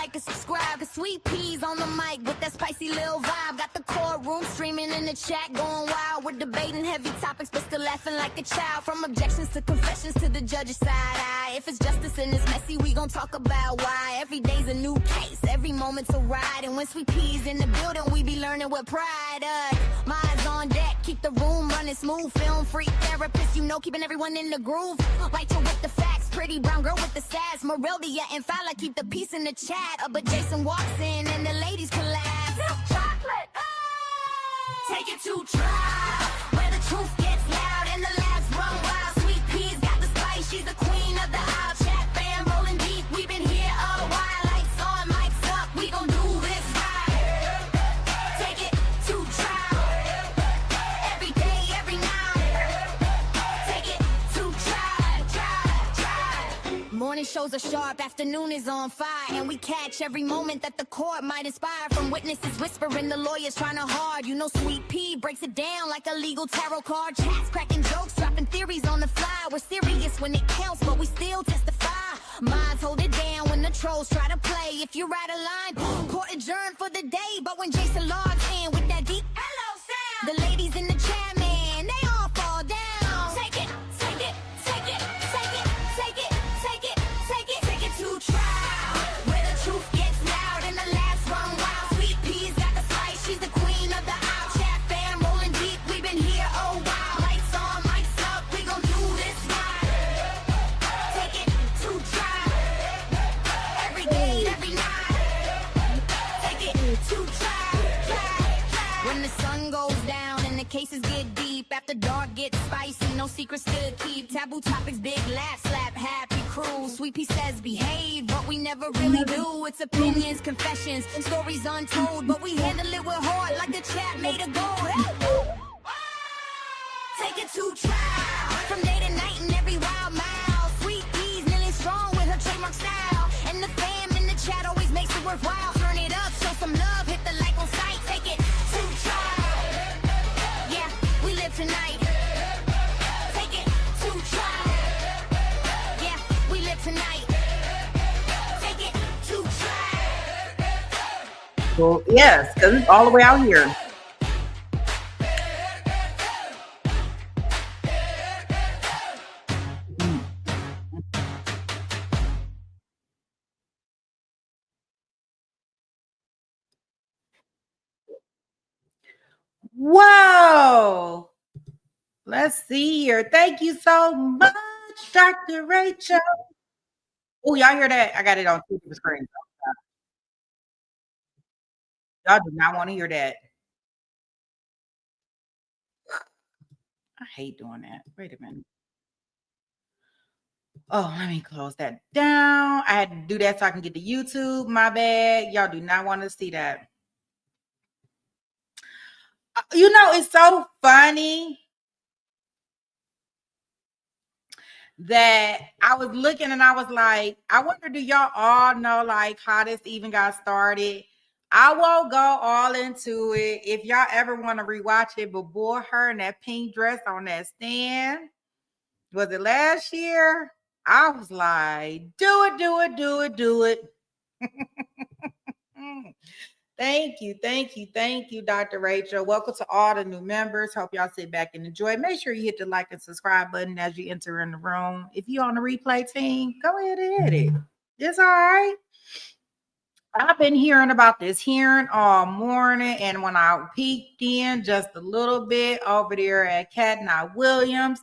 like and subscribe. Cause Sweet Peas on the mic with that spicy little vibe. Got the courtroom streaming in the chat going wild. We're debating heavy topics but still laughing like a child. From objections to confessions to the judge's side eye. If it's justice and it's messy, we gon' talk about why. Every day's a new case, every moment's a ride. And when Sweet Peas in the building, we be learning with pride. Minds on deck, keep the room running smooth. Film freak therapist, you know, keeping everyone in the groove. Right to with the facts, pretty brown girl with the sass. Moreldia and Fowler keep the peace in the chat. But Jason walks in and the ladies collapse. Milk chocolate, take it to trial, where the truth gets loud and the laughs run wild. Sweet Peas got the spice, she's the queen of the aisle. Chat fam rolling deep, we've been here a while. Lights on, mics up, we gon' do this right. Take it to trial, every day, every night. Take it to trial. Morning shows are sharp, afternoon is on fire. And we catch every moment that the court might inspire. From witnesses whispering, the lawyers trying to hard. You know Sweet Pea breaks it down like a legal tarot card. Chats cracking jokes, dropping theories on the fly. We're serious when it counts, but we still testify. Minds hold it down when the trolls try to play. If you're out of line, court adjourned for the day. But when Jason logs in with that deep hello sound, the ladies in the chat, man, they all fall down. Take it, take it, take it, take it, take it, take it, take it, take it to trial, where the truth gets loud and the laughs run wild. Sweet Peas got the spice, she's the queen of the aisle. Chat fam rolling deep, we've been here a while. Lights on, mics up, we gon' do this right. Take it to trial, every day, every night. Take it to trial. When the sun goes down and the cases get deep, after dark gets spicy, no secrets to keep. Taboo topics, big laugh, slap, happy crew. Sweet Pea says behave, but we never really do. It's opinions, confessions, stories untold, but we handle it with heart like the chat made a goal. Take it to trial, from day to night and every wild mile. Sweet Peas million strong with her trademark style, and the fam in the chat always makes it worthwhile. Turn it up, show some love, hit the like on sight. Take it to trial, yeah, we live tonight. Take it to trial, yeah, we live tonight. Take it to trial. Well, yes, because it's all the way out here. Whoa. Let's see here. Thank you so much, Dr. Rachel. Oh, y'all hear that? I got it on two different screens. Y'all do not want to hear that. I hate doing that. Wait a minute. Oh, let me close that down. I had to do that so I can get to YouTube. My bad. Y'all do not want to see that. You know, it's so funny that I was looking and I was like, I wonder, do y'all all know like how this even got started? I won't go all into it. If y'all ever want to rewatch it, but boy, her in that pink dress on that stand, was it last year? I was like, do it, do it, do it, do it. Thank you, thank you, thank you, Dr. Rachel. Welcome to all the new members. Hope y'all sit back and enjoy. Make sure you hit the like and subscribe button as you enter in the room. If you're on the replay team, go ahead and hit it. It's all right. I've been hearing about this hearing all morning, and when I peeked in just a little bit over there at Fani Williams,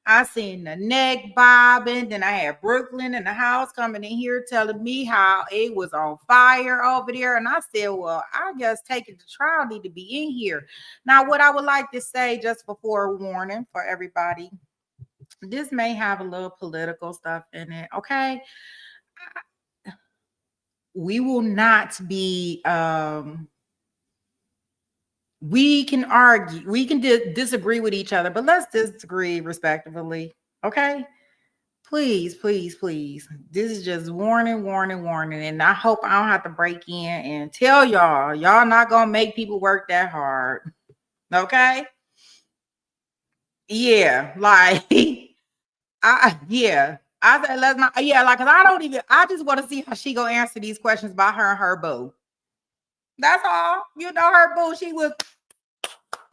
I seen the neck bobbing. Then I had Brooklyn in the house coming in here telling me how it was on fire over there. And I said, well, I guess taking the trial need to be in here. Now, what I would like to say just before a warning for everybody, this may have a little political stuff in it, okay? We will not be... we can argue, we can disagree with each other, but let's disagree respectfully, okay? Please, please, please. This is just warning, warning, warning. And I hope I don't have to break in and tell y'all not gonna make people work that hard, okay? Yeah, like, yeah. I said, let's not. Yeah, like, cause I just want to see how she gonna answer these questions by her and her boo. That's all. You know, her boo, she was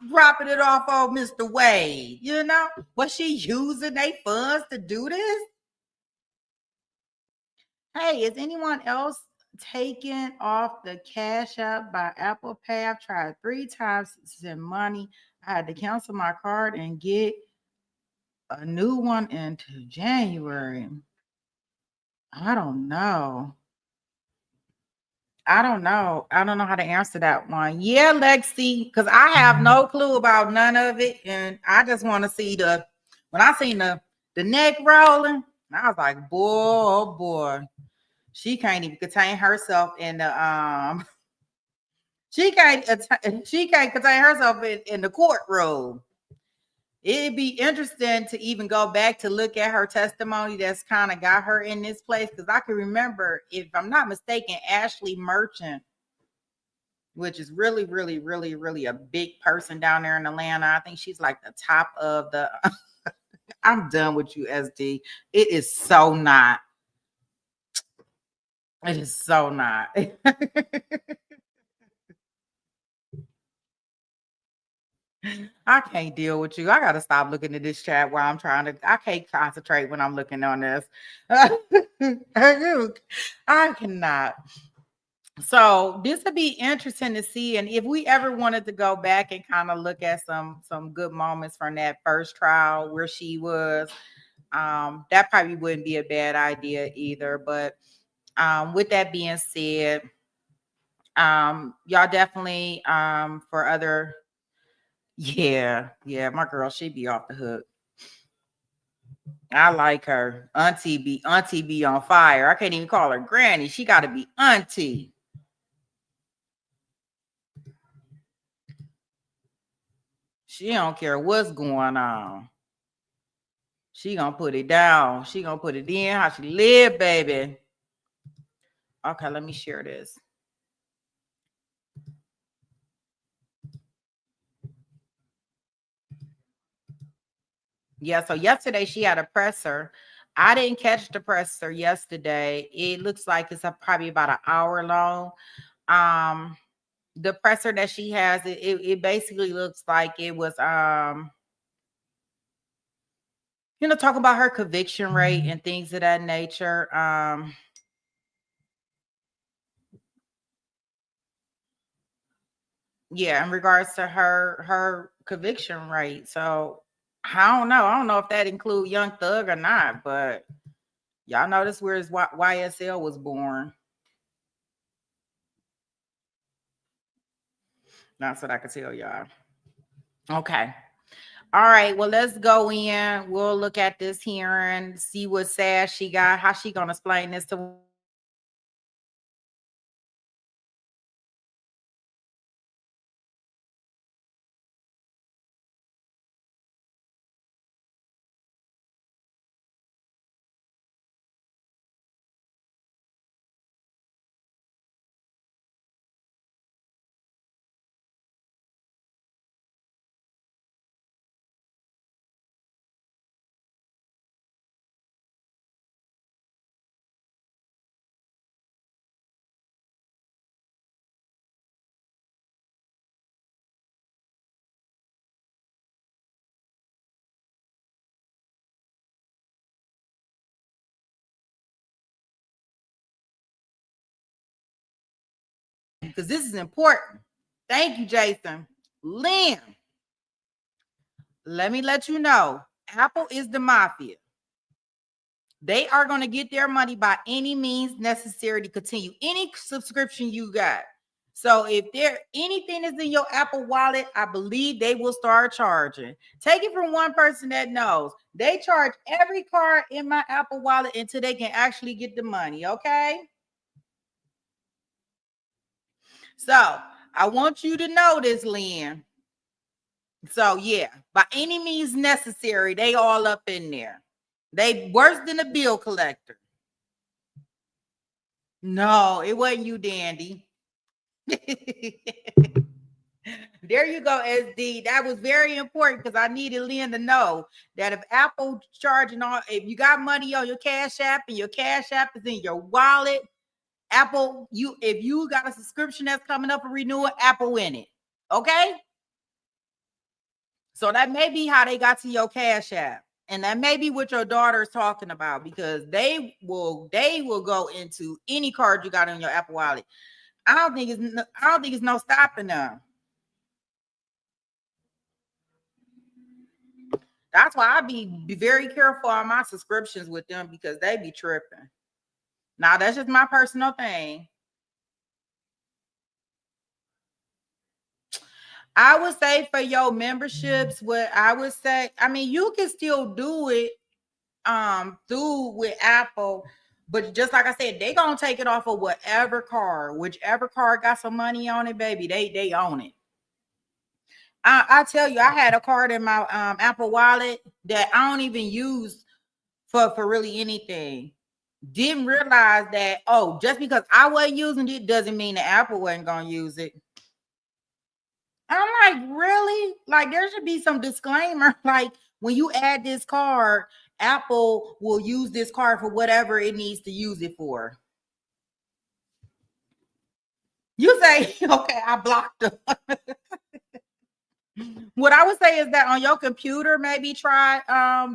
dropping it off on Mr. Wade. You know, was she using their funds to do this? Hey, is anyone else taken off the Cash App by Apple Pay? I've tried 3 times to send money. I had to cancel my card and get a new one into January. I don't know. I don't know. I don't know how to answer that one. Yeah, Lexi, because I have no clue about none of it. And I just want to see when I seen the neck rolling, I was like, boy, oh boy. She can't even contain herself in the she can't contain herself in the courtroom. It'd be interesting to even go back to look at her testimony that's kind of got her in this place. Because I can remember, if I'm not mistaken, Ashley Merchant, which is really, really, really, really a big person down there in Atlanta. I think she's like the top of the I'm done with you, SD. It is so not. It is so not. I can't deal with you. I gotta stop looking at this chat while I'm trying to. I can't concentrate when I'm looking on this. I cannot. So this would be interesting to see, and if we ever wanted to go back and kind of look at some good moments from that first trial where she was, that probably wouldn't be a bad idea either. But with that being said, y'all definitely for other. Yeah, my girl, she be off the hook. I like her. Auntie be on fire. I can't even call her granny. She got to be auntie. She don't care what's going on. She gonna put it down. She gonna put it in how she live, baby. Okay, let me share this. Yeah, so yesterday she had a presser. I didn't catch the presser yesterday. It looks like it's probably about an hour long. The presser that she has, it basically looks like it was talking about her conviction rate and things of that nature. Yeah, in regards to her conviction rate. So I don't know. I don't know if that include Young Thug or not, but y'all notice where his YSL was born. That's what I could tell y'all. Okay. All right. Well, let's go in. We'll look at this hearing, see what sash she got, how she gonna explain this to. Because this is important. Thank you, Jason. Lynn, let me let you know, Apple is the mafia. They are going to get their money by any means necessary to continue any subscription you got. So if there anything is in your Apple wallet, I believe they will start charging. Take it from one person that knows. They charge every card in my Apple wallet until they can actually get the money, okay? So I want you to know this, Lynn. So yeah, by any means necessary, they all up in there. They worse than a bill collector. No, it wasn't you, Dandy. There you go, SD. That was very important because I needed Lynn to know that if Apple charging on, if you got money on your Cash App and your Cash App is in your wallet, Apple, if you got a subscription that's coming up for renewal, Apple in it. Okay? So that may be how they got to your Cash App. And that may be what your daughter is talking about, because they will go into any card you got on your Apple Wallet. I don't think it's no stopping them. That's why I be very careful on my subscriptions with them, because they be tripping. Now, that's just my personal thing. I would say for your memberships, what I would say, I mean, you can still do it through with Apple, but just like I said, they gonna take it off of whichever card got some money on it, baby. They own it. I tell you, I had a card in my Apple Wallet that I don't even use for really anything. Didn't realize that, just because I wasn't using it doesn't mean that Apple wasn't gonna use it. I'm like, really? Like, there should be some disclaimer. Like, when you add this card, Apple will use this card for whatever it needs to use it for. You say, okay, I blocked them. What I would say is that on your computer, maybe try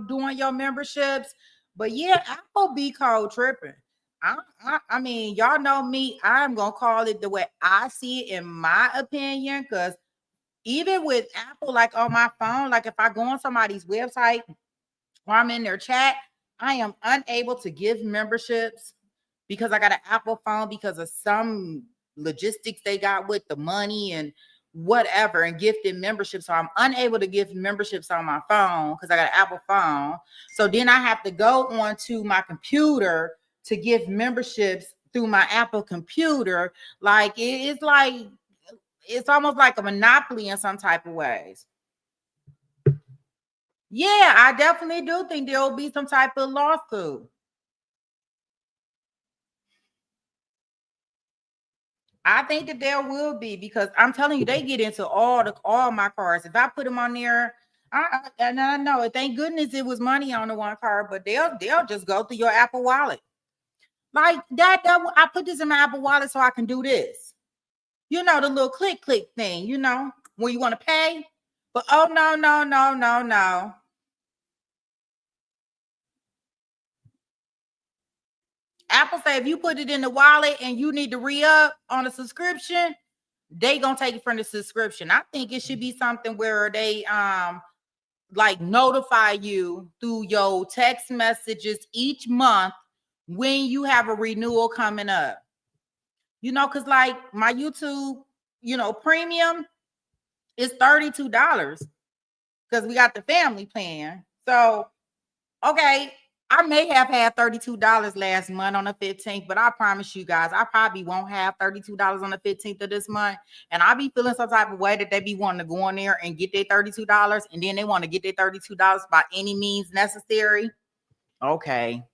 doing your memberships. But yeah, Apple be code tripping. I mean, y'all know me. I'm gonna call it the way I see it, in my opinion, because even with Apple, like on my phone, like if I go on somebody's website or I'm in their chat, I am unable to give memberships because I got an Apple phone, because of some logistics they got with the money and whatever, and gifted memberships. So I'm unable to give memberships on my phone because I got an Apple phone. So then I have to go onto my computer to give memberships through my Apple computer. Like, it's almost like a monopoly in some type of ways. Yeah, I definitely do think there will be some type of lawsuit. I think that there will be, because I'm telling you, they get into all my cards. If I put them on there, and I know, thank goodness it was money on the one card, but they'll just go through your Apple Wallet. Like that I put this in my Apple Wallet so I can do this. You know, the little click thing, you know, when you want to pay. But oh no. Apple say if you put it in the wallet and you need to re-up on a subscription, they gonna take it from the subscription. I think it should be something where they like notify you through your text messages each month when you have a renewal coming up. You know, because like my YouTube, premium is $32 because we got the family plan. So, okay, I may have had $32 last month on the 15th, but I promise you guys, I probably won't have $32 on the 15th of this month. And I'll be feeling some type of way that they be wanting to go in there and get their $32, and then they want to get their $32 by any means necessary. Okay.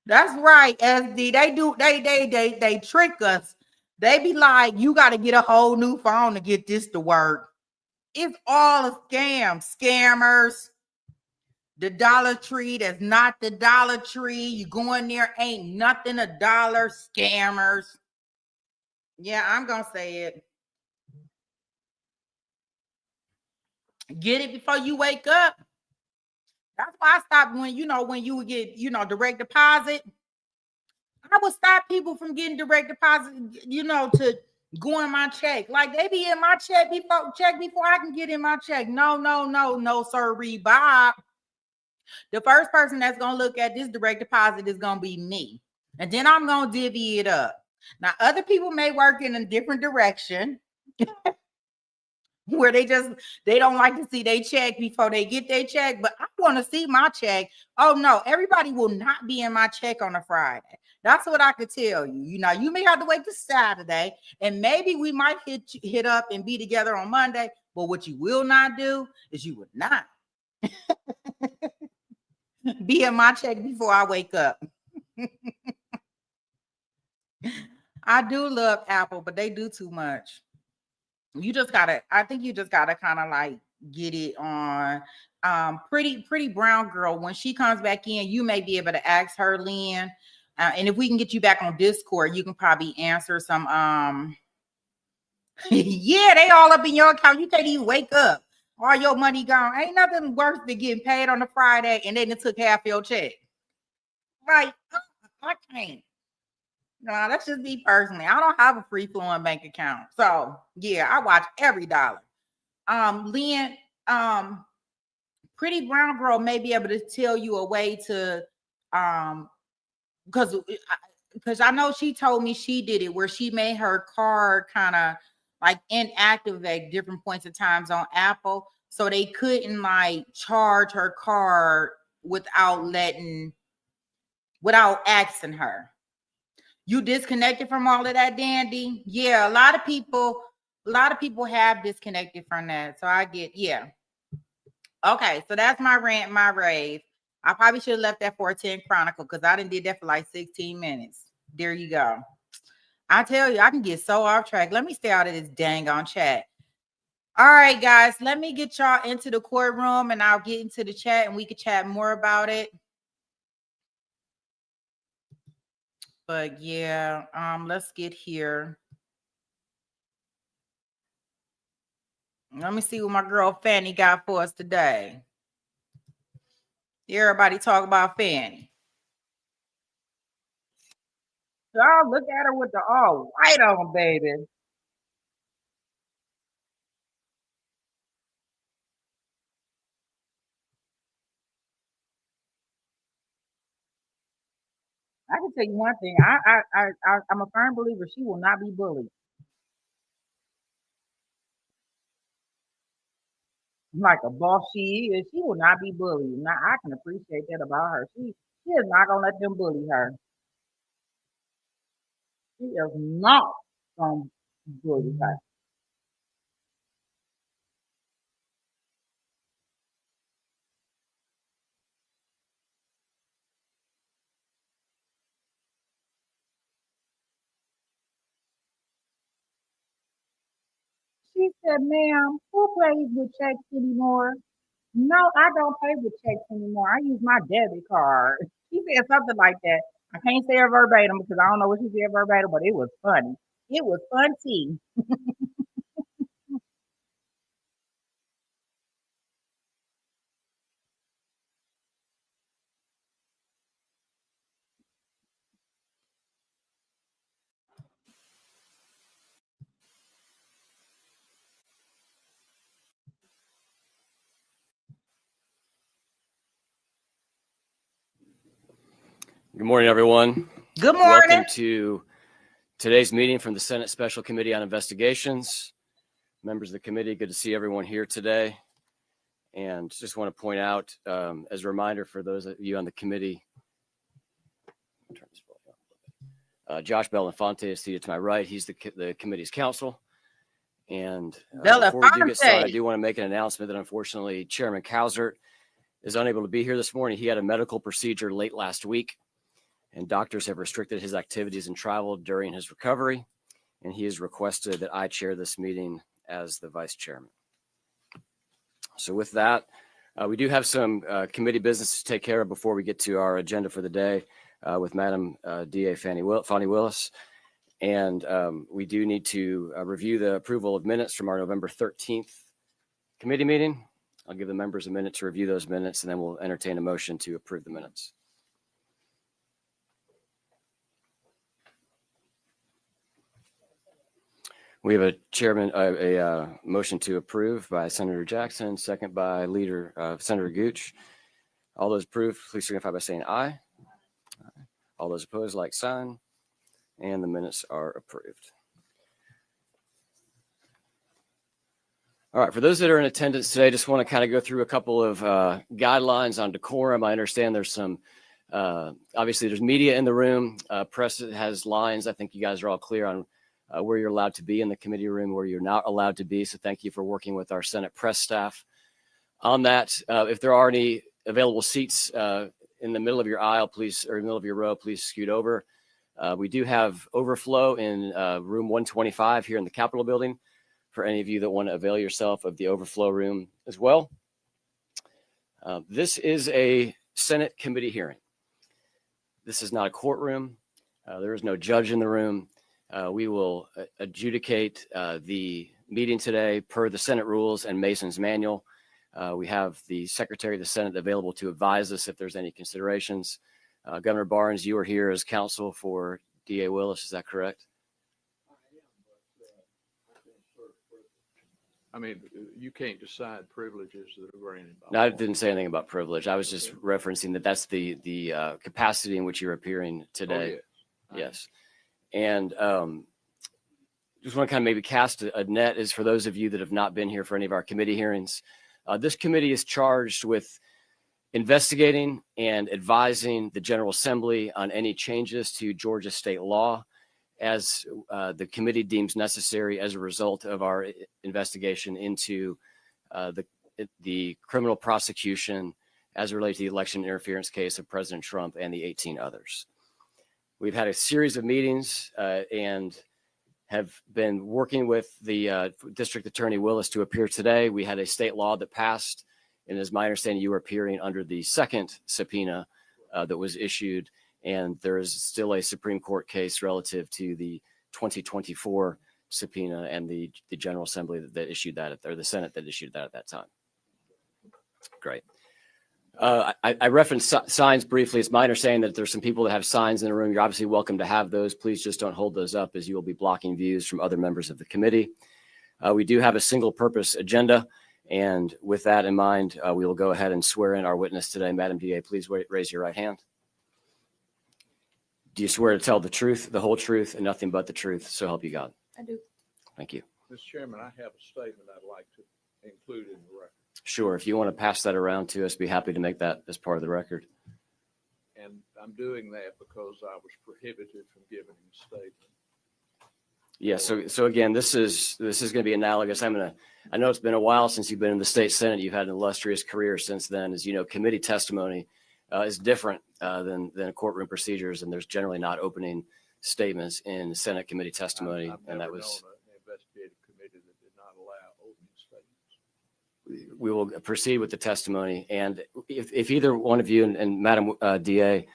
That's right, SD. They trick us. They be like, you got to get a whole new phone to get this to work. It's all a scam. Scammers. The Dollar Tree, that's not the Dollar Tree. You go in there, ain't nothing a dollar. Scammers. Yeah, I'm gonna say it. Get it before you wake up. That's why I stopped when you would get, direct deposit. I would stop people from getting direct deposit, to go in my check. Like, they be in my check before I can get in my check. No, sir, Bob. The first person that's going to look at this direct deposit is going to be me. And then I'm going to divvy it up. Now, other people may work in a different direction where they don't like to see their check before they get their check. But I want to see my check. Oh, no, everybody will not be in my check on a Friday. That's what I could tell you. You may have to wait till Saturday, and maybe we might hit up and be together on Monday. But what you will not do is you would not be in my check before I wake up. I do love Apple, but they do too much. I think you just gotta kind of like get it on. Pretty brown girl, when she comes back in, you may be able to ask her, Lynn. And if we can get you back on Discord, you can probably answer some. Yeah, they all up in your account. You can't even wake up. All your money gone. Ain't nothing worse than getting paid on a Friday and then it took half your check. Right? I can't. No, that's just me personally. I don't have a free flowing bank account. So yeah, I watch every dollar. Lynn, Pretty Brown Girl may be able to tell you a way to because I know she told me she did it where she made her card kind of like inactive at different points of times on Apple, so they couldn't like charge her card without asking her. You disconnected from all of that, Dandy? Yeah, a lot of people have disconnected from that. So I get, yeah. Okay, so that's my rant, my rave. I probably should have left that for a 10 Chronicle because I didn't did that for like 16 minutes. There you go. I tell you, I can get so off track. Let me stay out of this dang on chat. All right, guys, let me get y'all into the courtroom and I'll get into the chat and we can chat more about it. But yeah, let's get here. Let me see what my girl Fani got for us today. Everybody talk about Fani. Y'all look at her with the all white on, baby. I can tell you one thing. I'm a firm believer she will not be bullied. Like a boss she is, she will not be bullied. Now I can appreciate that about her. She is not gonna let them bully her. She is not gonna bully her. She said, ma'am, who plays with checks anymore? No, I don't play with checks anymore. I use my debit card. She said something like that. I can't say her verbatim because I don't know what she said verbatim, but it was funny. It was funny. Good morning, everyone. Good morning. Welcome to today's meeting from the Senate Special Committee on Investigations. Members of the committee, good to see everyone here today. And just want to point out, as a reminder for those of you on the committee, Josh Belafonte is seated to my right. He's the committee's counsel. And before we do get started, I do want to make an announcement that unfortunately Chairman Cowsert is unable to be here this morning. He had a medical procedure late last week, and doctors have restricted his activities and travel during his recovery. And he has requested that I chair this meeting as the vice chairman. So with that, we do have some committee business to take care of before we get to our agenda for the day with Madam DA Fani Willis. And we do need to review the approval of minutes from our November 13th committee meeting. I'll give the members a minute to review those minutes, and then we'll entertain a motion to approve the minutes. We have a motion to approve by Senator Jackson, second by Senator Gooch. All those approved, please signify by saying aye. All those opposed, like sign. And the minutes are approved. All right, for those that are in attendance today, just want to kind of go through a couple of guidelines on decorum. I understand there's some, obviously there's media in the room. Press has lines. I think you guys are all clear on where you're allowed to be in the committee room, where you're not allowed to be. So thank you for working with our Senate press staff on that. If there are any available seats in the middle of your aisle, please, or middle of your row, please scoot over. We do have overflow in room 125 here in the Capitol building for any of you that want to avail yourself of the overflow room as well. This is a Senate committee hearing. This is not a courtroom. There is no judge in the room. We will adjudicate the meeting today per the Senate rules and Mason's manual. We have the Secretary of the Senate available to advise us if there's any considerations. Governor Barnes, you are here as counsel for DA Willis. Is that correct? I mean, you can't decide privileges that are granted. No, I didn't say anything about privilege. I was just referencing that that's the capacity in which you're appearing today. Oh, yes. And just want to kind of maybe cast a net is for those of you that have not been here for any of our committee hearings. This committee is charged with investigating and advising the General Assembly on any changes to Georgia state law as the committee deems necessary as a result of our investigation into the criminal prosecution as it relates to the election interference case of President Trump and the 18 others. We've had a series of meetings and have been working with the District Attorney Willis to appear today. We had a state law that passed, and as my understanding, you were appearing under the second subpoena that was issued, and there is still a Supreme Court case relative to the 2024 subpoena and the General Assembly that issued that, or the Senate that issued that at that time. Great. I referenced signs briefly. It's my understanding that there's some people that have signs in the room. You're obviously welcome to have those. Please just don't hold those up as you will be blocking views from other members of the committee. We do have a single purpose agenda. And with that in mind, we will go ahead and swear in our witness today. Madam DA, please raise your right hand. Do you swear to tell the truth, the whole truth, and nothing but the truth? So help you God. I do. Thank you. Mr. Chairman, I have a statement I'd like to include in the record. Sure. If you want to pass that around to us, be happy to make that as part of the record. And I'm doing that because I was prohibited from giving a statement. Yeah. So again, this is going to be analogous. I know it's been a while since you've been in the state Senate. You've had an illustrious career since then. As you know, committee testimony is different than courtroom procedures, and there's generally not opening statements in Senate committee testimony. I've and that never was known an investigative committee that did not allow opening statements. we will proceed with the testimony. And if either one of you and Madam DA,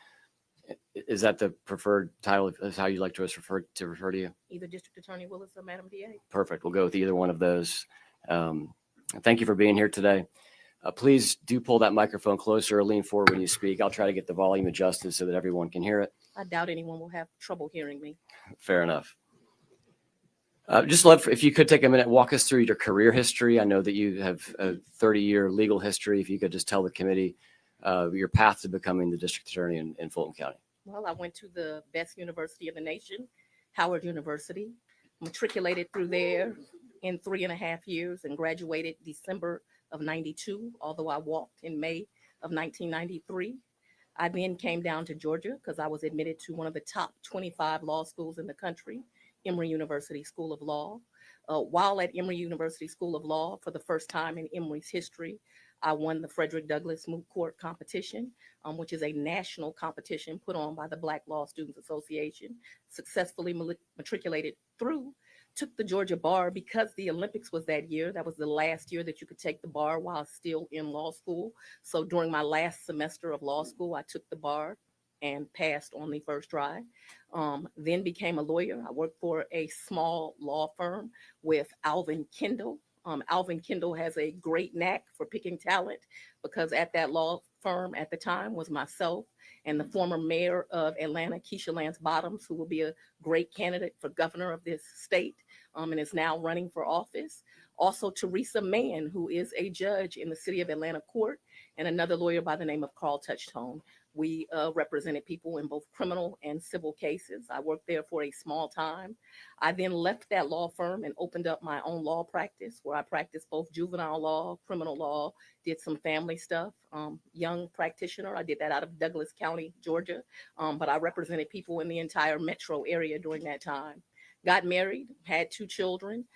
is that the preferred title? Is how you'd like to us refer to you? Either District Attorney Willis or Madam DA. Perfect. We'll go with either one of those. Thank you for being here today. Please do pull that microphone closer or lean forward when you speak. I'll try to get the volume adjusted so that everyone can hear it. I doubt anyone will have trouble hearing me. Fair enough. Just love if you could take a minute, walk us through your career history. I know that you have a 30-year legal history. If you could just tell the committee your path to becoming the district attorney in Fulton County. Well, I went to the best university in the nation, Howard University, matriculated through there in 3.5 years and graduated December of 92, although I walked in May of 1993. I then came down to Georgia because I was admitted to one of the top 25 law schools in the country, Emory University School of Law. While at Emory University School of Law, for the first time in Emory's history, I won the Frederick Douglass Moot Court competition, which is a national competition put on by the Black Law Students Association, successfully matriculated through, took the Georgia bar because the Olympics was that year. That was the last year that you could take the bar while still in law school. So during my last semester of law school, I took the bar and passed on the first try. Then became a lawyer. I worked for a small law firm with Alvin Kendall. Alvin Kendall has a great knack for picking talent because at that law firm at the time was myself and the former mayor of Atlanta, Keisha Lance Bottoms, who will be a great candidate for governor of this state and is now running for office. Also, Teresa Mann, who is a judge in the city of Atlanta court, and another lawyer by the name of Carl Touchtone. We represented people in both criminal and civil cases. I worked there for a small time. I then left that law firm and opened up my own law practice where I practiced both juvenile law, criminal law, did some family stuff. Young practitioner. I did that out of Douglas County, Georgia. But I represented people in the entire metro area during that time. Got married, had 2 children.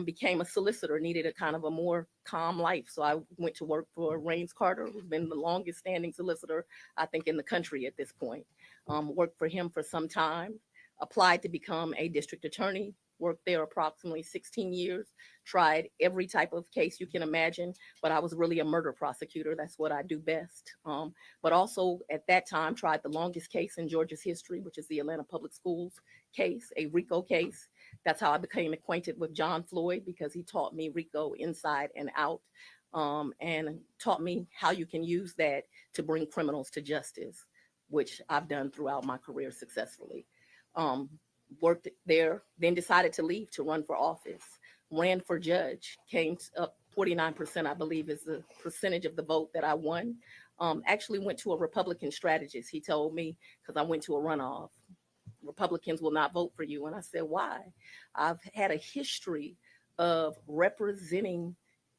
became a solicitor, needed a kind of a more calm life. So I went to work for Rains Carter, who's been the longest standing solicitor, I think, in the country at this point. Worked for him for some time, applied to become a district attorney, worked there approximately 16 years, tried every type of case you can imagine, but I was really a murder prosecutor. That's what I do best. But also at that time tried the longest case in Georgia's history, which is the Atlanta Public Schools case, a RICO case. That's how I became acquainted with John Floyd, because he taught me RICO inside and out, and taught me how you can use that to bring criminals to justice, which I've done throughout my career successfully. Worked there, then decided to leave to run for office, ran for judge, came up 49%, I believe is the percentage of the vote that I won. Actually went to a Republican strategist. He told me, because I went to a runoff, Republicans will not vote for you. And I said, why? I've had a history of representing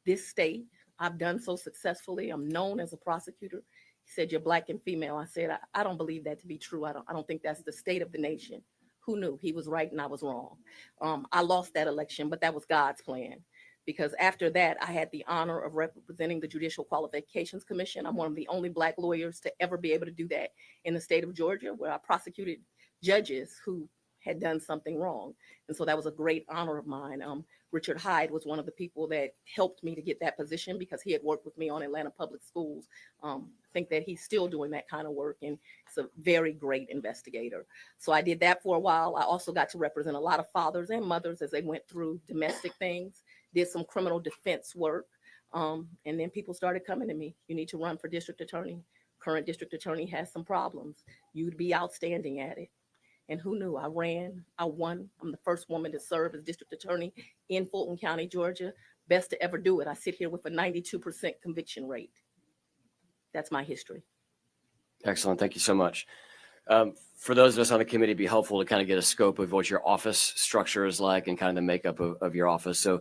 this state. I've done so successfully. I'm known as a prosecutor. He said, you're Black and female. I said, I don't believe that to be true. I don't think that's the state of the nation. Who knew? He was right and I was wrong. I lost that election, but that was God's plan, because after that, I had the honor of representing the Judicial Qualifications Commission. I'm one of the only Black lawyers to ever be able to do that in the state of Georgia, where I prosecuted judges who had done something wrong. And so that was a great honor of mine. Richard Hyde was one of the people that helped me to get that position, because he had worked with me on Atlanta Public Schools. I think that he's still doing that kind of work, and he's a very great investigator. So I did that for a while. I also got to represent a lot of fathers and mothers as they went through domestic things, did some criminal defense work. And then people started coming to me. You need to run for district attorney. Current district attorney has some problems. You'd be outstanding at it. And who knew? I ran, I won. I'm the first woman to serve as district attorney in Fulton County, Georgia. Best to ever do it. I sit here with a 92% conviction rate. That's my history. Excellent. Thank you so much. For those of us on the committee, it'd be helpful to kind of get a scope of what your office structure is like and kind of the makeup of your office. So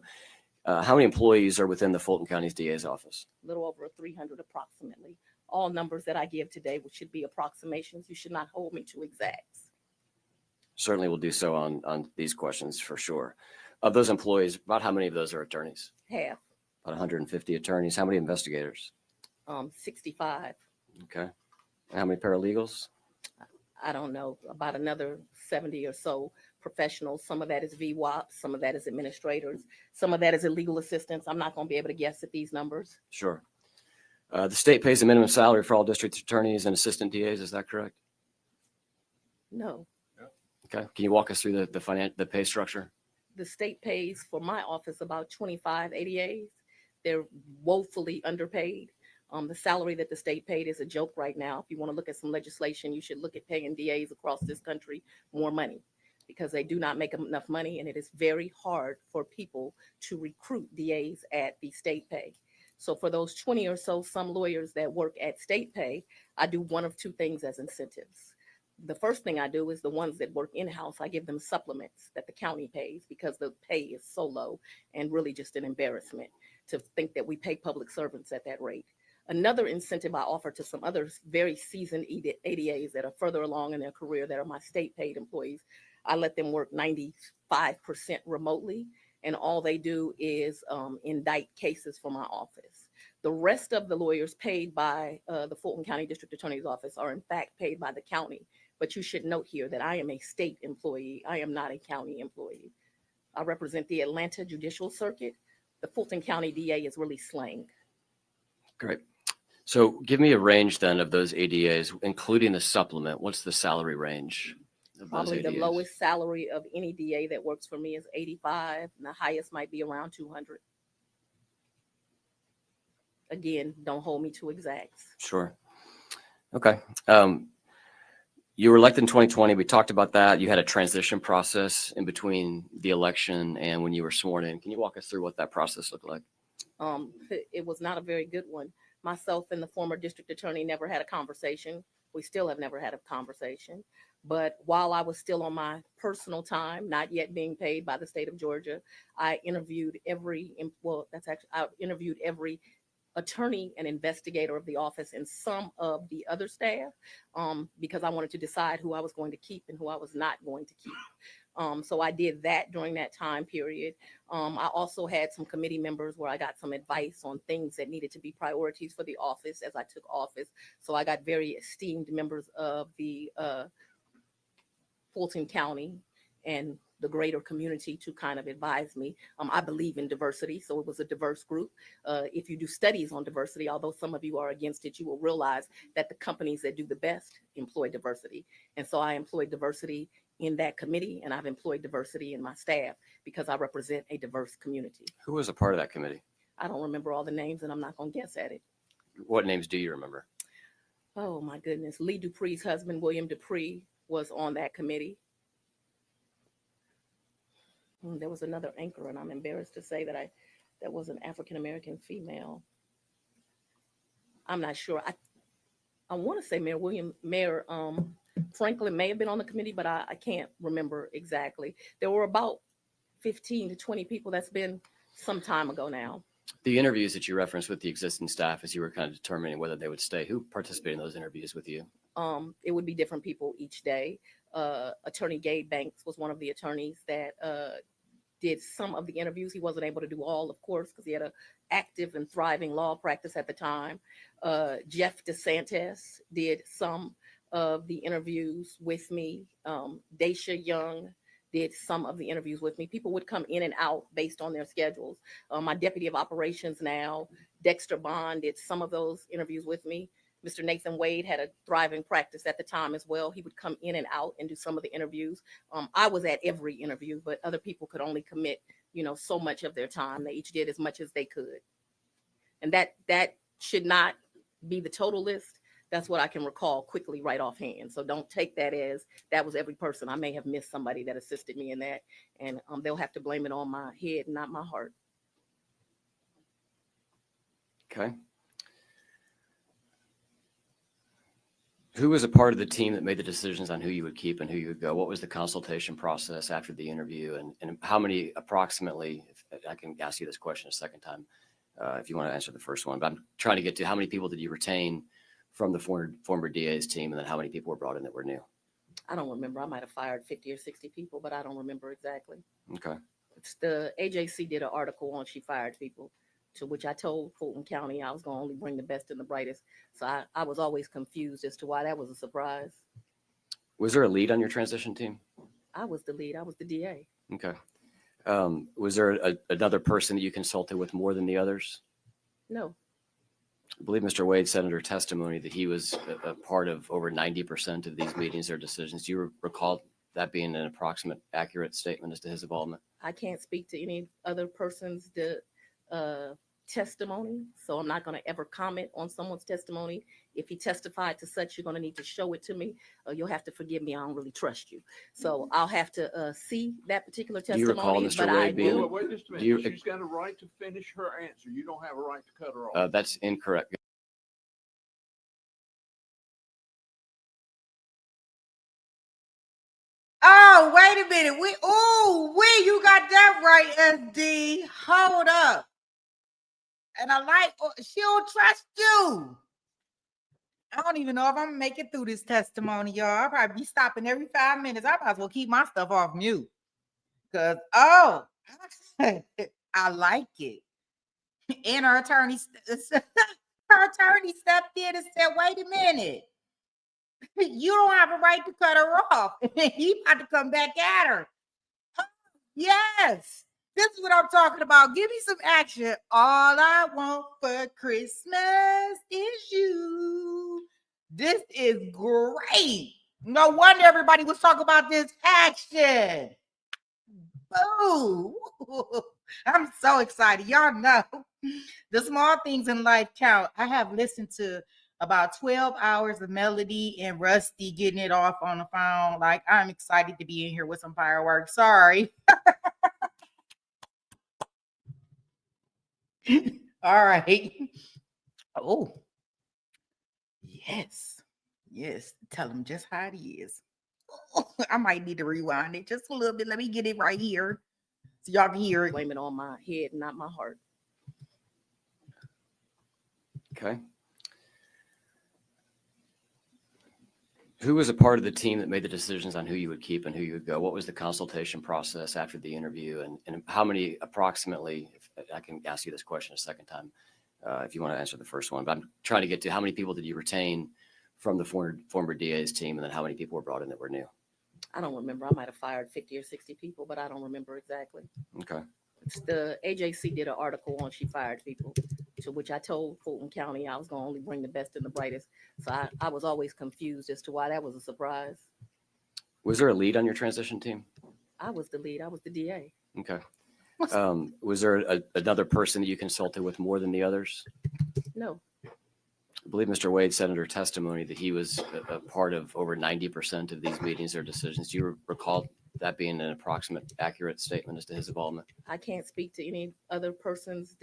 how many employees are within the Fulton County's DA's office? A little over 300 approximately. All numbers that I give today, which should be approximations. You should not hold me to exacts. Certainly will do so on these questions for sure. Of those employees, about how many of those are attorneys? Half. About 150 attorneys. How many investigators? 65. Okay. And how many paralegals? I don't know, about another 70 or so professionals. Some of that is VWAP, some of that is administrators, some of that is legal assistants. I'm not going to be able to guess at these numbers. Sure. The state pays a minimum salary for all district attorneys and assistant DAs. Is that correct? No. Okay. Can you walk us through the pay structure? The state pays for my office about 25 ADAs. They're woefully underpaid. The salary that the state paid is a joke right now. If you want to look at some legislation, you should look at paying DAs across this country more money, because they do not make enough money, and it is very hard for people to recruit DAs at the state pay. So for those 20 or so some lawyers that work at state pay, I do one of two things as incentives. The first thing I do is the ones that work in-house, I give them supplements that the county pays, because the pay is so low and really just an embarrassment to think that we pay public servants at that rate. Another incentive I offer to some other very seasoned ADAs that are further along in their career that are my state paid employees, I let them work 95% remotely, and all they do is indict cases for my office. The rest of the lawyers paid by the Fulton County District Attorney's Office are in fact paid by the county. But you should note here that I am a state employee. I am not a county employee. I represent the Atlanta Judicial Circuit. The Fulton County DA is really slang. Great. So give me a range then of those ADAs, including the supplement. What's the salary range of Probably those the ADAs? lowest salary of any DA that works for me is 85, and the highest might be around 200. Again, don't hold me to exacts. Sure. Okay. You were elected in 2020. We talked about that. You had a transition process in between the election and when you were sworn in. Can you walk us through what that process looked like? It was not a very good one. Myself and the former district attorney never had a conversation. We still have never had a conversation. But while I was still on my personal time, not yet being paid by the state of Georgia, I interviewed every attorney and investigator of the office and some of the other staff, because I wanted to decide who I was going to keep and who I was not going to keep. So I did that during that time period. I also had some committee members where I got some advice on things that needed to be priorities for the office as I took office. So I got very esteemed members of the Fulton County and the greater community to kind of advise me. I believe in diversity, so it was a diverse group. If you do studies on diversity, although some of you are against it, you will realize that the companies that do the best employ diversity. And so I employed diversity in that committee, and I've employed diversity in my staff because I represent a diverse community. Who was a part of that committee? I don't remember all the names, and I'm not going to guess at it. What names do you remember? Oh my goodness. Lee Dupree's husband, William Dupree, was on that committee. There was another anchor, and I'm embarrassed to say that was an African-American female. I'm not sure. I want to say Mayor Franklin may have been on the committee, but I can't remember exactly. There were about 15 to 20 people. That's been some time ago now. The interviews that you referenced with the existing staff as you were kind of determining whether they would stay, who participated in those interviews with you? It would be different people each day. Attorney Gabe Banks was one of the attorneys that did some of the interviews. He wasn't able to do all, of course, because he had an active and thriving law practice at the time. Jeff DeSantis did some of the interviews with me. Daisha Young did some of the interviews with me. People would come in and out based on their schedules. My deputy of operations now, Dexter Bond, did some of those interviews with me. Mr. Nathan Wade had a thriving practice at the time as well. He would come in and out and do some of the interviews. I was at every interview, but other people could only commit, so much of their time. They each did as much as they could. And that should not be the total list. That's what I can recall quickly right offhand. So don't take that as that was every person. I may have missed somebody that assisted me in that, and they'll have to blame it on my head, not my heart. Okay. Who was a part of the team that made the decisions on who you would keep and who you would go? What was the consultation process after the interview? And how many approximately, if I can ask you this question a second time, if you want to answer the first one, but I'm trying to get to how many people did you retain from the former DA's team, and then how many people were brought in that were new? I don't remember. I might have fired 50 or 60 people, but I don't remember exactly. Okay. It's the AJC did an article on she fired people, to which I told Fulton County I was going to only bring the best and the brightest. So I was always confused as to why that was a surprise. Was there a lead on your transition team? I was the lead. I was the DA. Okay. Was there another person that you consulted with more than the others? No. I believe Mr. Wade said under testimony that he was a part of over 90% of these meetings or decisions. Do you recall that being an approximate accurate statement as to his involvement? I can't speak to any other person's testimony, so I'm not going to ever comment on someone's testimony. If he testified to such, you're going to need to show it to me. You'll have to forgive me. I don't really trust you. So I'll have to see that particular testimony. Do you recall Mr. But Wade I being? do. Wait just a minute. She's got a right to finish her answer. You don't have a right to cut her off. That's incorrect. Oh, wait a minute. You got that right, SD. Hold up. And I like, she don't trust you. I don't even know if I'm gonna make it through this testimony, y'all. I'll probably be stopping every 5 minutes. I might as well keep my stuff off mute. Because, I like it. And her attorney stepped in and said, wait a minute. You don't have a right to cut her off. He about to come back at her. Yes. This is what I'm talking about. Give me some action. All I want for Christmas is you. This is great. No wonder everybody was talking about this action. Oh, I'm so excited. Y'all know the small things in life count. I have listened to about 12 hours of Melody and Rusty getting it off on the phone. Like, I'm excited to be in here with some fireworks. Sorry. All right. Oh, yes. Tell him just how it is. Oh, I might need to rewind it just a little bit. Let me get it right here so y'all can hear it. Blame it on my head, not my heart. Okay. Who was a part of the team that made the decisions on who you would keep and who you would go? What was the consultation process after the interview? And how many approximately, if I can ask you this question a second time, if you want to answer the first one, but I'm trying to get to how many people did you retain from the former DA's team, and then how many people were brought in that were new? I don't remember. I might have fired 50 or 60 people, but I don't remember exactly. Okay. The AJC did an article on she fired people, to which I told Fulton County I was going to only bring the best and the brightest. So I was always confused as to why that was a surprise. Was there a lead on your transition team? I was the lead. I was the DA. Okay. Was there another person that you consulted with more than the others? No. I believe Mr. Wade said under testimony that he was a part of over 90% of these meetings or decisions. Do you recall that being an approximate accurate statement as to his involvement? I can't speak to any other person's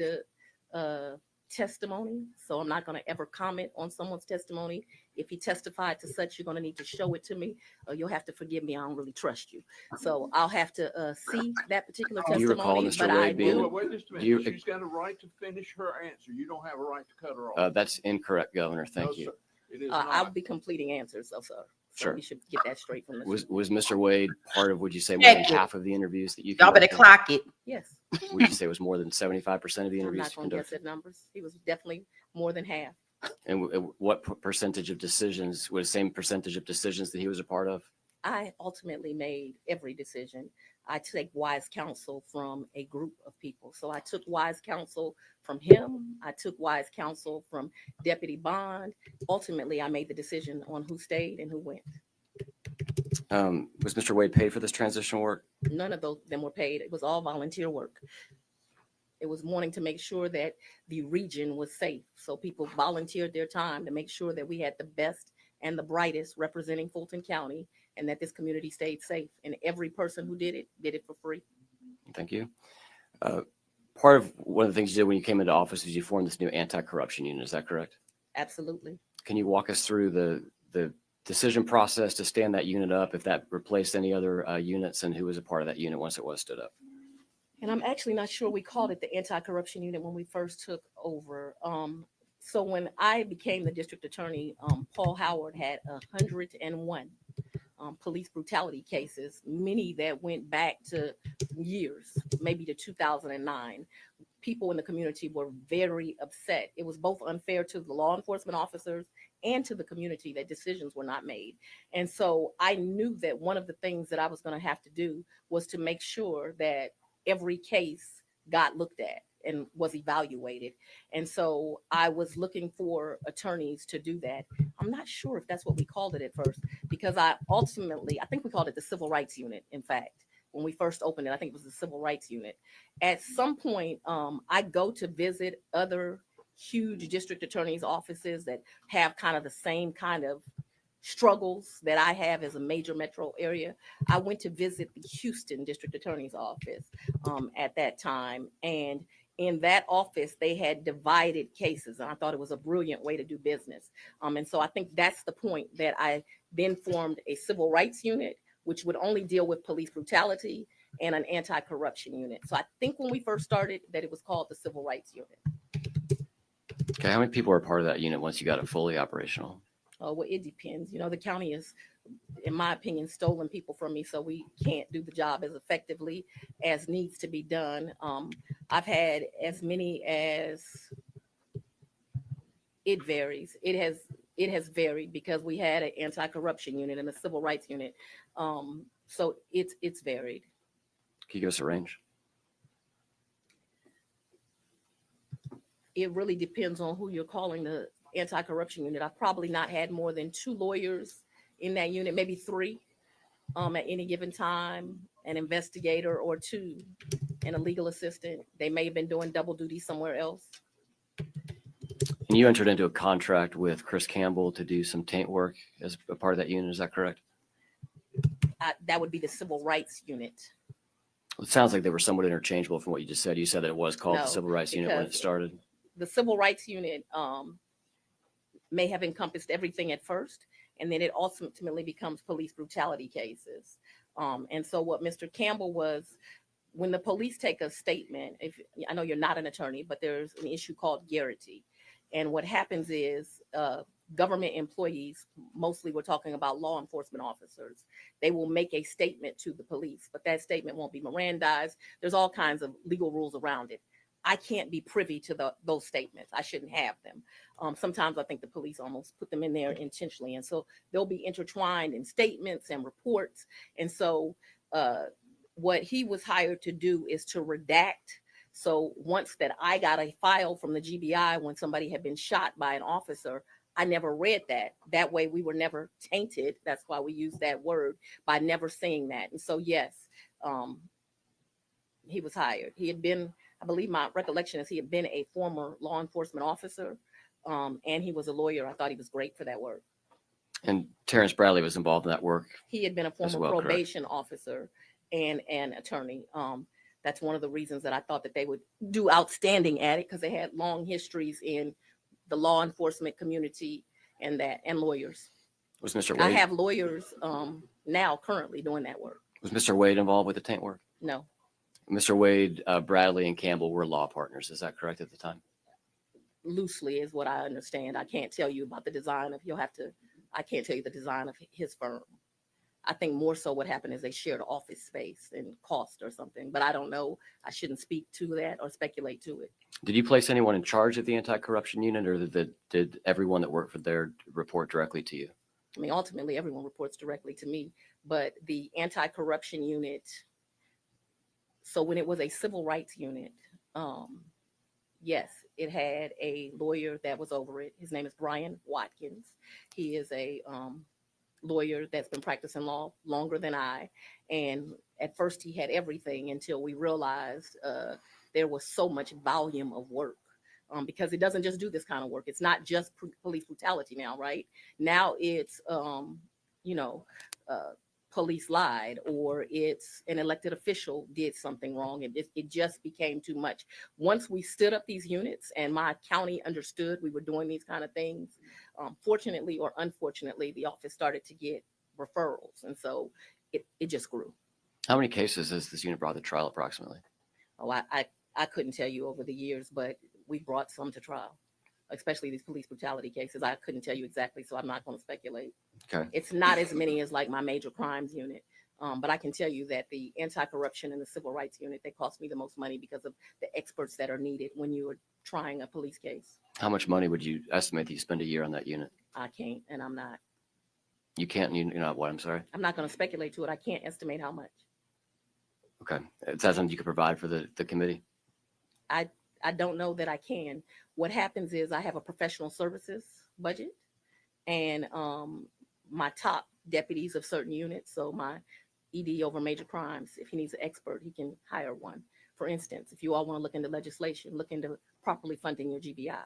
testimony, so I'm not going to ever comment on someone's testimony. If he testified to such, you're going to need to show it to me, or you'll have to forgive me. I don't really trust you, so I'll have to see that particular Do you recall testimony. Mr. But Wade I being- do. Wait just a minute. She's got a right to finish her answer. You don't have a right to cut her off. That's incorrect, Governor. Thank No, you. sir. It is I'll not. be completing answers, so sir. So Sure. we should get that straight from the. Was Mr. Wade part of, would you say, more than Thank you. half of the interviews that you Y'all better conducted? clock it. Yes, Would you say it was more than 75% of the I'm interviews not going to guess conducted? at numbers. He was definitely more than half. And what percentage of decisions, was the same percentage of decisions that he was a part of? I ultimately made every decision. I take wise counsel from a group of people. So I took wise counsel from him. I took wise counsel from Deputy Bond. Ultimately, I made the decision on who stayed and who went. Was Mr. Wade paid for this transition work? None of them were paid. It was all volunteer work. It was wanting to make sure that the region was safe. So people volunteered their time to make sure that we had the best and the brightest representing Fulton County, and that this community stayed safe. And every person who did it for free. Thank you. Part of one of the things you did when you came into office is you formed this new anti-corruption unit. Is that correct? Absolutely. Can you walk us through the decision process to stand that unit up, if that replaced any other units, and who was a part of that unit once it was stood up? And I'm actually not sure we called it the anti-corruption unit when we first took over. So when I became the district attorney, Paul Howard had 101 police brutality cases, many that went back to years, maybe to 2009. People in the community were very upset. It was both unfair to the law enforcement officers and to the community that decisions were not made. And so I knew that one of the things that I was going to have to do was to make sure that every case got looked at and was evaluated. And so I was looking for attorneys to do that. I'm not sure if that's what we called it at first, because I think we called it the Civil Rights Unit. In fact, when we first opened it, I think it was the Civil Rights Unit. At some point, I go to visit other huge district attorneys' offices that have kind of the same kind of struggles that I have as a major metro area. I went to visit the Houston District Attorney's office at that time. And in that office, they had divided cases. And I thought it was a brilliant way to do business. And so I think that's the point that I then formed a civil rights unit, which would only deal with police brutality, and an anti-corruption unit. So I think when we first started that it was called the Civil Rights Unit. Okay, how many people were part of that unit once you got it fully operational? Well, it depends. You know, the county is, in my opinion, stolen people from me, so we can't do the job as effectively as needs to be done. I've had as many as, it varies. It has varied because we had an anti-corruption unit and a civil rights unit. So it's varied. Can you give us a range? It really depends on who you're calling the anti-corruption unit. I've probably not had more than 2 lawyers in that unit, maybe 3 at any given time, an investigator or 2, and a legal assistant. They may have been doing double duty somewhere else. And you entered into a contract with Chris Campbell to do some taint work as a part of that unit. Is that correct? That would be the civil rights unit. It sounds like they were somewhat interchangeable from what you just said. You said that it was called the No, Civil Rights Unit when it because started. The civil rights unit may have encompassed everything at first, and then it ultimately becomes police brutality cases. And so what Mr. Campbell was, when the police take a statement, I know you're not an attorney, but there's an issue called garrity. And what happens is government employees, mostly we're talking about law enforcement officers, they will make a statement to the police, but that statement won't be Mirandized. There's all kinds of legal rules around it. I can't be privy to those statements. I shouldn't have them. Sometimes I think the police almost put them in there intentionally. And so they'll be intertwined in statements and reports. And so what he was hired to do is to redact. So once that I got a file from the GBI when somebody had been shot by an officer, I never read that. That way we were never tainted. That's why we use that word, by never saying that. And so, yes, he was hired. He had been, I believe my recollection is he had been a former law enforcement officer, and he was a lawyer. I thought he was great for that work. And Terrence Bradley was involved in that work. He had been a former well, probation officer and an attorney. That's one of the reasons that I thought that they would do outstanding at it, because they had long histories in the law enforcement community and lawyers. Was Mr. Wade? I have lawyers now currently doing that work. Was Mr. Wade involved with the taint work? No. Mr. Wade, Bradley, and Campbell were law partners. Is that correct at the time? Loosely is what I understand. I can't tell you about the design of, I can't tell you the design of his firm. I think more so what happened is they shared office space and cost or something, but I don't know. I shouldn't speak to that or speculate to it. Did you place anyone in charge of the anti-corruption unit, or did everyone that worked for there report directly to you? I mean, ultimately, everyone reports directly to me, but the anti-corruption unit, so when it was a civil rights unit, yes, it had a lawyer that was over it. His name is Brian Watkins. He is a lawyer that's been practicing law longer than I. And at first he had everything until we realized there was so much volume of work. Because it doesn't just do this kind of work. It's not just police brutality now, right? Now it's, police lied, or it's an elected official did something wrong. It just became too much. Once we stood up these units and my county understood we were doing these kind of things, fortunately or unfortunately, the office started to get referrals. And so it just grew. How many cases has this unit brought to trial approximately? Oh, I couldn't tell you over the years, but we brought some to trial, especially these police brutality cases. I couldn't tell you exactly, so I'm not going to speculate. Okay. It's not as many as like my major crimes unit, but I can tell you that the anti-corruption and the civil rights unit, they cost me the most money because of the experts that are needed when you are trying a police case. How much money would you estimate that you spend a year on that unit? I can't, and I'm not. You can't, you're not what, I'm sorry? I'm not going to speculate to it. I can't estimate how much. Okay. Is that something you could provide for the committee? I don't know that I can. What happens is I have a professional services budget, and my top deputies of certain units. So my ED over major crimes, if he needs an expert, he can hire one. For instance, if you all want to look into legislation, look into properly funding your GBI.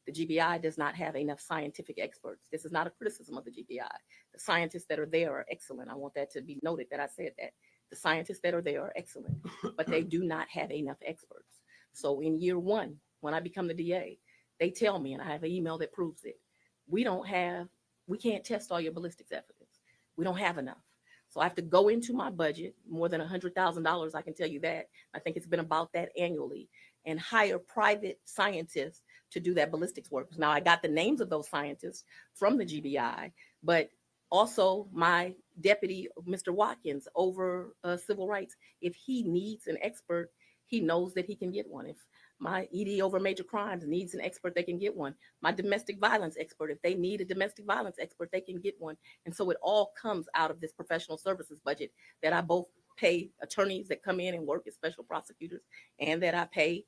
The GBI does not have enough scientific experts. This is not a criticism of the GBI. The scientists that are there are excellent. I want that to be noted that I said that. The scientists that are there are excellent, but they do not have enough experts. So in year one, when I become the DA, they tell me, and I have an email that proves it, we can't test all your ballistics evidence. We don't have enough. So I have to go into my budget, more than $100,000, I can tell you that. I think it's been about that annually, and hire private scientists to do that ballistics work. Now, I got the names of those scientists from the GBI, but also my deputy, Mr. Watkins, over civil rights, if he needs an expert, he knows that he can get one. If my ED over major crimes needs an expert, they can get one. My domestic violence expert, if they need a domestic violence expert, they can get one. And so it all comes out of this professional services budget that I both pay attorneys that come in and work as special prosecutors, and that I pay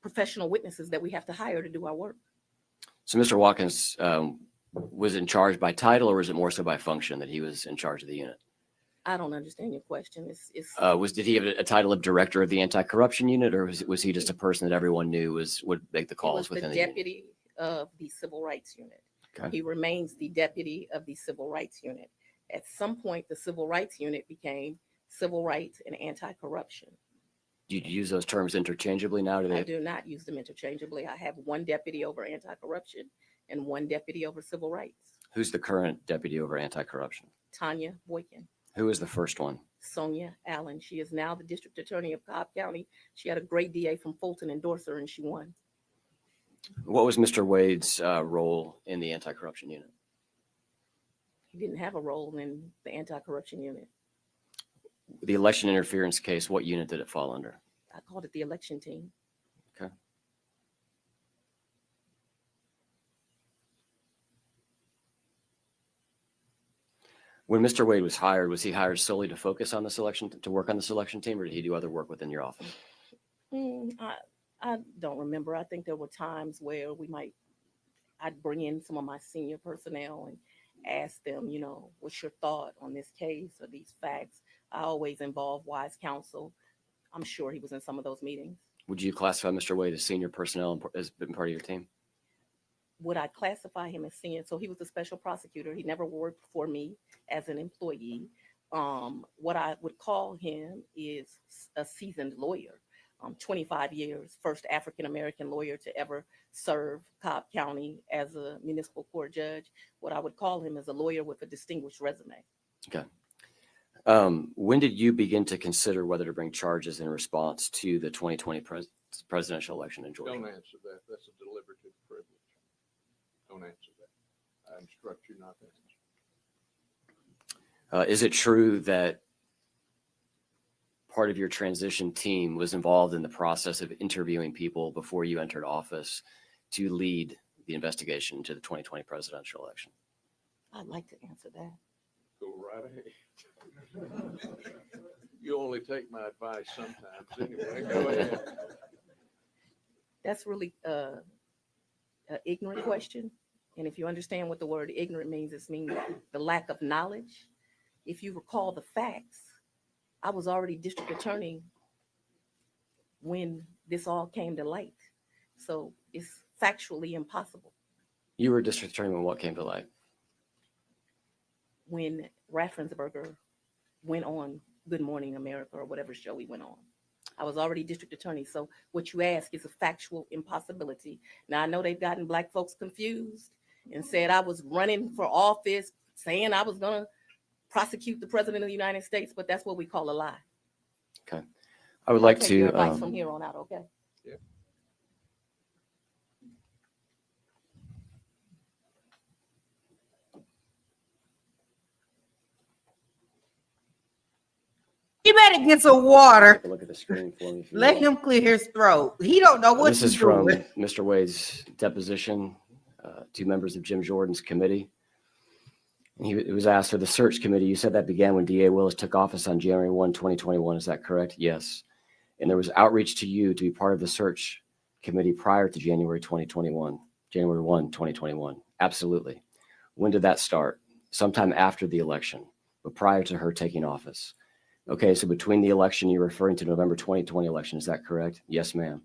professional witnesses that we have to hire to do our work. So Mr. Watkins was in charge by title, or was it more so by function that he was in charge of the unit? I don't understand your question. Did he have a title of director of the anti-corruption unit, or was he just a person that everyone knew would make the calls within the unit? He was the deputy of the civil rights unit. Okay. He remains the deputy of the civil rights unit. At some point, the civil rights unit became civil rights and anti-corruption. Do you use those terms interchangeably now? I do not use them interchangeably. I have one deputy over anti-corruption and one deputy over civil rights. Who's the current deputy over anti-corruption? Tanya Boykin. Who is the first one? Sonia Allen. She is now the district attorney of Cobb County. She had a great DA from Fulton endorse her, and she won. What was Mr. Wade's role in the anti-corruption unit? He didn't have a role in the anti-corruption unit. The election interference case, what unit did it fall under? I called it the election team. Okay. When Mr. Wade was he hired solely to focus on this election, to work on this election team, or did he do other work within your office? I don't remember. I think there were times where I'd bring in some of my senior personnel and ask them, what's your thought on this case or these facts? I always involve wise counsel. I'm sure he was in some of those meetings. Would you classify Mr. Wade as senior personnel as been part of your team? Would I classify him as senior? So he was a special prosecutor. He never worked for me as an employee. What I would call him is a seasoned lawyer. 25 years, first African-American lawyer to ever serve Cobb County as a municipal court judge. What I would call him is a lawyer with a distinguished resume. Okay. When did you begin to consider whether to bring charges in response to the 2020 presidential election in Georgia? Don't answer that. That's a deliberative privilege. Don't answer that. I instruct you not to answer. Is it true that part of your transition team was involved in the process of interviewing people before you entered office to lead the investigation into the 2020 presidential election? I'd like to answer that. Go right ahead. You only take my advice sometimes. Anyway, go ahead. That's really an ignorant question. And if you understand what the word ignorant means, it means the lack of knowledge. If you recall the facts, I was already district attorney when this all came to light. So it's factually impossible. You were district attorney when what came to light? When Raffensperger went on Good Morning America or whatever show he went on. I was already district attorney. So what you ask is a factual impossibility. Now, I know they've gotten Black folks confused and said I was running for office, saying I was going to prosecute the president of the United States, but that's what we call a lie. Okay. I would like Take to your advice from here on out, okay? Yeah. You better get some water. take a look at the screen for me. Let him clear his throat. He don't know what This is from Mr. Wade's deposition to members of Jim Jordan's committee. And he was asked for the search committee. You said that began when DA Willis took office on January 1, 2021. Is that correct? Yes. And there was outreach to you to be part of the search committee prior to January 2021, January 1, 2021. Absolutely. When did that start? Sometime after the election, but prior to her taking office. Okay, so between the election, you're referring to November 2020 election. Is that correct? Yes, ma'am.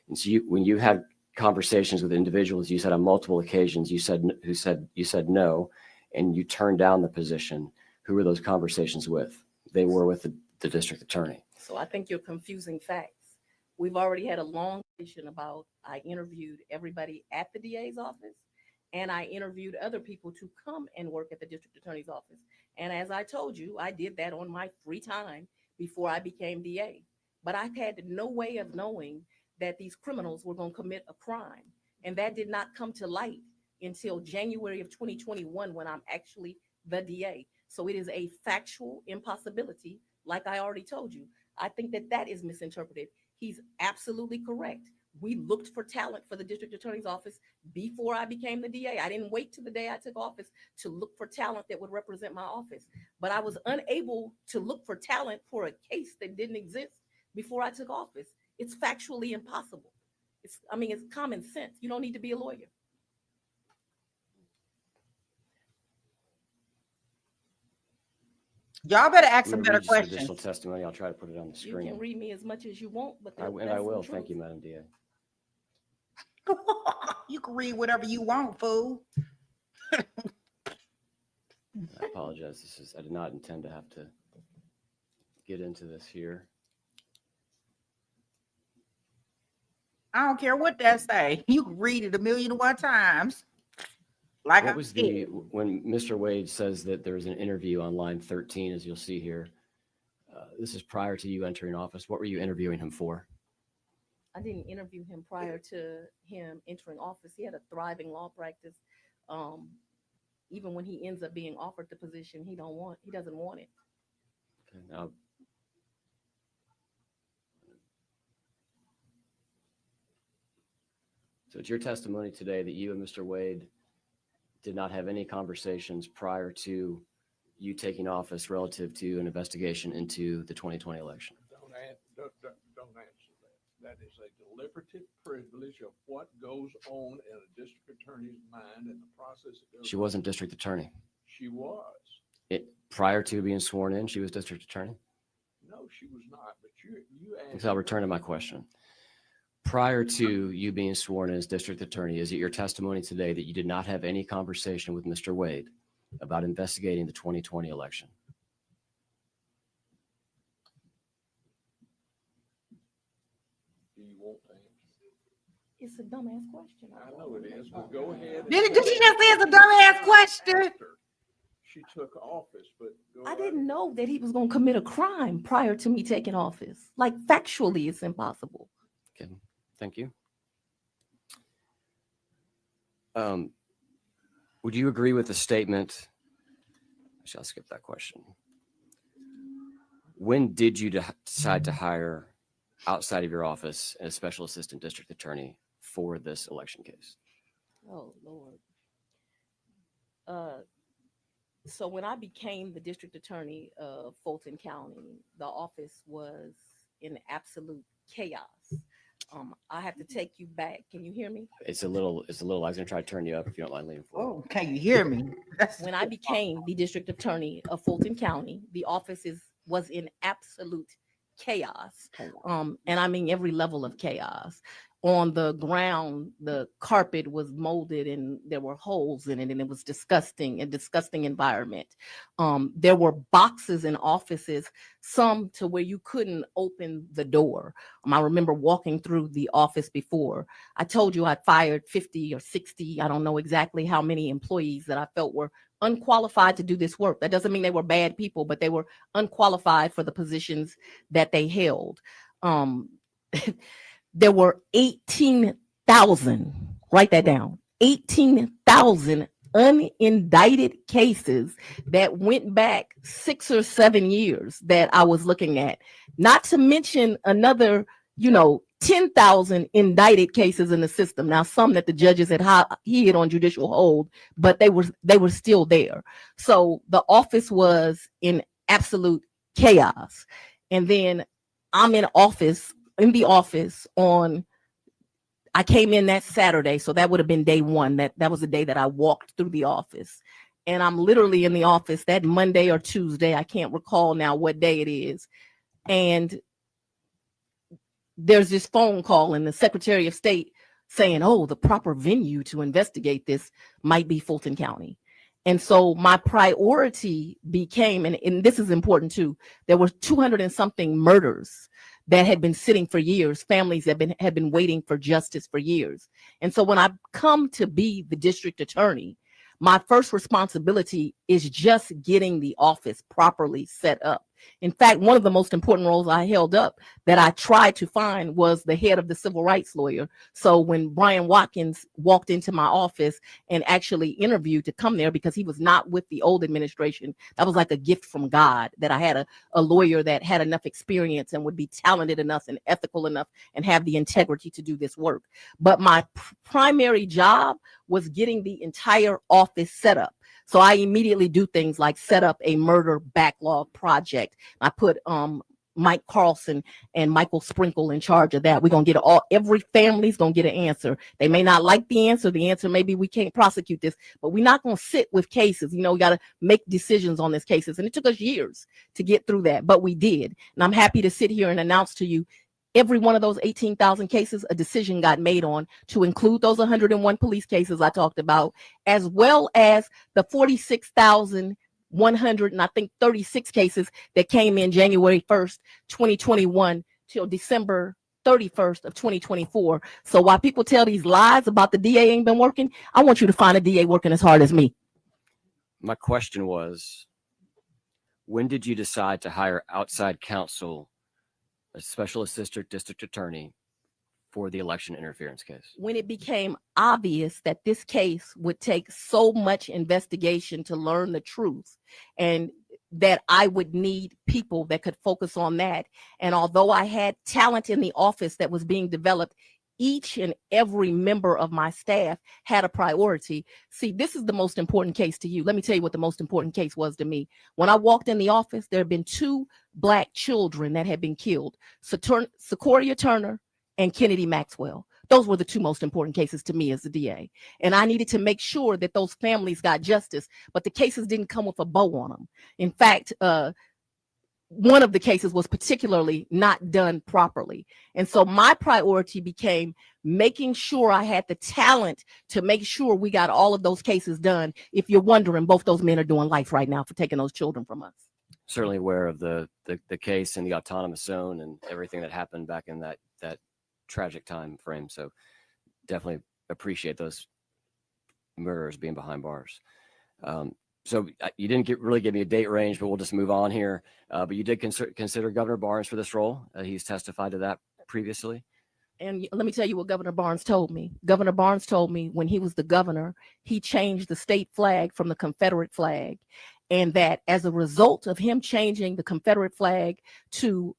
And so when you had conversations with individuals, you said on multiple occasions, you said no, and you turned down the position. Who were those conversations with? They were with the district attorney. So I think you're confusing facts. We've already had a long discussion about I interviewed everybody at the DA's office, and I interviewed other people to come and work at the district attorney's office. And as I told you, I did that on my free time before I became DA. But I had no way of knowing that these criminals were going to commit a crime. And that did not come to light until January of 2021 when I'm actually the DA. So it is a factual impossibility, like I already told you. I think that is misinterpreted. He's absolutely correct. We looked for talent for the district attorney's office before I became the DA. I didn't wait till the day I took office to look for talent that would represent my office. But I was unable to look for talent for a case that didn't exist before I took office. It's factually impossible. It's common sense. You don't need to be a lawyer. Y'all better ask I'm some gonna better read you some questions. additional testimony. I'll try to put it on the You can screen. read me as much as you want, but I will. Thank you, Madam DA. You can read whatever you want, fool. I apologize. I did not intend to have to get into this here. I don't care what that say. You can read it 1,000,001 times. Like What was when Mr. Wade says that there was an interview on line 13, as you'll see here, this is prior to you entering office. What were you interviewing him for? I didn't interview him prior to him entering office. He had a thriving law practice. Even when he ends up being offered the position, he doesn't want it. Okay, now, so it's your testimony today that you and Mr. Wade did not have any conversations prior to you taking office relative to an investigation into the 2020 election. Don't answer that. That is a deliberative privilege of what goes on in a district attorney's mind and the process that goes She wasn't district attorney. She was. Prior to being sworn in, she was district attorney? No, she was not, but you asked. So I'll return to my question. Prior to you being sworn in as district attorney, is it your testimony today that you did not have any conversation with Mr. Wade about investigating the 2020 election? Do you want to answer? It's a dumbass question. I know it is, but go ahead. Did you just say it's a dumbass question? She took office, but I didn't know that he was going to commit a crime prior to me taking office. Like, factually, it's impossible. Okay, thank you. Would you agree with the statement? Actually, I'll skip that question. When did you decide to hire outside of your office a special assistant district attorney for this election case? Oh, Lord. So when I became the district attorney of Fulton County, the office was in absolute chaos. I have to take you back. Can you hear me? It's a little, I was gonna try to turn you up if you don't mind leaning forward. Oh, can you hear me? When I became the district attorney of Fulton County, the office was in absolute chaos. And I mean every level of chaos. On the ground, the carpet was molded and there were holes in it, and it was disgusting, a disgusting environment. There were boxes in offices, some to where you couldn't open the door. I remember walking through the office before. I told you I'd fired 50 or 60, I don't know exactly how many employees that I felt were unqualified to do this work. That doesn't mean they were bad people, but they were unqualified for the positions that they held. There were 18,000, write that down, 18,000 unindicted cases that went back 6 or 7 years that I was looking at, not to mention another, 10,000 indicted cases in the system. Now, some that the judges had hid on judicial hold, but they were still there. So the office was in absolute chaos. And then I'm in the office I came in that Saturday, so that would have been day one. That was the day that I walked through the office. And I'm literally in the office that Monday or Tuesday. I can't recall now what day it is. And there's this phone call and the Secretary of State saying, oh, the proper venue to investigate this might be Fulton County. And so my priority became, and this is important too, there were 200 and something murders that had been sitting for years, families that had been waiting for justice for years. And so when I come to be the district attorney, my first responsibility is just getting the office properly set up. In fact, one of the most important roles I held up that I tried to find was the head of the civil rights lawyer. So when Brian Watkins walked into my office and actually interviewed to come there, because he was not with the old administration, that was like a gift from God, that I had a lawyer that had enough experience and would be talented enough and ethical enough and have the integrity to do this work. But my primary job was getting the entire office set up. So I immediately do things like set up a murder backlog project. I put Mike Carlson and Michael Sprinkle in charge of that. We're going to get every family's going to get an answer. They may not like the answer. The answer maybe we can't prosecute this, but we're not going to sit with cases. We got to make decisions on these cases. And it took us years to get through that, but we did. And I'm happy to sit here and announce to you, every one of those 18,000 cases, a decision got made on, to include those 101 police cases I talked about, as well as the 46,100 and I think 36 cases that came in January 1st, 2021 till December 31st of 2024. So while people tell these lies about the DA ain't been working, I want you to find a DA working as hard as me. My question was, when did you decide to hire outside counsel, a special assistant district attorney, for the election interference case? When it became obvious that this case would take so much investigation to learn the truth, and that I would need people that could focus on that. And although I had talent in the office that was being developed, each and every member of my staff had a priority. See, this is the most important case to you. Let me tell you what the most important case was to me. When I walked in the office, there had been 2 Black children that had been killed, Sequoia Turner and Kennedy Maxwell. Those were the 2 most important cases to me as the DA. And I needed to make sure that those families got justice, but the cases didn't come with a bow on them. In fact, one of the cases was particularly not done properly. And so my priority became making sure I had the talent to make sure we got all of those cases done. If you're wondering, both those men are doing life right now for taking those children from us. Certainly aware of the case and the autonomous zone and everything that happened back in that tragic time frame. So definitely appreciate those murderers being behind bars. So you didn't really give me a date range, but we'll just move on here. But you did consider Governor Barnes for this role. He's testified to that previously. And let me tell you what Governor Barnes told me. Governor Barnes told me when he was the governor, he changed the state flag from the Confederate flag. And that as a result of him changing the Confederate flag to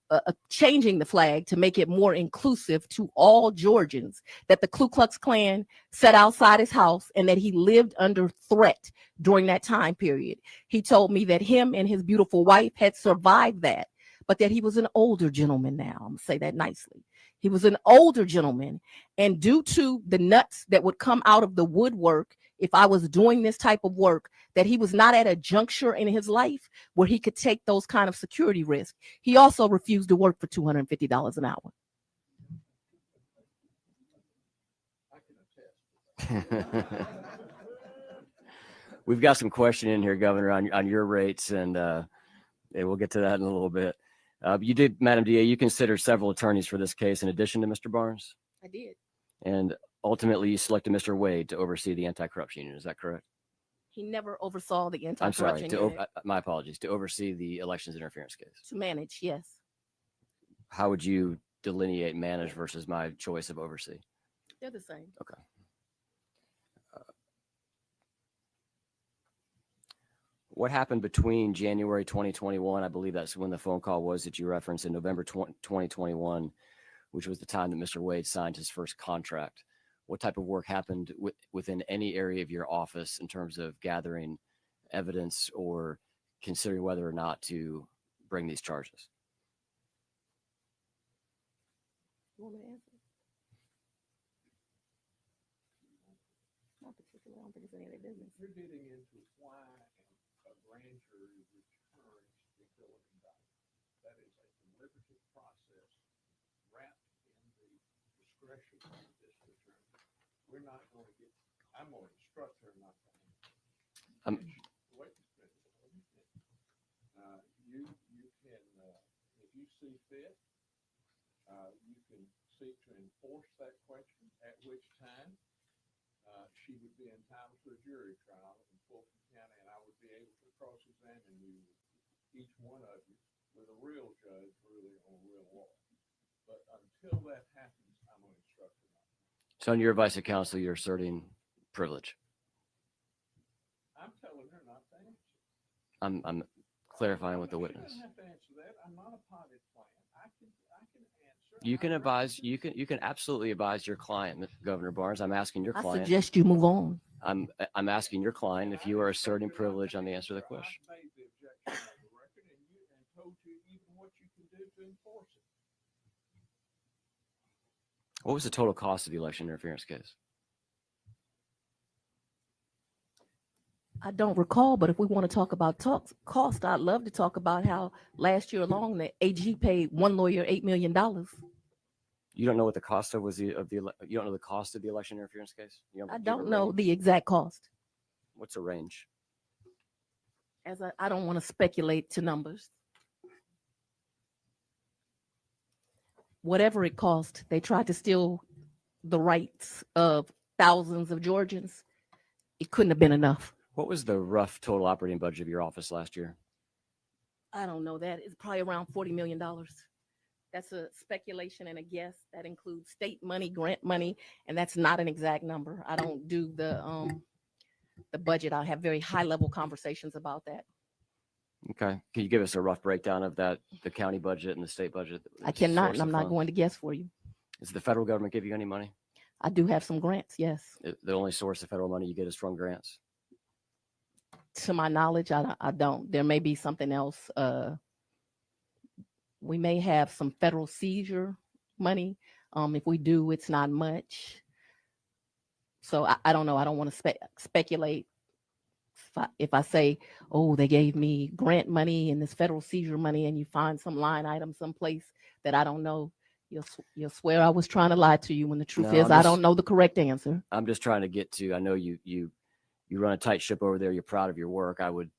changing the flag to make it more inclusive to all Georgians, that the Ku Klux Klan sat outside his house and that he lived under threat during that time period. He told me that him and his beautiful wife had survived that, but that he was an older gentleman now. I'm gonna say that nicely. He was an older gentleman, and due to the nuts that would come out of the woodwork if I was doing this type of work, that he was not at a juncture in his life where he could take those kind of security risks. He also refused to work for $250 an hour. We've got some question in here, Governor, on your rates, and we'll get to that in a little bit. You did, Madam DA, you considered several attorneys for this case in addition to Mr. Barnes? I did. And ultimately, you selected Mr. Wade to oversee the anti-corruption unit. Is that correct? He never oversaw the anti-corruption I'm sorry, unit. my apologies, to oversee the elections interference case. To manage, yes. How would you delineate manage versus my choice of oversee? They're the same. Okay. What happened between January 2021, I believe that's when the phone call was that you referenced, in November 2021, which was the time that Mr. Wade signed his first contract? What type of work happened within any area of your office in terms of gathering evidence or considering whether or not to bring these charges? You want me to answer? Not particularly. I don't think it's any of their business. You're getting into why a grand jury returns the felony indictment. That is a deliberative process wrapped in the discretion of the district attorney. We're not going to get, I'm going to instruct her not to answer. Wait a minute. You can, if you see fit, you can seek to enforce that question, at which time she would be entitled to a jury trial in Fulton County, and I would be able to cross-examine you, each one of you, with a real judge ruling on real law. But until that happens, I'm going to instruct her not. So on your advice of counsel, you're asserting privilege. I'm telling her not to answer. I'm clarifying with the witness. She doesn't have to answer that. I'm not a potted plant. I can answer. You can advise. You can absolutely advise your client, Governor Barnes. I'm asking your I client. suggest you move on. I'm asking your client if you are asserting privilege on the answer to the question. I made the objection on the record and told you even what you can do to enforce it. What was the total cost of the election interference case? I don't recall, but if we want to talk about cost, I'd love to talk about how last year alone the AG paid one lawyer $8 million. You don't know what the cost of you don't know the cost of the election interference case? I don't know the exact cost. What's the range? I don't want to speculate to numbers. Whatever it cost, they tried to steal the rights of thousands of Georgians. It couldn't have been enough. What was the rough total operating budget of your office last year? I don't know that. It's probably around $40 million. That's a speculation and a guess. That includes state money, grant money, and that's not an exact number. I don't do the budget. I have very high level conversations about that. Okay. Can you give us a rough breakdown of that, the county budget and the state budget? I cannot, source and of I'm not funds? going to guess for you. Does the federal government give you any money? I do have some grants, yes. The only source of federal money you get is from grants? To my knowledge, I don't. There may be something else. We may have some federal seizure money. If we do, it's not much. So I don't know. I don't want to speculate. If I say, oh, they gave me grant money and this federal seizure money, and you find some line item someplace that I don't know, you'll swear I was trying to lie to you, when the truth is I don't know the correct answer. I'm just trying to get to, I know you run a tight ship over there. You're proud of your work. I would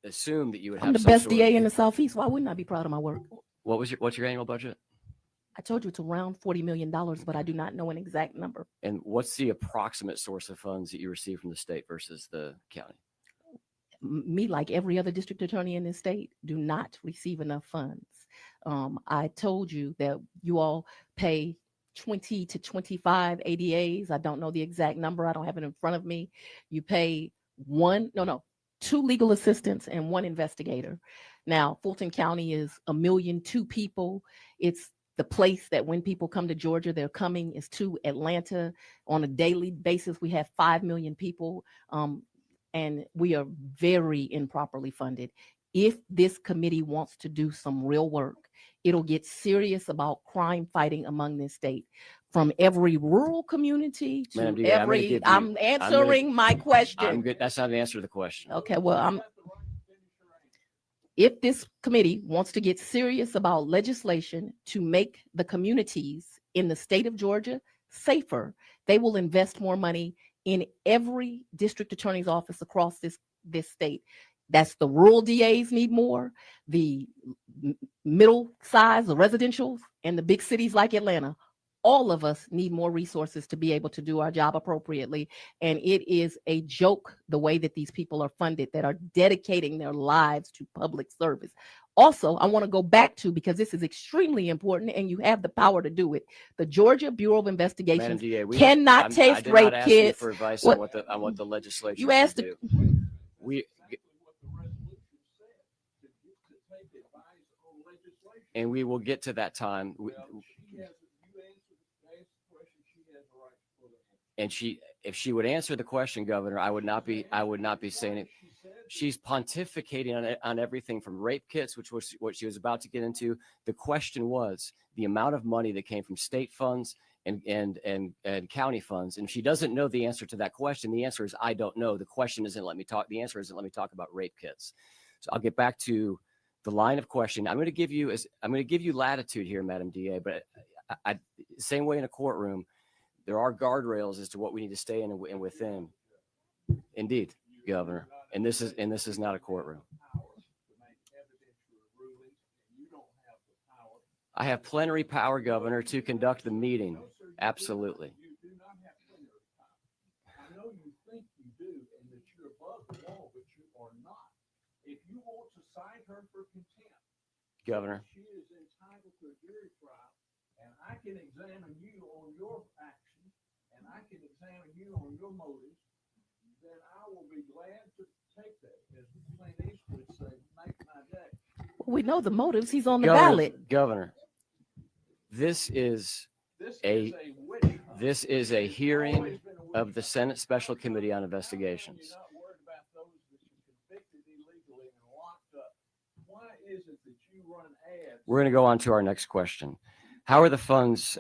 assume that you would have I'm the best DA in the Southeast. Why wouldn't I be proud of my work? What's your annual budget? I told you it's around $40 million, but I do not know an exact number. And what's the approximate source of funds that you receive from the state versus the county? Me, like every other district attorney in this state, do not receive enough funds. I told you that you all pay 20 to 25 ADAs. I don't know the exact number. I don't have it in front of me. You pay two legal assistants and one investigator. Now, Fulton County is 1.2 million people. It's the place that when people come to Georgia, they're coming is to Atlanta. On a daily basis, we have 5 million people, and we are very improperly funded. If this committee wants to do some real work, it'll get serious about crime fighting among this state. From every rural community to Madam DA, I'm answering my question. I'm good. That's not an answer to the question. Okay, well, if this committee wants to get serious about legislation to make the communities in the state of Georgia safer, they will invest more money in every district attorney's office across this state. That's the rural DAs need more, the middle size, the residential, and the big cities like Atlanta. All of us need more resources to be able to do our job appropriately. And it is a joke the way that these people are funded that are dedicating their lives to public service. Also, I want to go back to, because this is extremely important and you have the power to do it. The Georgia Bureau of Investigations cannot taste rape kids. For advice on what the legislature you asked do. And we will get to that time. And if she would answer the question, Governor, I would not be saying it. She's pontificating on everything from rape kits, which was what she was about to get into. The question was the amount of money that came from state funds and county funds. And if she doesn't know the answer to that question, the answer is I don't know. The question isn't let me talk. The answer isn't let me talk about rape kits. So I'll get back to the line of question. I'm going to give you latitude here, Madam DA, but same way in a courtroom. There are guardrails as to what we need to stay in and within. Indeed, Governor. And this is not a courtroom. I have plenary power, Governor, to conduct the meeting. Absolutely. You do not have plenary power. I know you think you do and that you're above the law, but you are not. If you want to cite her for contempt, Governor, she is entitled to a jury trial, and I can examine you on your actions. And I can examine you on your motives, then I will be glad to take that. As Clint Eastwood would say, make my day. We know the motives. He's on the ballot. Governor, this is a hearing of the Senate Special Committee on Investigations. You're not worried about those that you convicted illegally and locked up. Why is it that you run ads? We're going to go on to our next question. How are the funds?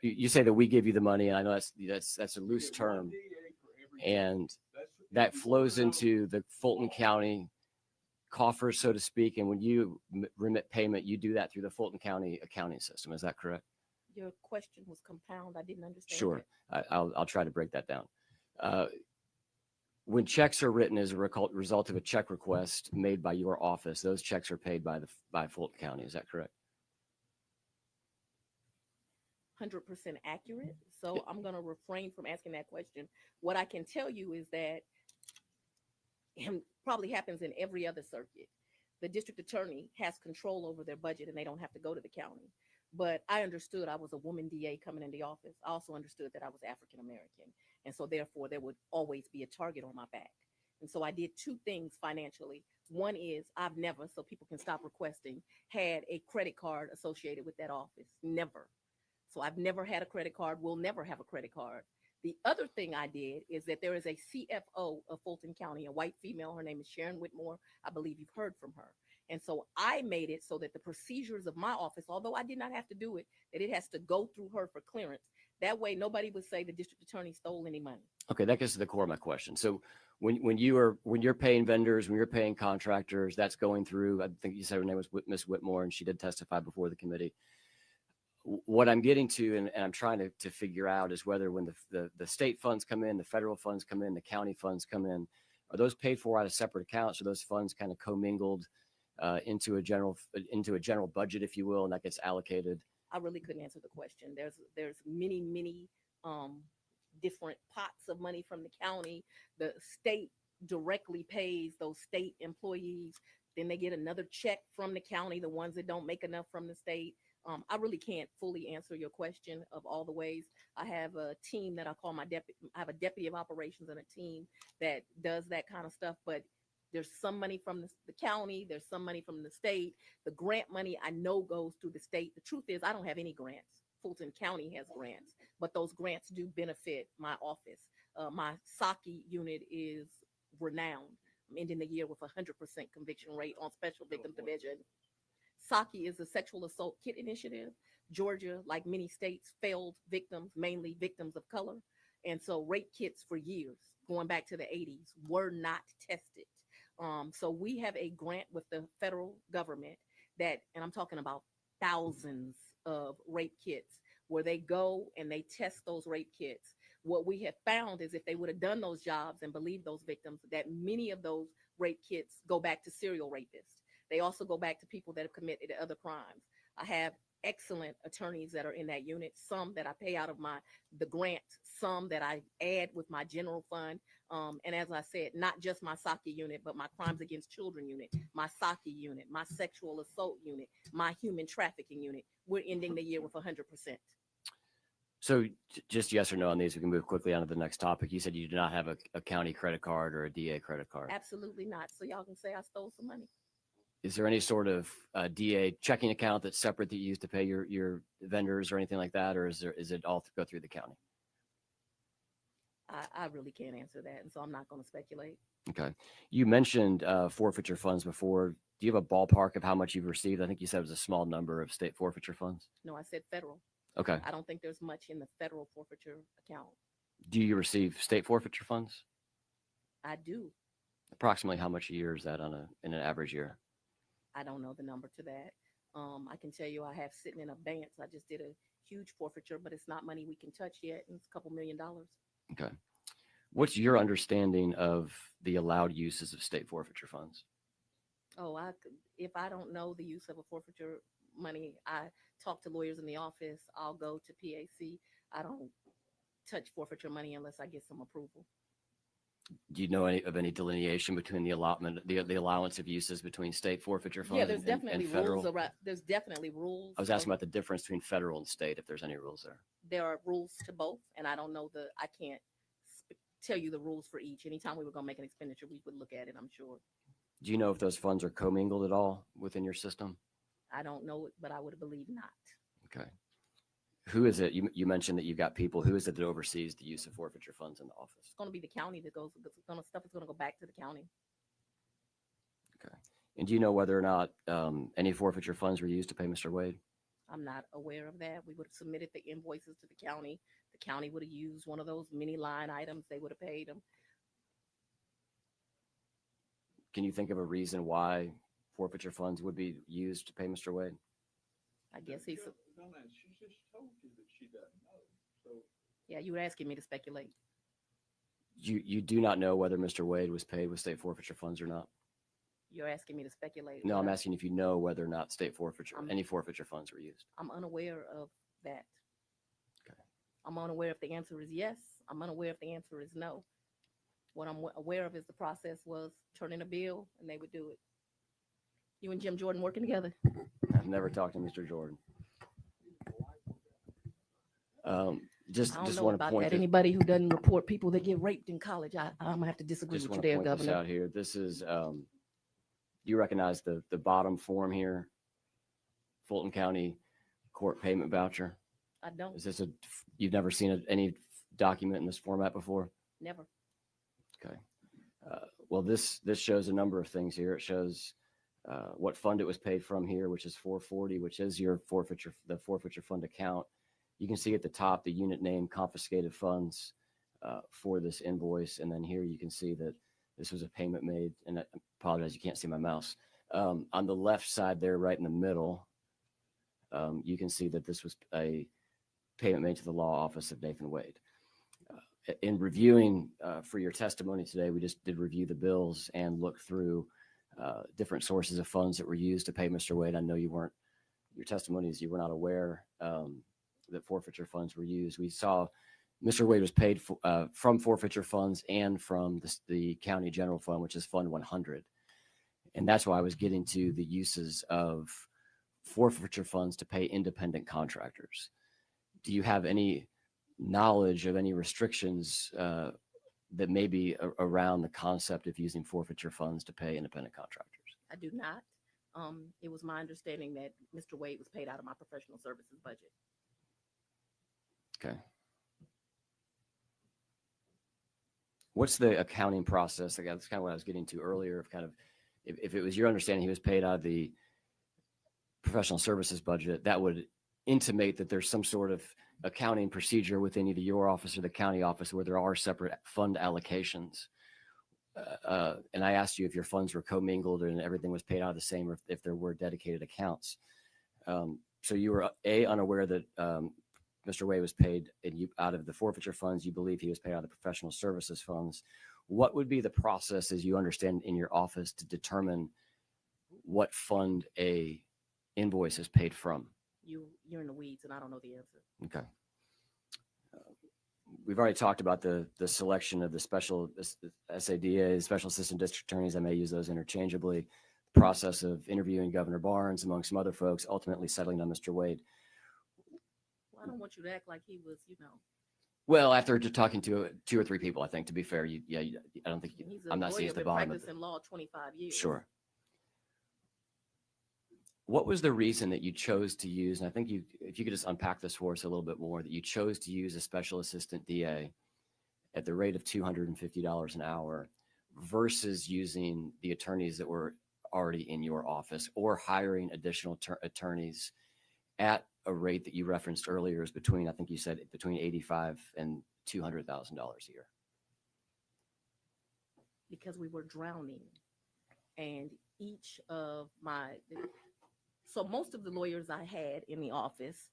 You say that we give you the money, and I know that's a loose term, and that flows into the Fulton County coffers, so to speak. And when you remit payment, you do that through the Fulton County accounting system. Is that correct? Your question was compound. I didn't understand. Sure, I'll try to break that down. When checks are written as a result of a check request made by your office, those checks are paid by Fulton County. Is that correct? 100% accurate. So I'm going to refrain from asking that question. What I can tell you is that it probably happens in every other circuit. the district attorney has control over their budget and they don't have to go to the county. But I understood I was a woman DA coming into office. I also understood that I was African American. And so therefore there would always be a target on my back. And so I did two things financially. One is I've never, so people can stop requesting, had a credit card associated with that office. Never. So I've never had a credit card, will never have a credit card. The other thing I did is that there is a CFO of Fulton County, a white female. Her name is Sharon Whitmore. I believe you've heard from her. And so I made it so that the procedures of my office, although I did not have to do it, that it has to go through her for clearance. That way, nobody would say the district attorney stole any money. Okay, that gets to the core of my question. So when you're paying vendors, when you're paying contractors, that's going through. I think you said her name was Miss Whitmore, and she did testify before the committee. What I'm getting to, and I'm trying to figure out, is whether when the state funds come in, the federal funds come in, the county funds come in, are those paid for out of separate accounts, or those funds kind of commingled into a general budget, if you will, and that gets allocated? I really couldn't answer the question. There's many different pots of money from the county. The state directly pays those state employees. Then they get another check from the county, the ones that don't make enough from the state. I really can't fully answer your question of all the ways. I have a team that I call my deputy. I have a deputy of operations and a team that does that kind of stuff. But there's some money from the county. There's some money from the state. The grant money I know goes through the state. The truth is I don't have any grants. Fulton County has grants, but those grants do benefit my office. My Saki unit is renowned. I'm ending the year with 100% conviction rate on special victim division. Saki is a sexual assault kit initiative. Georgia, like many states, failed victims, mainly victims of color. And so rape kits for years, going back to the 80s, were not tested. So we have a grant with the federal government that, and I'm talking about thousands of rape kits, where they go and they test those rape kits. What we have found is if they would have done those jobs and believed those victims, that many of those rape kits go back to serial rapists. They also go back to people that have committed other crimes. I have excellent attorneys that are in that unit, some that I pay out of the grant, some that I add with my general fund. And as I said, not just my Saki unit, but my crimes against children unit, my Saki unit, my sexual assault unit, my human trafficking unit. We're ending the year with 100%. So just yes or no on these. We can move quickly on to the next topic. You said you do not have a county credit card or a DA credit card. Absolutely not. So y'all can say I stole some money. Is there any sort of DA checking account that's separate that you use to pay your vendors or anything like that? Or is it all go through the county? I really can't answer that. And so I'm not going to speculate. Okay. You mentioned forfeiture funds before. Do you have a ballpark of how much you've received? I think you said it was a small number of state forfeiture funds. No, I said federal. Okay. I don't think there's much in the federal forfeiture account. Do you receive state forfeiture funds? I do. Approximately how much a year is that in an average year? I don't know the number to that. I can tell you I have sitting in abeyance. I just did a huge forfeiture, but it's not money we can touch yet. It's a couple $1 million. Okay. What's your understanding of the allowed uses of state forfeiture funds? Oh, if I don't know the use of a forfeiture money, I talk to lawyers in the office. I'll go to PAC. I don't touch forfeiture money unless I get some approval. Do you know of any delineation between the allowance of uses between state forfeiture funds? Yeah, there's definitely and federal? rules around. There's definitely rules. I was asking about the difference between federal and state, if there's any rules there. There are rules to both, and I don't know I can't tell you the rules for each. Anytime we were going to make an expenditure, we would look at it, I'm sure. Do you know if those funds are commingled at all within your system? I don't know it, but I would believe not. Okay. Who is it? You mentioned that you've got people. Who is it that oversees the use of forfeiture funds in the office? It's going to be the county that stuff is going to go back to the county. Okay. And do you know whether or not any forfeiture funds were used to pay Mr. Wade? I'm not aware of that. We would have submitted the invoices to the county. The county would have used one of those mini line items. They would have paid them. Can you think of a reason why forfeiture funds would be used to pay Mr. Wade? I guess he's. She just told you that she doesn't know. So yeah, you were asking me to speculate. You do not know whether Mr. Wade was paid with state forfeiture funds or not? You're asking me to speculate. No, I'm asking if you know whether or not state forfeiture, any forfeiture funds were used. I'm unaware of that. Okay. I'm unaware if the answer is yes. I'm unaware if the answer is no. What I'm aware of is the process was turn in a bill and they would do it. You and Jim Jordan working together? I've never talked to Mr. Jordan. Just I don't know want to about point that. this, Anybody who doesn't report people that get raped in college, I'm gonna have to disagree just with you want to there, point this Governor. out here. This is, you recognize the bottom form here, Fulton County Court Payment Voucher. I don't. Is this you've never seen any document in this format before? Never. Okay. Well, this shows a number of things here. It shows what fund it was paid from here, which is 440, which is your the forfeiture fund account. You can see at the top the unit name, confiscated funds for this invoice, and then here you can see that this was a payment made. And I apologize, you can't see my mouse. On the left side there, right in the middle, you can see that this was a payment made to the law office of Nathan Wade. In reviewing for your testimony today, we just did review the bills and look through different sources of funds that were used to pay Mr. Wade. I know your testimonies, you were not aware that forfeiture funds were used. We saw Mr. Wade was paid from forfeiture funds and from the county general fund, which is Fund 100. And that's why I was getting to the uses of forfeiture funds to pay independent contractors. Do you have any knowledge of any restrictions that may be around the concept of using forfeiture funds to pay independent contractors? I do not. It was my understanding that Mr. Wade was paid out of my professional services budget. Okay. What's the accounting process? Again, that's kind of what I was getting to earlier of kind of, if it was your understanding he was paid out of the professional services budget, that would intimate that there's some sort of accounting procedure within either your office or the county office where there are separate fund allocations. And I asked you if your funds were commingled and everything was paid out of the same, or if there were dedicated accounts. So you were unaware that Mr. Wade was paid out of the forfeiture funds. You believe he was paid out of the professional services funds. What would be the process, as you understand, in your office to determine what fund a invoice is paid from? You're in the weeds, and I don't know the answer. Okay. We've already talked about the selection of the special SADA, special assistant district attorneys. I may use those interchangeably. The process of interviewing Governor Barnes, among some other folks, ultimately settling on Mr. Wade. Well, I don't want you to act like he was, Well, after just talking to 2 or 3 people, I think, to be fair, I don't think I'm not seeing the bottom of it. He's been practicing law 25 years. Sure. What was the reason that you chose to use, and I think if you could just unpack this for us a little bit more, that you chose to use a special assistant DA at the rate of $250 an hour versus using the attorneys that were already in your office, or hiring additional attorneys at a rate that you referenced earlier is between, I think you said between $85,000 and $200,000 a year? Because we were drowning, and each of so most of the lawyers I had in the office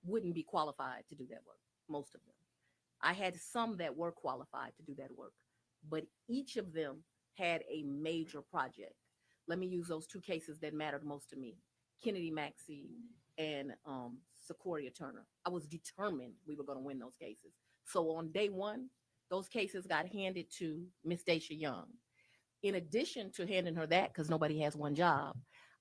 wouldn't be qualified to do that work. Most of them. I had some that were qualified to do that work, but each of them had a major project. Let me use those 2 cases that mattered most to me: Kennedy Maxey and Sequoia Turner. I was determined we were going to win those cases. So on day 1, those cases got handed to Miss Dacia Young. In addition to handing her that, because nobody has one job,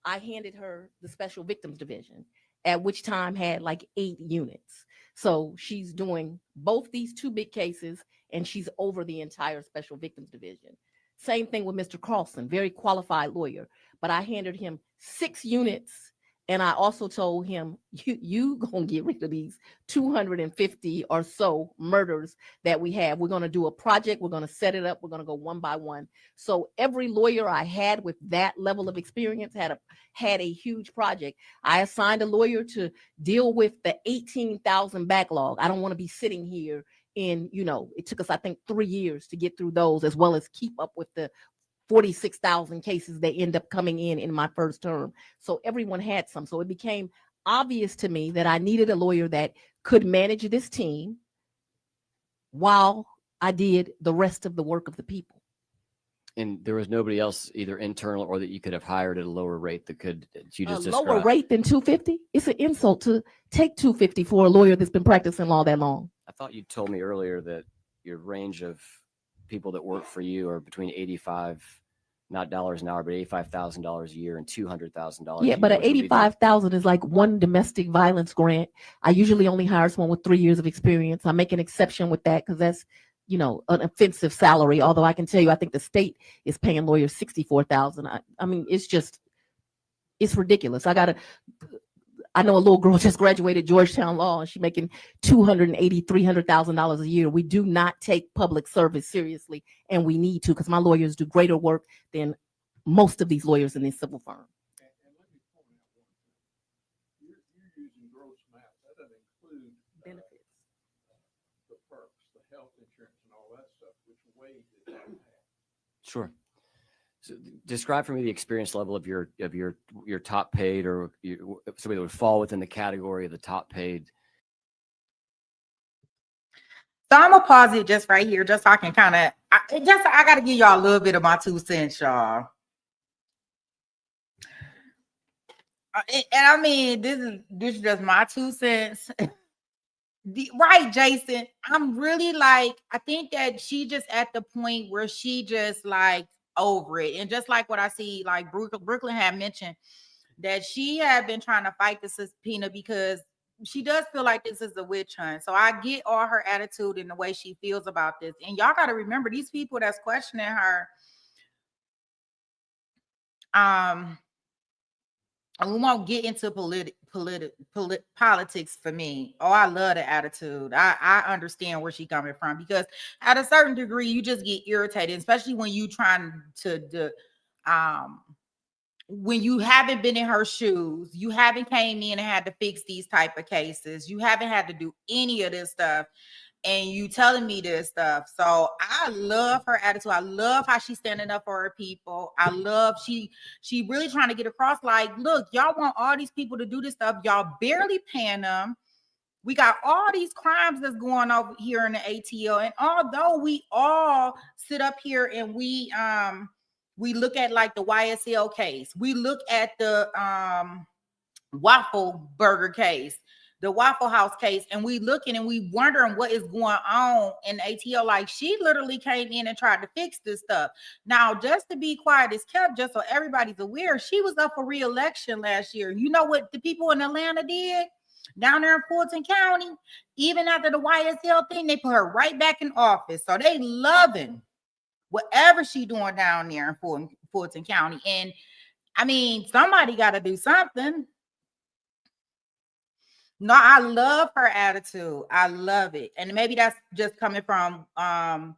I handed her the Special Victims Division, at which time had like 8 units. So she's doing both these 2 big cases, and she's over the entire Special Victims Division. Same thing with Mr. Carlson, very qualified lawyer, but I handed him 6 units. And I also told him, you gonna get rid of these 250 or so murders that we have. We're gonna do a project. We're gonna set it up. We're gonna go one by one. So every lawyer I had with that level of experience had a huge project. I assigned a lawyer to deal with the 18,000 backlog. I don't want to be sitting here it took us, I think, 3 years to get through those, as well as keep up with the 46,000 cases that end up coming in my first term. So everyone had some. So it became obvious to me that I needed a lawyer that could manage this team while I did the rest of the work of the people. And there was nobody else, either internal or that you could have hired at a lower rate that you just described? Lower rate than $250? It's an insult to take $250 for a lawyer that's been practicing law that long. I thought you told me earlier that your range of people that work for you are between $85,000 not dollars an hour, but $85,000 a year and $200,000. Yeah, but at 85,000 is like one domestic violence grant. I usually only hire someone with 3 years of experience. I make an exception with that because that's, you know, an offensive salary. Although I can tell you, I think the state is paying lawyers 64,000. I mean, it's ridiculous. I know a little girl just graduated Georgetown Law and she's making $280,000, $300,000 a year. We do not take public service seriously, and we need to, because my lawyers do greater work than most of these lawyers in this civil firm. And let me point out one thing. You're using gross math. That doesn't include Benefits. the perks, the health insurance and all that stuff, which wage did that have? Sure. So describe for me the experience level of your top paid, or somebody that would fall within the category of the top paid. So I'm gonna pause it just right here, just so I can kind of, I got to give y'all a little bit of my 2 cents, y'all. And I mean, this is just my 2 cents. Right, Jason. I'm really like, I think that she just at the point where she just like over it. And just like what I see, like Brooklyn had mentioned that she had been trying to fight the subpoena because she does feel like this is a witch hunt. So I get all her attitude and the way she feels about this. And y'all got to remember, these people that's questioning her, and we won't get into politics for me. Oh, I love the attitude. I understand where she's coming from, because at a certain degree, you just get irritated, especially when you trying to when you haven't been in her shoes, you haven't came in and had to fix these type of cases, you haven't had to do any of this stuff, and you telling me this stuff. So I love her attitude. I love how she's standing up for her people. I love she really trying to get across, like, look, y'all want all these people to do this stuff. Y'all barely paying them. We got all these crimes that's going over here in the ATL. And although we all sit up here and we look at like the YSL case, we look at the Waffle Burger case, the Waffle House case, and we looking and we wondering what is going on in ATL. Like, she literally came in and tried to fix this stuff. Now, just to be quiet is kept, just so everybody's aware, she was up for re-election last year. You know what the people in Atlanta did down there in Fulton County? Even after the YSL thing, they put her right back in office. So they loving whatever she doing down there in Fulton County. And I mean, somebody got to do something. No, I love her attitude. I love it. And maybe that's just coming from I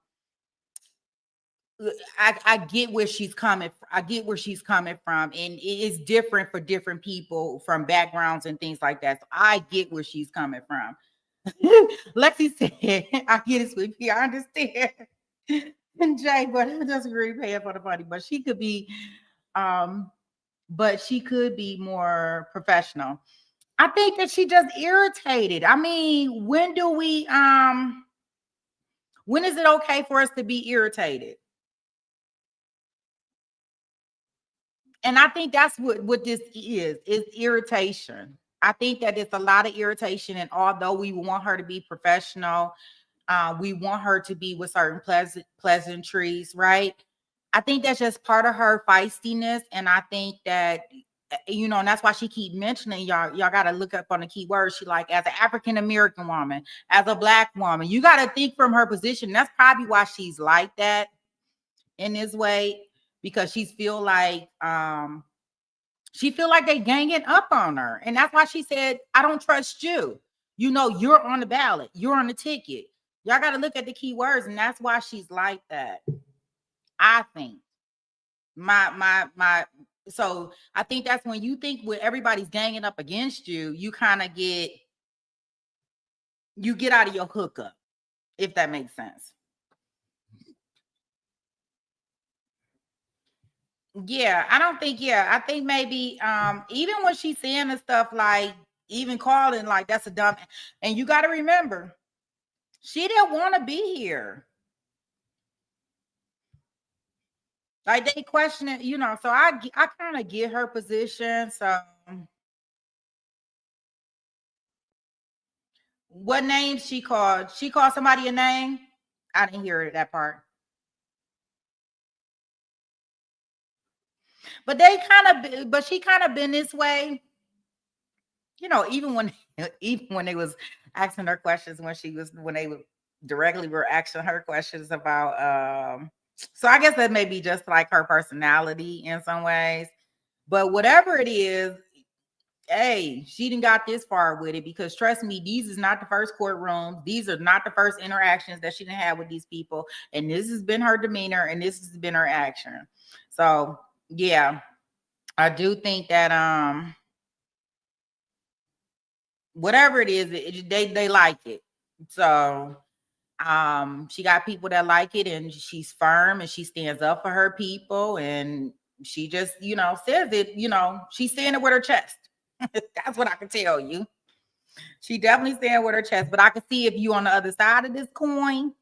get where she's coming from. I get where she's coming from. And it is different for different people from backgrounds and things like that. So I get where she's coming from. Lexi said, I get it, sweetie. I understand. And Jay, but I disagree paying for the money. But she could be more professional. I think that she just irritated. I mean, when is it okay for us to be irritated? And I think that's what this is irritation. I think that it's a lot of irritation. And although we want her to be professional, we want her to be with certain pleasantries, right? I think that's just part of her feistiness. And I think that, you know, and that's why she keep mentioning, y'all got to look up on the key words. She like, as an African-American woman, as a Black woman, you got to think from her position. That's probably why she's like that in this way, because she feel like they ganging up on her. And that's why she said, I don't trust you. You know, you're on the ballot. You're on the ticket. Y'all got to look at the key words. And that's why she's like that. I think so I think that's when you think when everybody's ganging up against you, you kind of get out of your hookup, if that makes sense. Yeah, I think maybe even when she's saying the stuff like even calling like that's a dumb, and you got to remember, she didn't want to be here. Like, they question it, you know, so I kind of get her position. So what name she called? She called somebody a name? I didn't hear that part. But she kind of been this way, you know, even when they was asking her questions, when they directly were asking her questions about so I guess that may be just like her personality in some ways. But whatever it is, hey, she didn't got this far with it, because trust me, these is not the first courtrooms. These are not the first interactions that she didn't have with these people. And this has been her demeanor, and this has been her action. So yeah, I do think that whatever it is, they like it. So she got people that like it, and she's firm and she stands up for her people, and she just, you know, says it, you know, she's saying it with her chest. That's what I can tell you. She definitely saying with her chest, but I can see if you on the other side of this coin,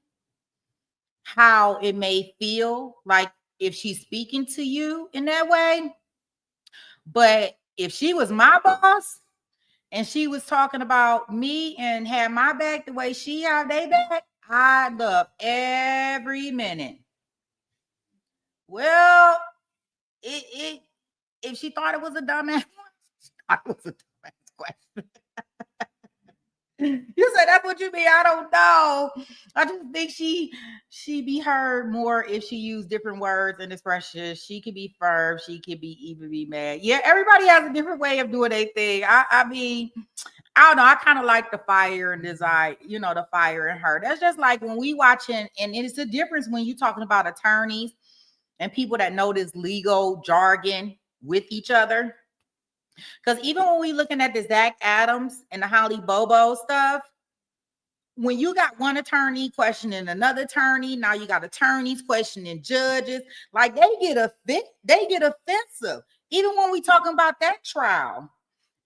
how it may feel like if she's speaking to you in that way. But if she was my boss and she was talking about me and had my back the way she have they back, I love every minute. Well, if she thought it was a dumbass, I was a dumbass question. You said that's what you mean. I don't know. I just think she be heard more if she used different words and expressions. She could be firm. She could even be mad. Yeah, everybody has a different way of doing their thing. I mean, I don't know. I kind of like the fire and desire, you know, the fire in her. That's just like when we watching, and it's a difference when you're talking about attorneys and people that know this legal jargon with each other. Because even when we looking at the Zach Adams and the Holly Bobo stuff, when you got one attorney questioning another attorney, now you got attorneys questioning judges, like they get offensive. Even when we talking about that trial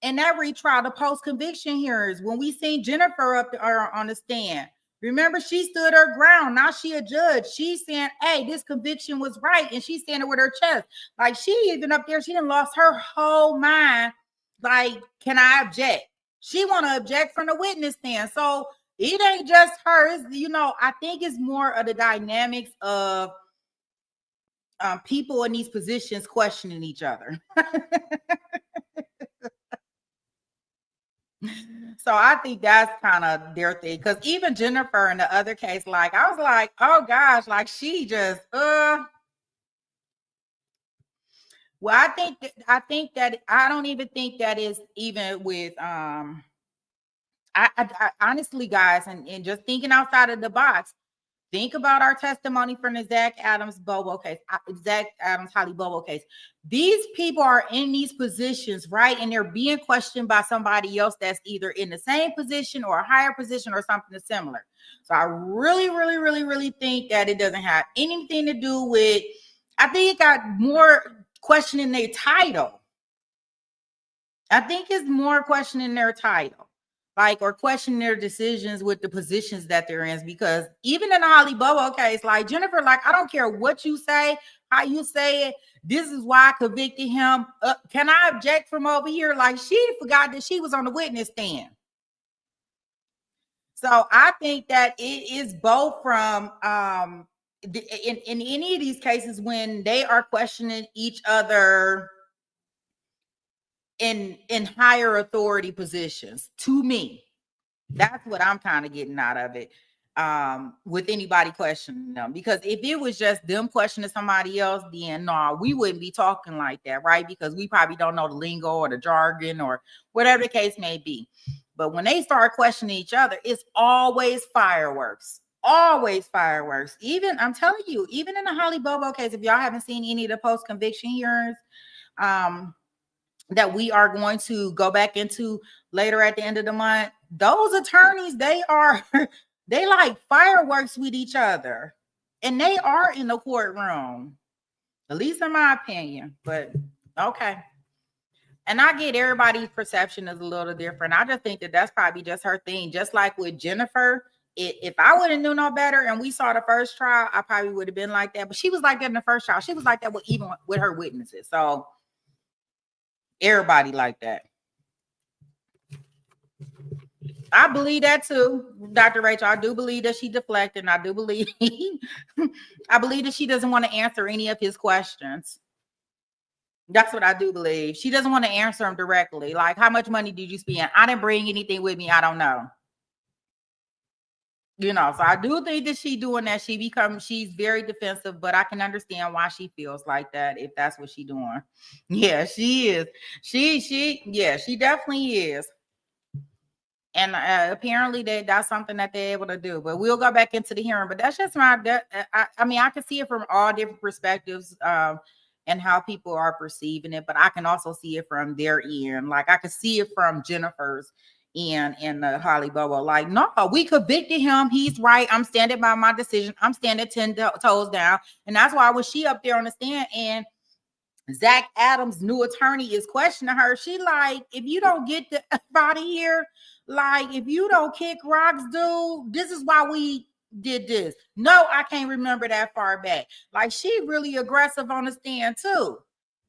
and that retrial, the post-conviction hearings, when we seen Jennifer up there on the stand, remember, she stood her ground. Now she a judge. She's saying, hey, this conviction was right. And she's standing with her chest. Like, she even up there, she done lost her whole mind. Like, can I object? She want to object from the witness stand. So it ain't just her. It's, you know, I think it's more of the dynamics of people in these positions questioning each other. So I think that's kind of their thing. Because even Jennifer in the other case, like, I was like, oh gosh, like she just well, I think that I don't even think that is even with I honestly, guys, and just thinking outside of the box, think about our testimony from the Zach Adams Bobo case, Zach Adams Holly Bobo case. These people are in these positions, right? And they're being questioned by somebody else that's either in the same position or a higher position or something similar. So I really, really, really, really think that it doesn't have anything to do with, I think it got more questioning their title. I think it's more questioning their title. Like, or question their decisions with the positions that they're in. Because even in the Holly Bobo case, like Jennifer, like, I don't care what you say, how you say it. This is why I convicted him. Can I object from over here? Like, she forgot that she was on the witness stand. So I think that it is both from in any of these cases when they are questioning each other in higher authority positions. To me, that's what I'm kind of getting out of it, with anybody questioning them. Because if it was just them questioning somebody else, then no, we wouldn't be talking like that, right? Because we probably don't know the lingo or the jargon or whatever the case may be. But when they start questioning each other, it's always fireworks. Always fireworks. Even, I'm telling you, even in the Holly Bobo case, if y'all haven't seen any of the post-conviction hearings, that we are going to go back into later at the end of the month, those attorneys, they like fireworks with each other, and they are in the courtroom, at least in my opinion. But okay. And I get everybody's perception is a little different. I just think that that's probably just her thing. Just like with Jennifer, if I wouldn't know no better and we saw the first trial, I probably would have been like that. But she was like that in the first trial. She was like that even with her witnesses. So everybody like that. I believe that too, Dr. Rachel. I do believe that she deflected, and I do believe I believe that she doesn't want to answer any of his questions. That's what I do believe. She doesn't want to answer him directly. Like, how much money did you spend? I didn't bring anything with me. I don't know. You know, so I do think that she's doing that. She's very defensive, but I can understand why she feels like that if that's what she's doing. Yeah, she is. She definitely is. And apparently that's something that they're able to do. But we'll go back into the hearing. But that's just I mean, I can see it from all different perspectives and how people are perceiving it. But I can also see it from their end. Like I can see it from Jennifer's end and the Holly Bobo. Like, no, we convicted him. He's right. I'm standing by my decision. I'm standing 10 toes down. And that's why when she up there on the stand and Zach Adams' new attorney is questioning her, she like, if you don't get the out of here, like if you don't kick rocks, dude, this is why we did this. No, I can't remember that far back. Like she really aggressive on the stand too.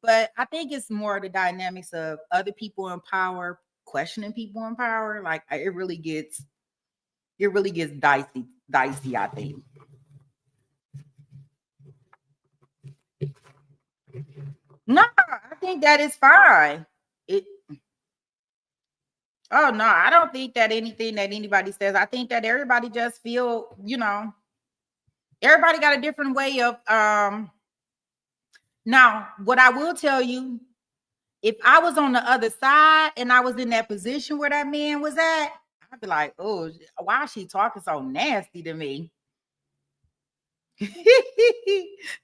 But I think it's more the dynamics of other people in power questioning people in power. Like it really gets dicey, I think. No, I think that is fine. Oh no, I don't think that anything that anybody says. I think that everybody just feel, you know, everybody got a different way of now, what I will tell you, if I was on the other side and I was in that position where that man was at, I'd be like, oh, why is she talking so nasty to me?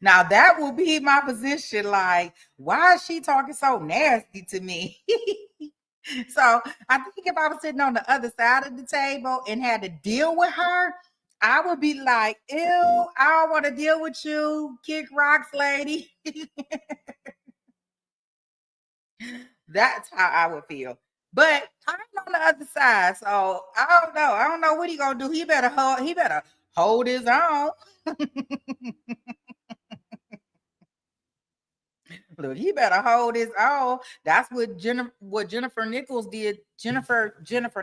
Now that will be my position. Like, why is she talking so nasty to me? So I think if I was sitting on the other side of the table and had to deal with her, I would be like, ew, I don't want to deal with you, kick rocks, lady. That's how I would feel. But I'm on the other side, so I don't know. I don't know what he gonna do. He better hold his own. Look, he better hold his own. That's what Jennifer Nichols did. Jennifer,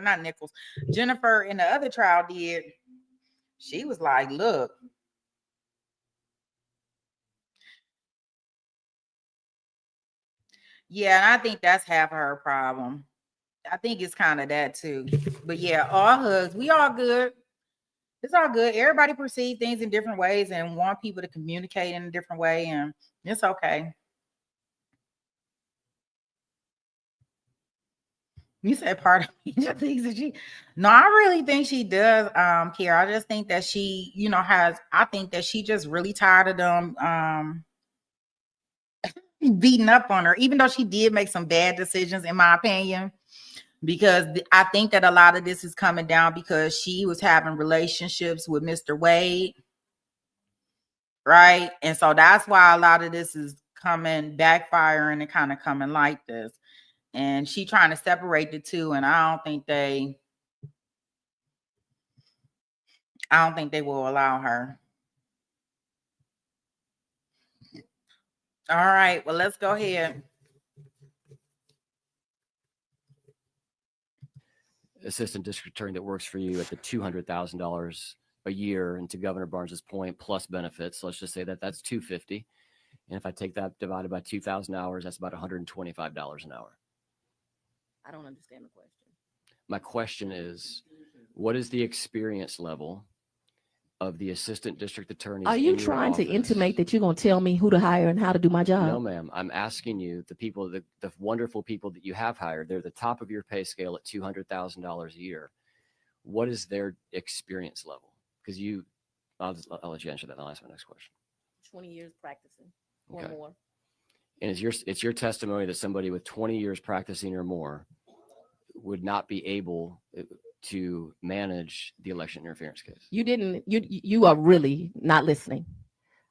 not Nichols. Jennifer in the other trial did. She was like, look. Yeah, and I think that's half of her problem. I think it's kind of that too. But yeah, all hugs. We all good. It's all good. Everybody perceive things in different ways and want people to communicate in a different way, and it's okay. You said part of me just thinks that she. No, I really think she does care. I just think that she, you know, I think that she just really tired of them beating up on her, even though she did make some bad decisions, in my opinion. Because I think that a lot of this is coming down because she was having relationships with Mr. Wade. Right. And so that's why a lot of this is backfiring and kind of coming like this. And she trying to separate the two. And I don't think they will allow her. All right. Well, let's go ahead. Assistant district attorney that works for you at the $200,000 a year, and to Governor Barnes's point, plus benefits. Let's just say that that's $250. And if I take that divided by 2,000 hours, that's about $125 an hour. I don't understand the question. My question is, what is the experience level of the assistant district attorney? Are you trying to intimate that you're going to tell me who to hire and how to do my job? No, ma'am. I'm asking you, the people, the wonderful people that you have hired, they're the top of your pay scale at $200,000 a year. What is their experience level? Because I'll let you answer that, and I'll ask my next question. 20 years practicing or more. And it's your testimony that somebody with 20 years practicing or more would not be able to manage the election interference case. You are really not listening.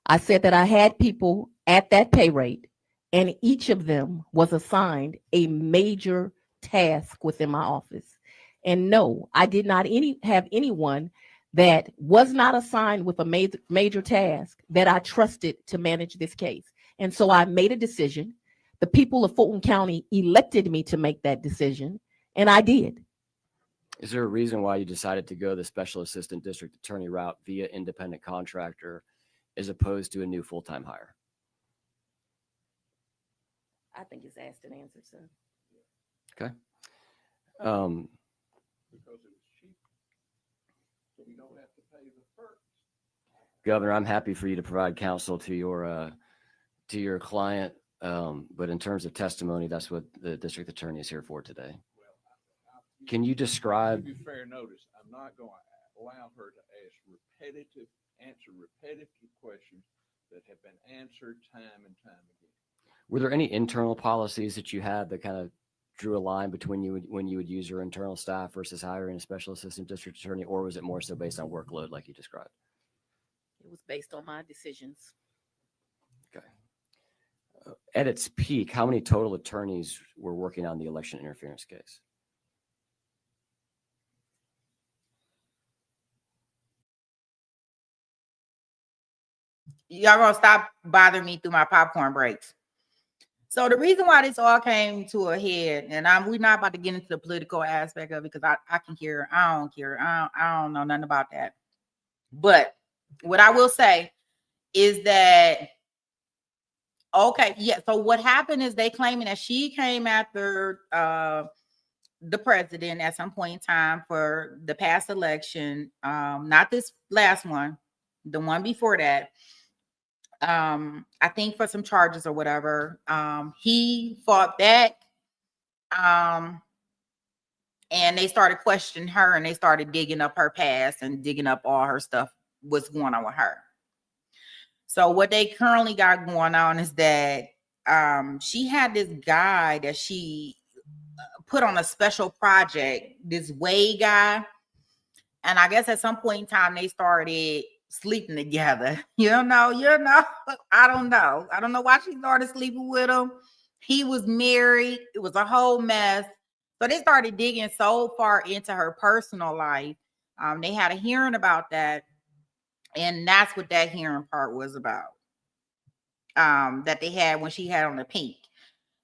I said that I had people at that pay rate, and each of them was assigned a major task within my office. And no, I did not have anyone that was not assigned with a major task that I trusted to manage this case. And so I made a decision. The people of Fulton County elected me to make that decision, and I did. Is there a reason why you decided to go the special assistant district attorney route via independent contractor as opposed to a new full-time hire? I think it's asked and answered, sir. Okay. Because it was cheap. So you don't have to pay the first. Governor, I'm happy for you to provide counsel to your client. But in terms of testimony, that's what the district attorney is here for today. Well, Can you describe? give you fair notice. I'm not going to allow her to answer repetitive questions that have been answered time and time again. Were there any internal policies that you had that kind of drew a line between you when you would use your internal staff versus hiring a special assistant district attorney, or was it more so based on workload like you described? It was based on my decisions. Okay. At its peak, how many total attorneys were working on the election interference case? Y'all gonna stop bothering me through my popcorn breaks. So the reason why this all came to a head, and we're not about to get into the political aspect of it because I can care. I don't care. I don't know nothing about that. But what I will say is that, okay, yeah. So what happened is they claiming that she came after the president at some point in time for the past election, not this last one, the one before that. I think for some charges or whatever. He fought back. And they started questioning her and they started digging up her past and digging up all her stuff, what's going on with her. So what they currently got going on is that she had this guy that she put on a special project, this Wade guy. And I guess at some point in time, they started sleeping together. You know, I don't know. I don't know why she started sleeping with him. He was married. It was a whole mess. So they started digging so far into her personal life. They had a hearing about that. And that's what that hearing part was about. That they had when she had on the pink.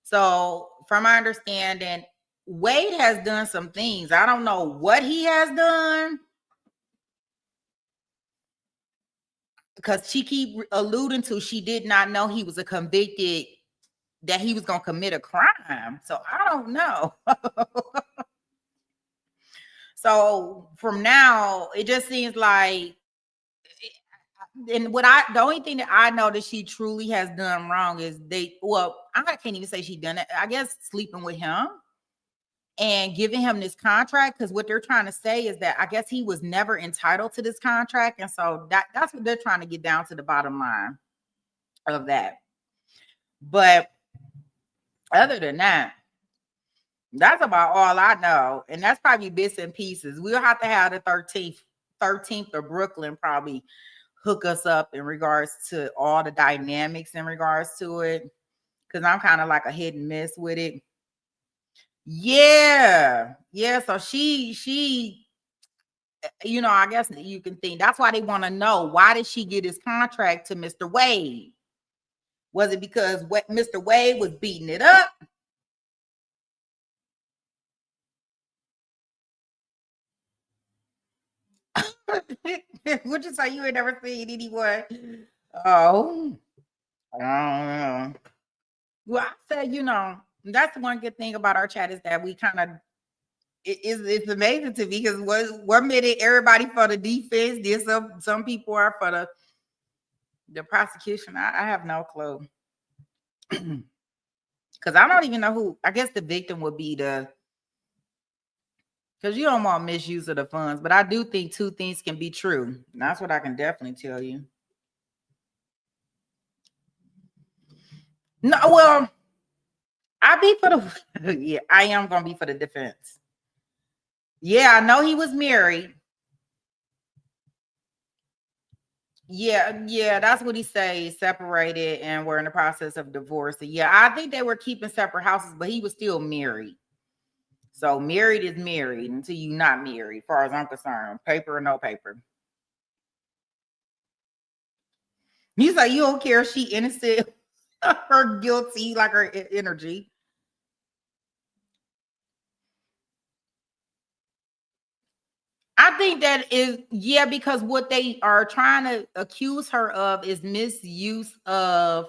So from my understanding, Wade has done some things. I don't know what he has done, because she keep alluding to she did not know he was convicted, that he was going to commit a crime. So I don't know. So from now, it just seems like, and the only thing that I know that she truly has done wrong is I can't even say she done it. I guess sleeping with him and giving him this contract, because what they're trying to say is that I guess he was never entitled to this contract. And so that's what they're trying to get down to the bottom line of that. But other than that, that's about all I know. And that's probably bits and pieces. We'll have to have the 13th of Brooklyn probably hook us up in regards to all the dynamics in regards to it, because I'm kind of like a hit and miss with it. Yeah. So she, I guess you can think that's why they want to know, why did she get his contract to Mr. Wade? Was it because Mr. Wade was beating it up? Would you say you ain't never seen anyone? Oh, I don't know. Well, I said, that's the one good thing about our chat is that we kind of, it's amazing to me, because one minute everybody for the defense, then some people are for the prosecution. I have no clue. Because I don't even know who. I guess the victim would be because you don't want misuse of the funds. But I do think two things can be true. And that's what I can definitely tell you. No, well, I be for the yeah, I am gonna be for the defense. Yeah, I know he was married. Yeah, that's what he says. Separated and were in the process of divorce. Yeah, I think they were keeping separate houses, but he was still married. So married is married until you're not married, as far as I'm concerned. Paper or no paper. You say you don't care if she innocent or guilty, like her energy. I think that is, because what they are trying to accuse her of is misuse of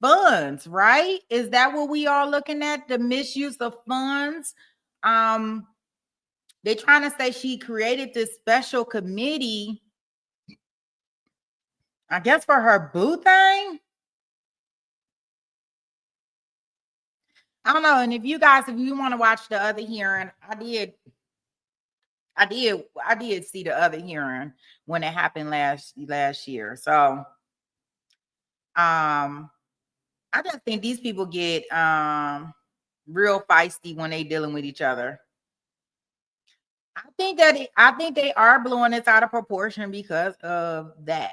funds, right? Is that what we are looking at? The misuse of funds? They're trying to say she created this special committee, I guess, for her boo thing. I don't know. And if you want to watch the other hearing, I did see the other hearing when it happened last year. So I just think these people get real feisty when they dealing with each other. I think they are blowing this out of proportion because of that.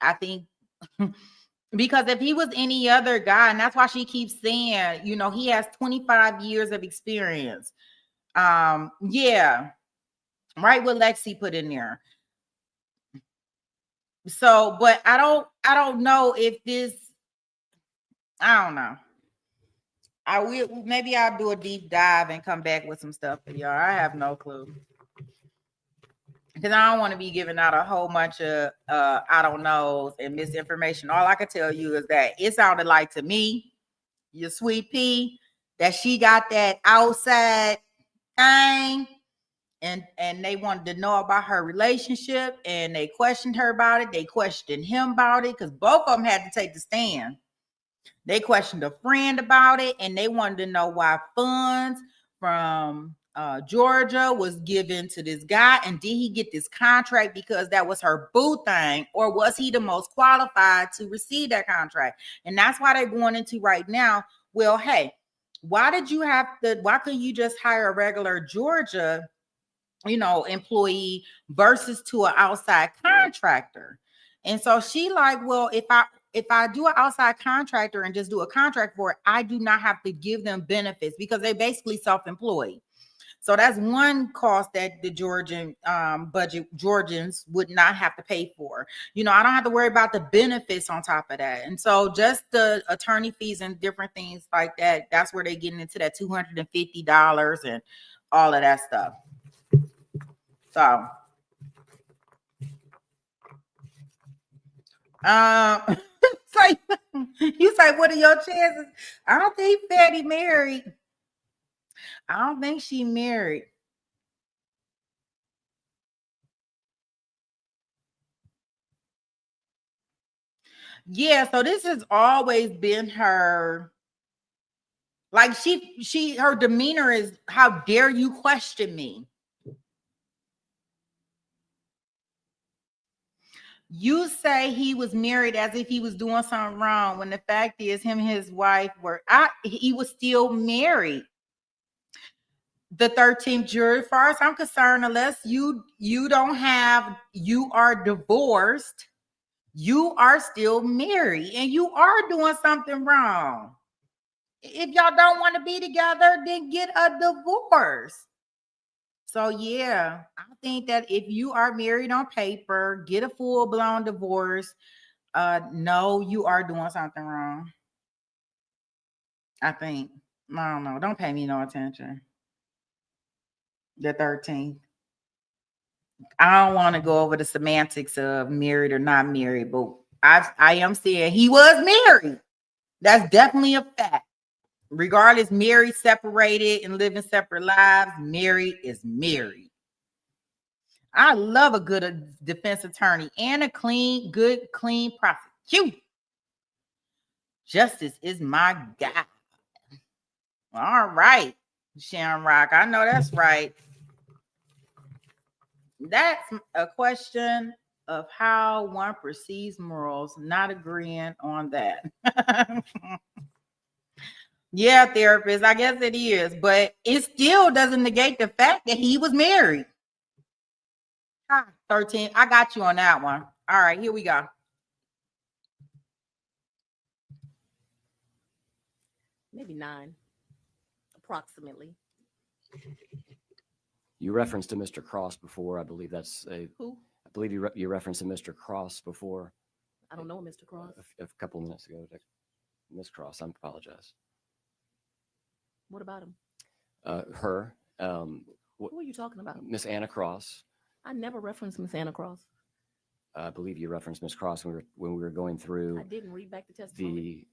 I think because if he was any other guy, and that's why she keeps saying, he has 25 years of experience. Yeah, right, what Lexi put in there. So, but I don't know if this, I don't know. Maybe I'll do a deep dive and come back with some stuff for y'all. I have no clue. Because I don't want to be giving out a whole bunch of I don't know and misinformation. All I can tell you is that it sounded like to me, your sweet pea, that she got that outside thing, and they wanted to know about her relationship, and they questioned her about it. They questioned him about it because both of them had to take the stand. They questioned a friend about it, and they wanted to know why funds from Georgia was given to this guy, and did he get this contract because that was her boo thing, or was he the most qualified to receive that contract? And that's why they're going into right now. Well, hey, why couldn't you just hire a regular Georgia, employee versus to an outside contractor? And so she like, well, if I do an outside contractor and just do a contract for it, I do not have to give them benefits because they're basically self-employed. So that's one cost that the Georgians would not have to pay for. I don't have to worry about the benefits on top of that. And so just the attorney fees and different things like that, that's where they're getting into that $250 and all of that stuff. So you say, what are your chances? I don't think Fani married. I don't think she married. Yeah, so this has always been her. Like her demeanor is, how dare you question me? You say he was married as if he was doing something wrong, when the fact is him and his wife he was still married. The 13th jury, as far as I'm concerned, unless you are divorced, you are still married and you are doing something wrong. If y'all don't want to be together, then get a divorce. So yeah, I think that if you are married on paper, get a full-blown divorce. No, you are doing something wrong. I think. I don't know. Don't pay me no attention. The 13th. I don't want to go over the semantics of married or not married, but I am saying he was married. That's definitely a fact. Regardless, married, separated, and living separate lives, married is married. I love a good defense attorney and a clean prosecution. Justice is my guy. All right, Sharon Rock. I know that's right. That's a question of how one perceives morals, not agreeing on that. Yeah, therapist, I guess it is, but it still doesn't negate the fact that he was married. 13, I got you on that one. All right, here we go. Maybe 9, approximately. You referenced to Mr. Cross before. I believe that's Who? I believe you referenced to Mr. Cross before. I don't know Mr. Cross. A couple minutes ago. Miss Cross, I apologize. What about him? Her. Who are you talking about? Miss Anna Cross. I never referenced Miss Anna Cross. I believe you referenced Miss Cross when we were going through. I didn't read back the testimony.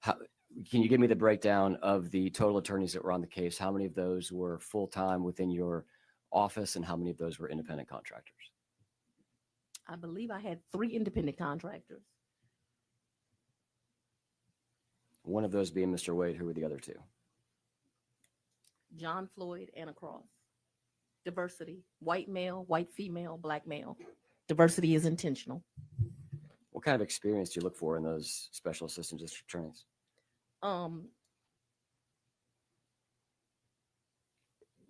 Can you give me the breakdown of the total attorneys that were on the case? How many of those were full-time within your office and how many of those were independent contractors? I believe I had 3 independent contractors. One of those being Mr. Wade. Who were the other 2? John Floyd, Anna Cross. Diversity, white male, white female, black male. Diversity is intentional. What kind of experience do you look for in those special assistant district attorneys?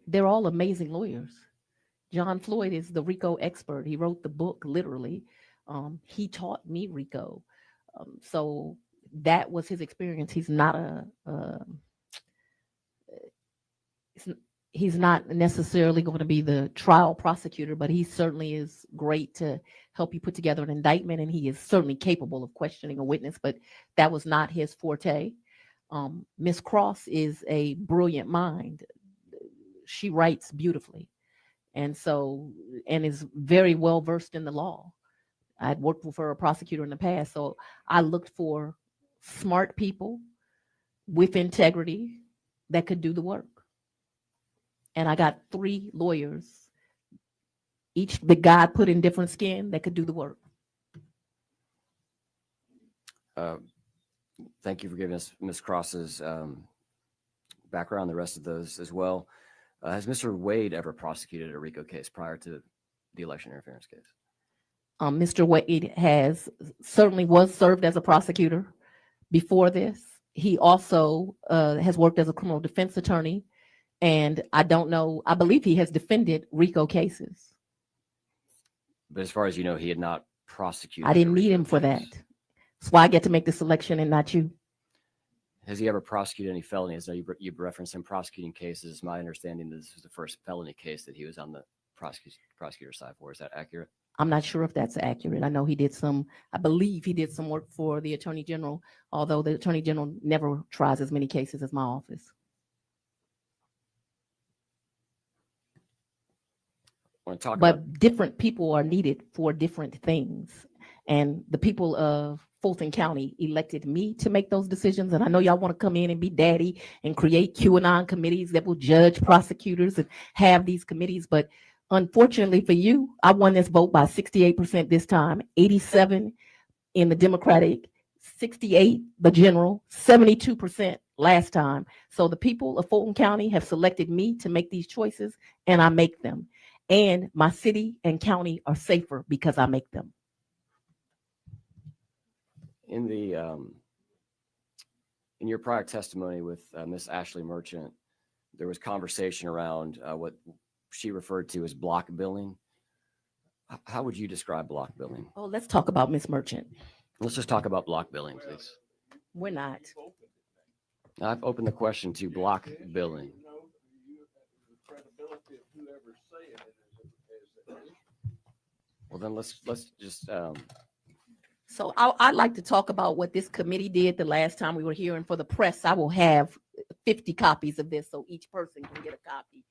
They're all amazing lawyers. John Floyd is the RICO expert. He wrote the book, literally. He taught me RICO. So that was his experience. He's not he's not necessarily going to be the trial prosecutor, but he certainly is great to help you put together an indictment, and he is certainly capable of questioning a witness, but that was not his forte. Miss Cross is a brilliant mind. She writes beautifully, and is very well versed in the law. I'd worked for a prosecutor in the past, so I looked for smart people with integrity that could do the work. And I got 3 lawyers, each that God put in different skin, that could do the work. Thank you for giving us Ms. Cross's background, the rest of those as well. Has Mr. Wade ever prosecuted a RICO case prior to the election interference case? Mr. Wade was served as a prosecutor before this. He also has worked as a criminal defense attorney. And I don't know, I believe he has defended RICO cases. But as far as you know, he had not prosecuted. I didn't need him for that. That's why I get to make the selection and not you. Has he ever prosecuted any felonies? I know you referenced him prosecuting cases. My understanding is this was the first felony case that he was on the prosecutor side for. Is that accurate? I'm not sure if that's accurate. I know I believe he did some work for the Attorney General, although the Attorney General never tries as many cases as my office. But different people are needed for different things. And the people of Fulton County elected me to make those decisions. And I know y'all want to come in and be daddy and create QAnon committees that will judge prosecutors and have these committees. But unfortunately for you, I won this vote by 68% this time, 87 in the Democratic, 68 the general, 72% last time. So the people of Fulton County have selected me to make these choices, and I make them. And my city and county are safer because I make them. In your prior testimony with Miss Ashley Merchant, there was conversation around what she referred to as block billing. How would you describe block billing? Oh, let's talk about Miss Merchant. Let's just talk about block billing, please. We're not. I've opened the question to block billing. Well, then let's just. So I'd like to talk about what this committee did the last time we were here, and for the press, I will have 50 copies of this so each person can get a copy.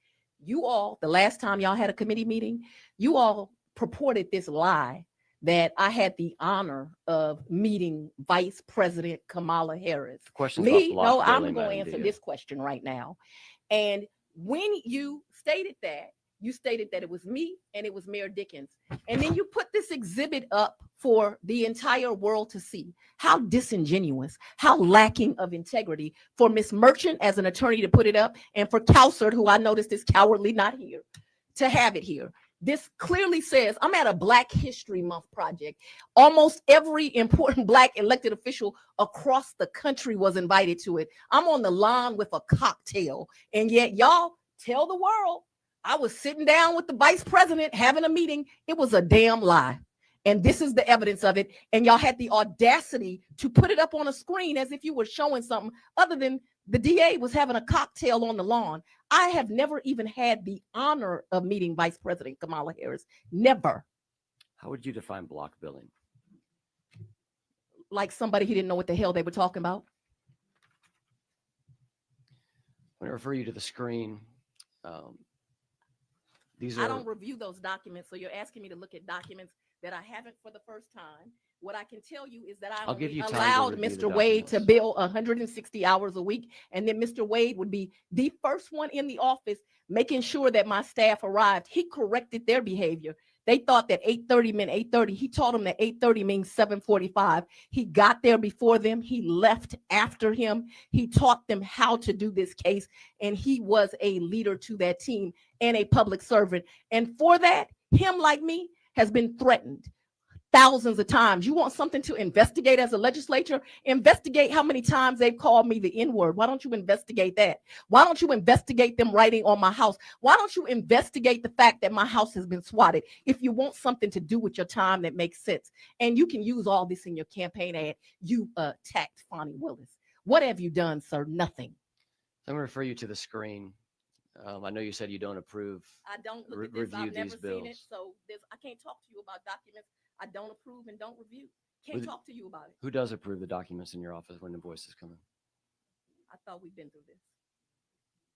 You all, the last time y'all had a committee meeting, you all purported this lie that I had the honor of meeting Vice President Kamala Harris. Me? No, I'm going to answer this question right now. And when you stated that, you stated that it was me and it was Mayor Dickens. And then you put this exhibit up for the entire world to see. How disingenuous, how lacking of integrity for Miss Merchant as an attorney to put it up, and for Cowsert, who I noticed is cowardly not here, to have it here. This clearly says, I'm at a Black History Month project. Almost every important Black elected official across the country was invited to it. I'm on the lawn with a cocktail, and yet y'all tell the world I was sitting down with the vice president having a meeting. It was a damn lie. And this is the evidence of it. And y'all had the audacity to put it up on a screen as if you were showing something other than the DA was having a cocktail on the lawn. I have never even had the honor of meeting Vice President Kamala Harris. Never. How would you define block billing? Like somebody who didn't know what the hell they were talking about. When I refer you to the screen, I don't review those documents, so you're asking me to look at documents that I haven't for the first time. What I can tell you is that I I'll give only you time to allowed review the Mr. Wade to documents. bill 160 hours a week. And then Mr. Wade would be the first one in the office making sure that my staff arrived. He corrected their behavior. They thought that 8:30 meant 8:30. He taught them that 8:30 means 7:45. He got there before them. He left after him. He taught them how to do this case. And he was a leader to that team and a public servant. And for that, him, like me, has been threatened thousands of times. You want something to investigate as a legislature? Investigate how many times they've called me the N-word. Why don't you investigate that? Why don't you investigate them writing on my house? Why don't you investigate the fact that my house has been swatted? If you want something to do with your time that makes sense, and you can use all this in your campaign ad, you attacked Fani Willis. What have you done, sir? Nothing. I'm going to refer you to the screen. I know you said you don't approve. I don't look at this. Review I've never these seen it, bills. so I can't talk to you about documents I don't approve and don't review. Can't talk to you about it. Who does approve the documents in your office when invoices come in? I thought we've been through this.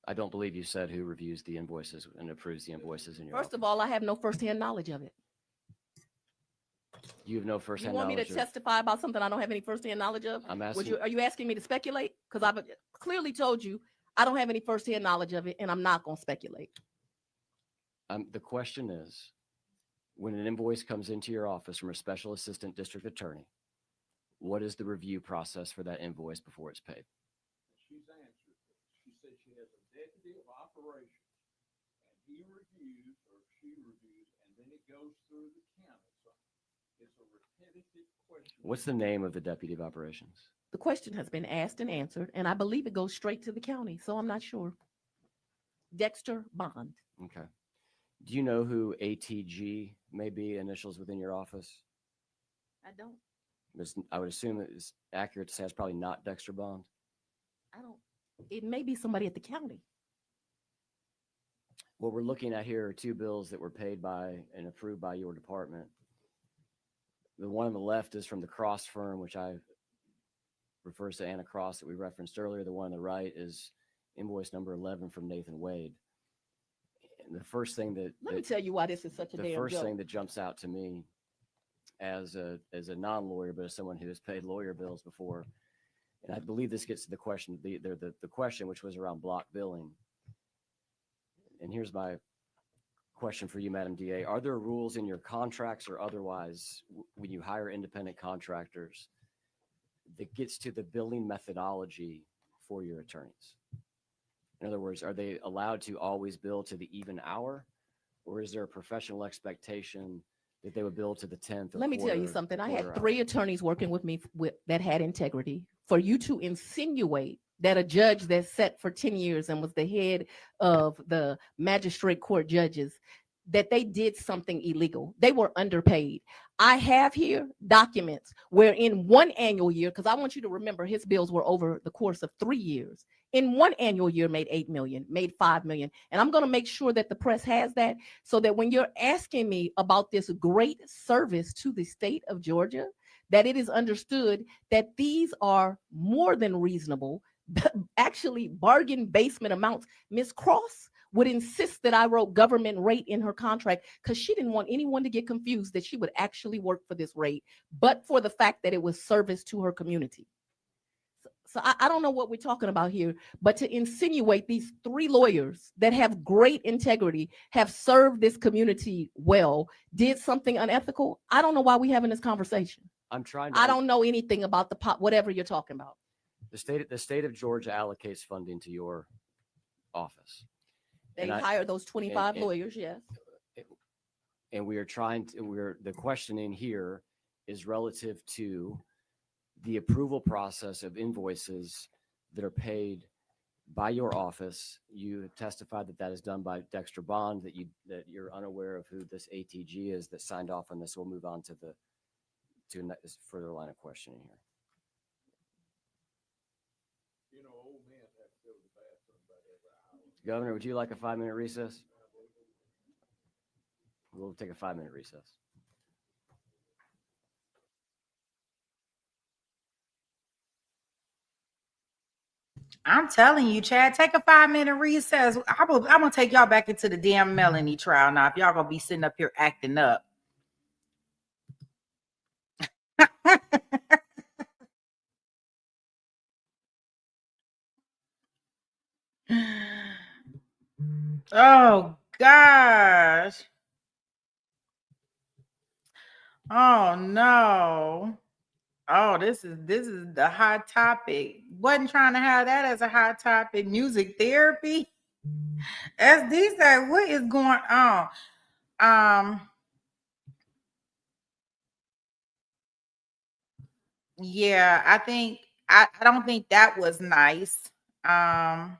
I don't believe you said who reviews the invoices and approves the invoices in your First office. of all, I have no firsthand knowledge of it. You have no You firsthand want me knowledge. to testify about something I don't have any firsthand knowledge of? I'm asking. Are you asking me to speculate? Because I've clearly told you I don't have any firsthand knowledge of it, and I'm not going to speculate. The question is, when an invoice comes into your office from a special assistant district attorney, what is the review process for that invoice before it's paid? She's answered. She said she has a deputy of operations, and he reviews or she reviews, and then it goes through the county. So it's a repetitive question. What's the name of the deputy of operations? The question has been asked and answered, and I believe it goes straight to the county, so I'm not sure. Dexter Bond. Okay. Do you know who ATG may be initials within your office? I don't. I would assume it's accurate to say it's probably not Dexter Bond. I don't. It may be somebody at the county. What we're looking at here are two bills that were paid by and approved by your department. The one on the left is from the Cross firm, which refers to Anna Cross that we referenced earlier. The one on the right is invoice number 11 from Nathan Wade. And the first thing Let me tell you why this is such a damn the first joke. thing that jumps out to me as a non-lawyer, but as someone who has paid lawyer bills before, and I believe this gets to the question, the question which was around block billing. And here's my question for you, Madam DA. Are there rules in your contracts or otherwise when you hire independent contractors that gets to the billing methodology for your attorneys? In other words, are they allowed to always bill to the even hour, or is there a professional expectation that they would bill to the 10th? Let me tell you something. I had 3 attorneys working with me that had integrity. For you to insinuate that a judge that sat for 10 years and was the head of the magistrate court judges, that they did something illegal. They were underpaid. I have here documents where in one annual year, because I want you to remember his bills were over the course of 3 years. In one annual year made 8 million, made 5 million. And I'm going to make sure that the press has that so that when you're asking me about this great service to the state of Georgia, that it is understood that these are more than reasonable, actually bargain basement amounts. Ms. Cross would insist that I wrote government rate in her contract because she didn't want anyone to get confused that she would actually work for this rate, but for the fact that it was service to her community. So I don't know what we're talking about here, but to insinuate these 3 lawyers that have great integrity, have served this community well, did something unethical, I don't know why we're having this conversation. I don't know anything about whatever you're talking about. The state of Georgia allocates funding to your office. They hired those 25 lawyers, yes. And we are the questioning here is relative to the approval process of invoices that are paid by your office. You have testified that is done by Dexter Bond, that you're unaware of who this ATG is that signed off on this. We'll move on to this further line of questioning here. You know, old men have to go to the bathroom about every hour. Governor, would you like a 5-minute recess? We'll take a 5-minute recess. I'm telling you, Chad, take a 5-minute recess. I'm gonna take y'all back into the damn Melanie trial now. If y'all gonna be sitting up here acting up. Oh gosh. Oh no. Oh, this is the hot topic. Wasn't trying to have that as a hot topic. Music therapy. SD said, what is going on? Um, yeah, I don't think that was nice. Um,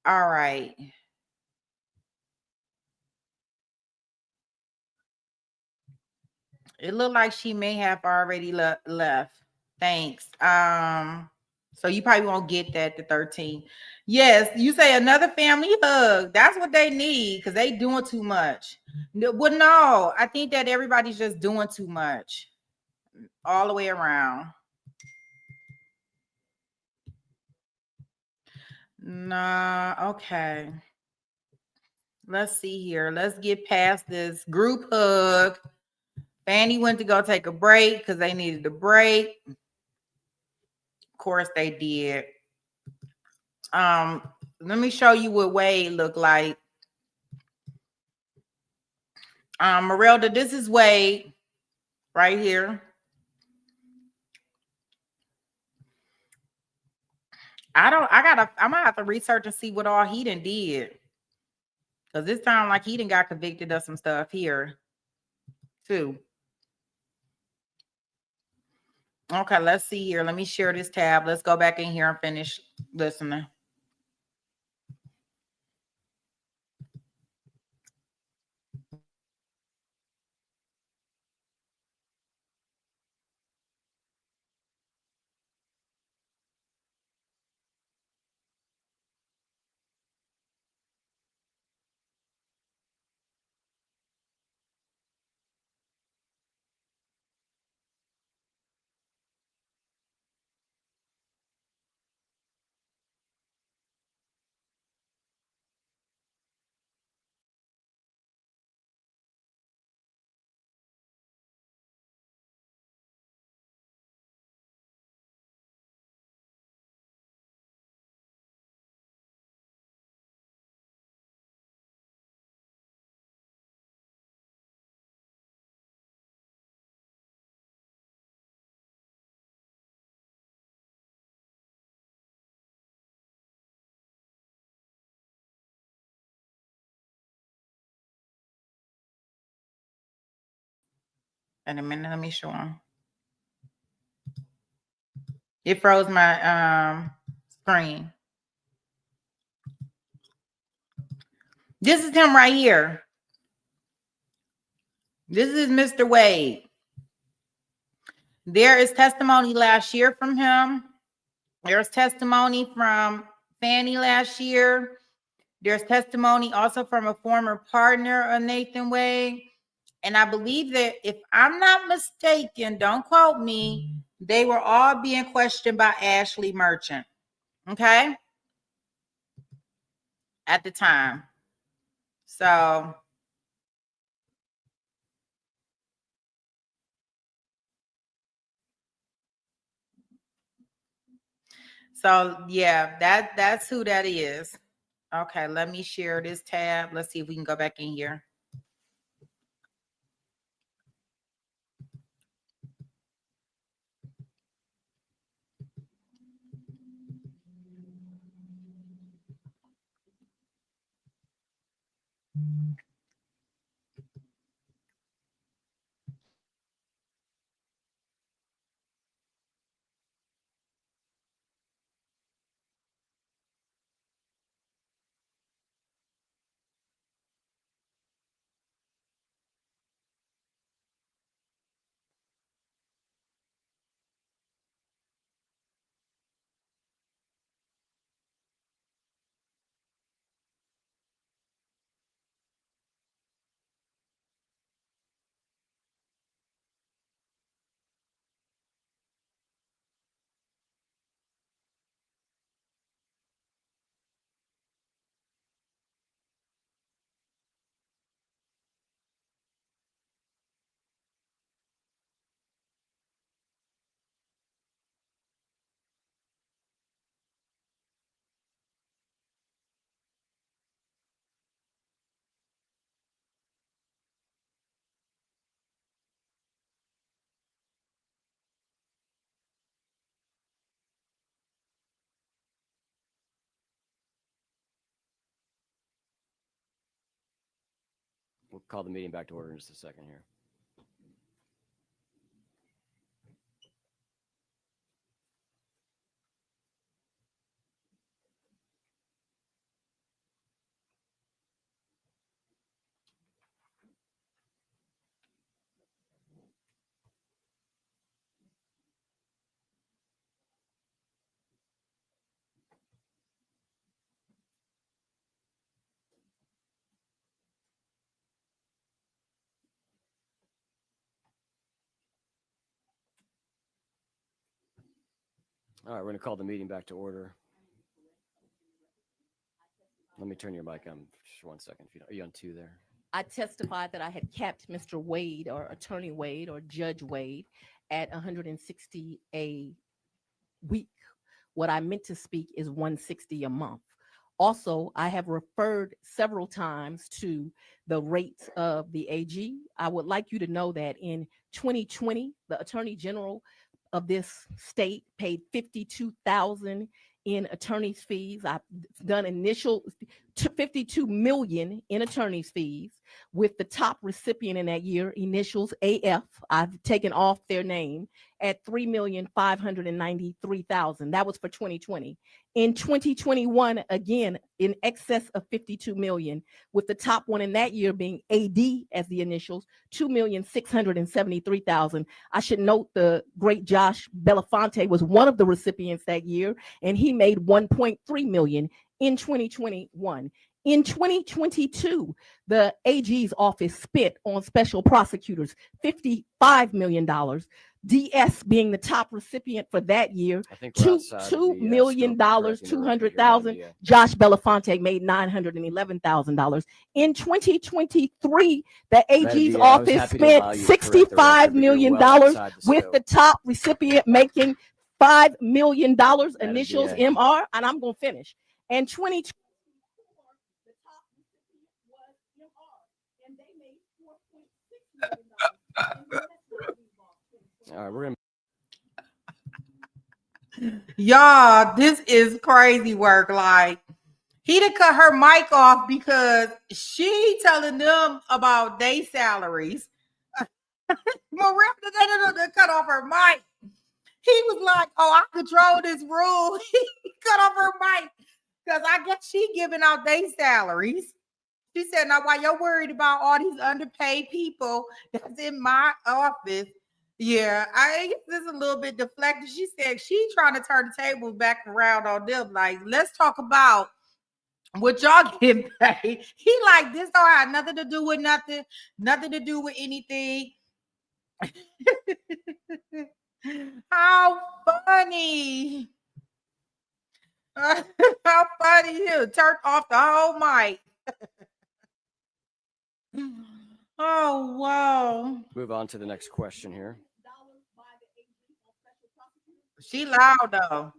all right. It looked like she may have already left. Thanks. So you probably won't get that the 13th. Yes, you say another family hug. That's what they need because they doing too much. Well, no, I think that everybody's just doing too much all the way around. Nah, okay. Let's see here. Let's get past this group hug. Fanny went to go take a break because they needed a break. Of course they did. Let me show you what Wade looked like. Merelda, this is Wade right here. I'm gonna have to research and see what all he done did. Because this sounds like he done got convicted of some stuff here too. Okay, let's see here. Let me share this tab. Let's go back in here and finish listening. In a minute, let me show him. It froze my screen. This is him right here. This is Mr. Wade. There is testimony last year from him. There's testimony from Fanny last year. There's testimony also from a former partner of Nathan Wade. And I believe that if I'm not mistaken, don't quote me, they were all being questioned by Ashley Merchant. Okay? At the time. So yeah, that's who that is. Okay, let me share this tab. Let's see if we can go back in here. We'll call the meeting back to order in just a second here. All right, we're going to call the meeting back to order. Let me turn your mic on just 1 second. Are you on 2 there? I testified that I had capped Mr. Wade or Attorney Wade or Judge Wade at 160 a week. What I meant to speak is 160 a month. Also, I have referred several times to the rates of the AG. I would like you to know that in 2020, the Attorney General of this state paid $52,000 in attorney's fees. I've done initial 52 million in attorney's fees with the top recipient in that year, initials AF. I've taken off their name at $3,593,000. That was for 2020. In 2021, again, in excess of 52 million, with the top one in that year being AD as the initials, 2,673,000. I should note the great Josh Belafonte was one of the recipients that year, and he made 1.3 million in 2021. In 2022, the AG's office spent on special prosecutors $55 million. DS being the top recipient for that year, $2 million, 200,000. Josh Belafonte made $911,000. In 2023, the AG's office spent $65 million with the top recipient making $5 million, initials MR, and I'm going to finish. And 2024, the top recipient was MR, and they made $4.6 million. All right, we're going to. Y'all, this is crazy work. Like, he done cut her mic off because she telling them about their salaries. Maria cut off her mic. He was like, oh, I control this rule. He cut off her mic because I guess she giving out their salaries. She said, now while you're worried about all these underpaid people that's in my office, yeah, I guess this is a little bit deflected. She said she trying to turn the table back around on them. Like, let's talk about what y'all get paid. He like, this don't have nothing to do with nothing, nothing to do with anything. How funny. How funny. You turned off the whole mic. Oh, wow. move on to the next question here. She loud though.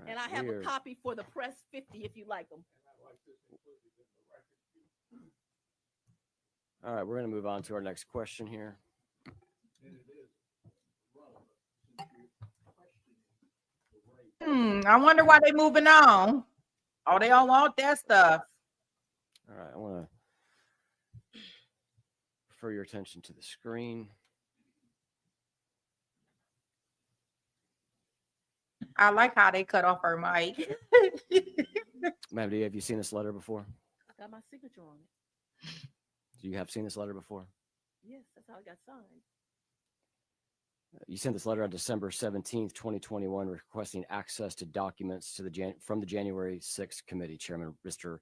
And I have a copy for the press 50 if you like them. All right, we're going to move on to our next question here. I wonder why they moving on. Oh, they don't want that stuff. All right, I want to refer your attention to the screen. I like how they cut off her mic. Ma'am, have you seen this letter before? I got my signature on it. Do you have seen this letter before? Yes, that's how it got signed. You sent this letter on December 17th, 2021, requesting access to documents to from the January 6th committee, Chairman Mr.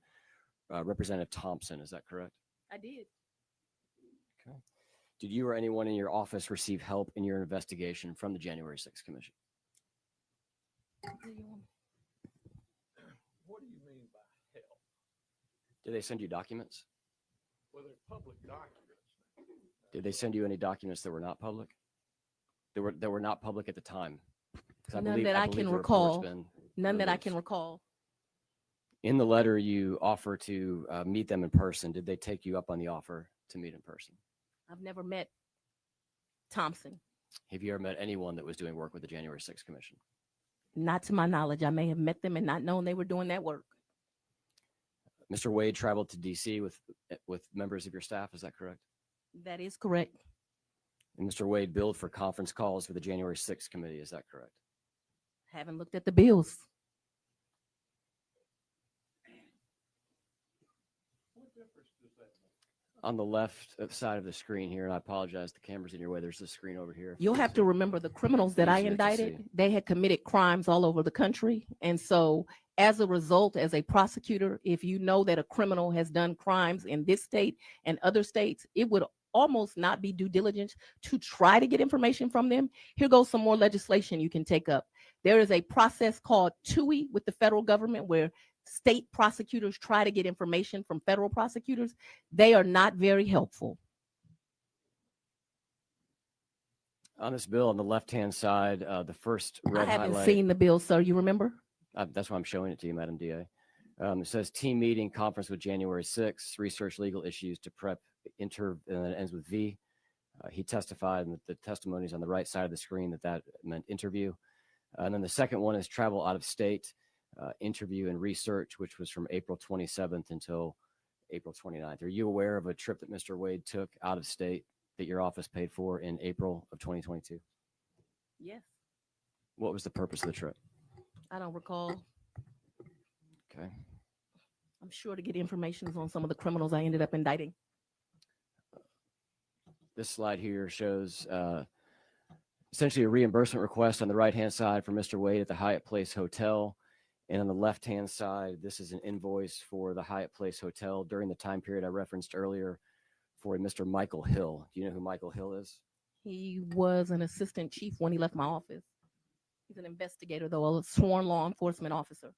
Representative Thompson. Is that correct? I did. Okay. Did you or anyone in your office receive help in your investigation from the January 6th commission? What do you mean by help? Did they send you documents? Well, they're public documents. Did they send you any documents that were not public? That were not public at the time? None that I can recall. None that I can recall. In the letter, you offer to meet them in person. Did they take you up on the offer to meet in person? I've never met Thompson. Have you ever met anyone that was doing work with the January 6th commission? Not to my knowledge. I may have met them and not known they were doing that work. Mr. Wade traveled to DC with members of your staff. Is that correct? That is correct. And Mr. Wade billed for conference calls for the January 6th committee. Is that correct? Haven't looked at the bills. What difference does that make? On the left side of the screen here, and I apologize, the camera's in your way. There's the screen over here. You'll have to remember the criminals that I Easier to indicted, see. they had committed crimes all over the country. And so as a result, as a prosecutor, if you know that a criminal has done crimes in this state and other states, it would almost not be due diligence to try to get information from them. Here goes some more legislation you can take up. There is a process called TUI with the federal government where state prosecutors try to get information from federal prosecutors. They are not very helpful. On this bill, on the left-hand side, the first I red haven't highlight. seen the bill, sir. You remember? That's why I'm showing it to you, Madam DA. It says team meeting conference with January 6th, research legal issues to prep and then it ends with V. He testified, and the testimony is on the right side of the screen that meant interview. And then the second one is travel out of state, interview and research, which was from April 27th until April 29th. Are you aware of a trip that Mr. Wade took out of state that your office paid for in April of 2022? Yes. What was the purpose of the trip? I don't recall. Okay. I'm sure to get information on some of the criminals I ended up indicting. This slide here shows essentially a reimbursement request on the right-hand side for Mr. Wade at the Hyatt Place Hotel. And on the left-hand side, this is an invoice for the Hyatt Place Hotel during the time period I referenced earlier for a Mr. Michael Hill. Do you know who Michael Hill is? He was an assistant chief when he left my office. He's an investigator, though, a sworn law enforcement officer.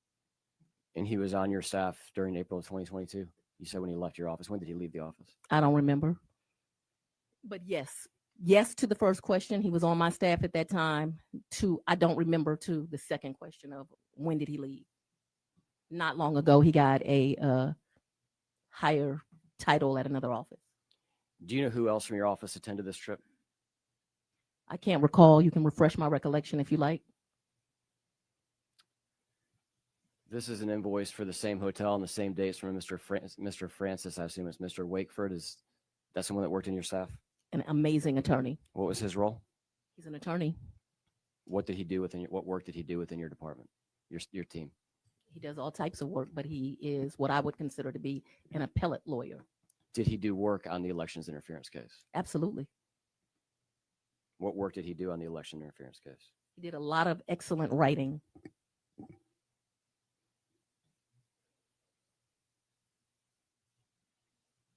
And he was on your staff during April of 2022? You said when he left your office. When did he leave the office? I don't remember. But yes to the first question. He was on my staff at that time. I don't remember to the second question of when did he leave? Not long ago, he got a higher title at another office. Do you know who else from your office attended this trip? I can't recall. You can refresh my recollection if you like. This is an invoice for the same hotel on the same dates from Mr. Francis. I assume it's Mr. Wakeford. Is that someone that worked in your staff? An amazing attorney. What was his role? He's an attorney. What did he do what work did he do within your department, your team? He does all types of work, but he is what I would consider to be an appellate lawyer. Did he do work on the elections interference case? Absolutely. What work did he do on the election interference case? He did a lot of excellent writing.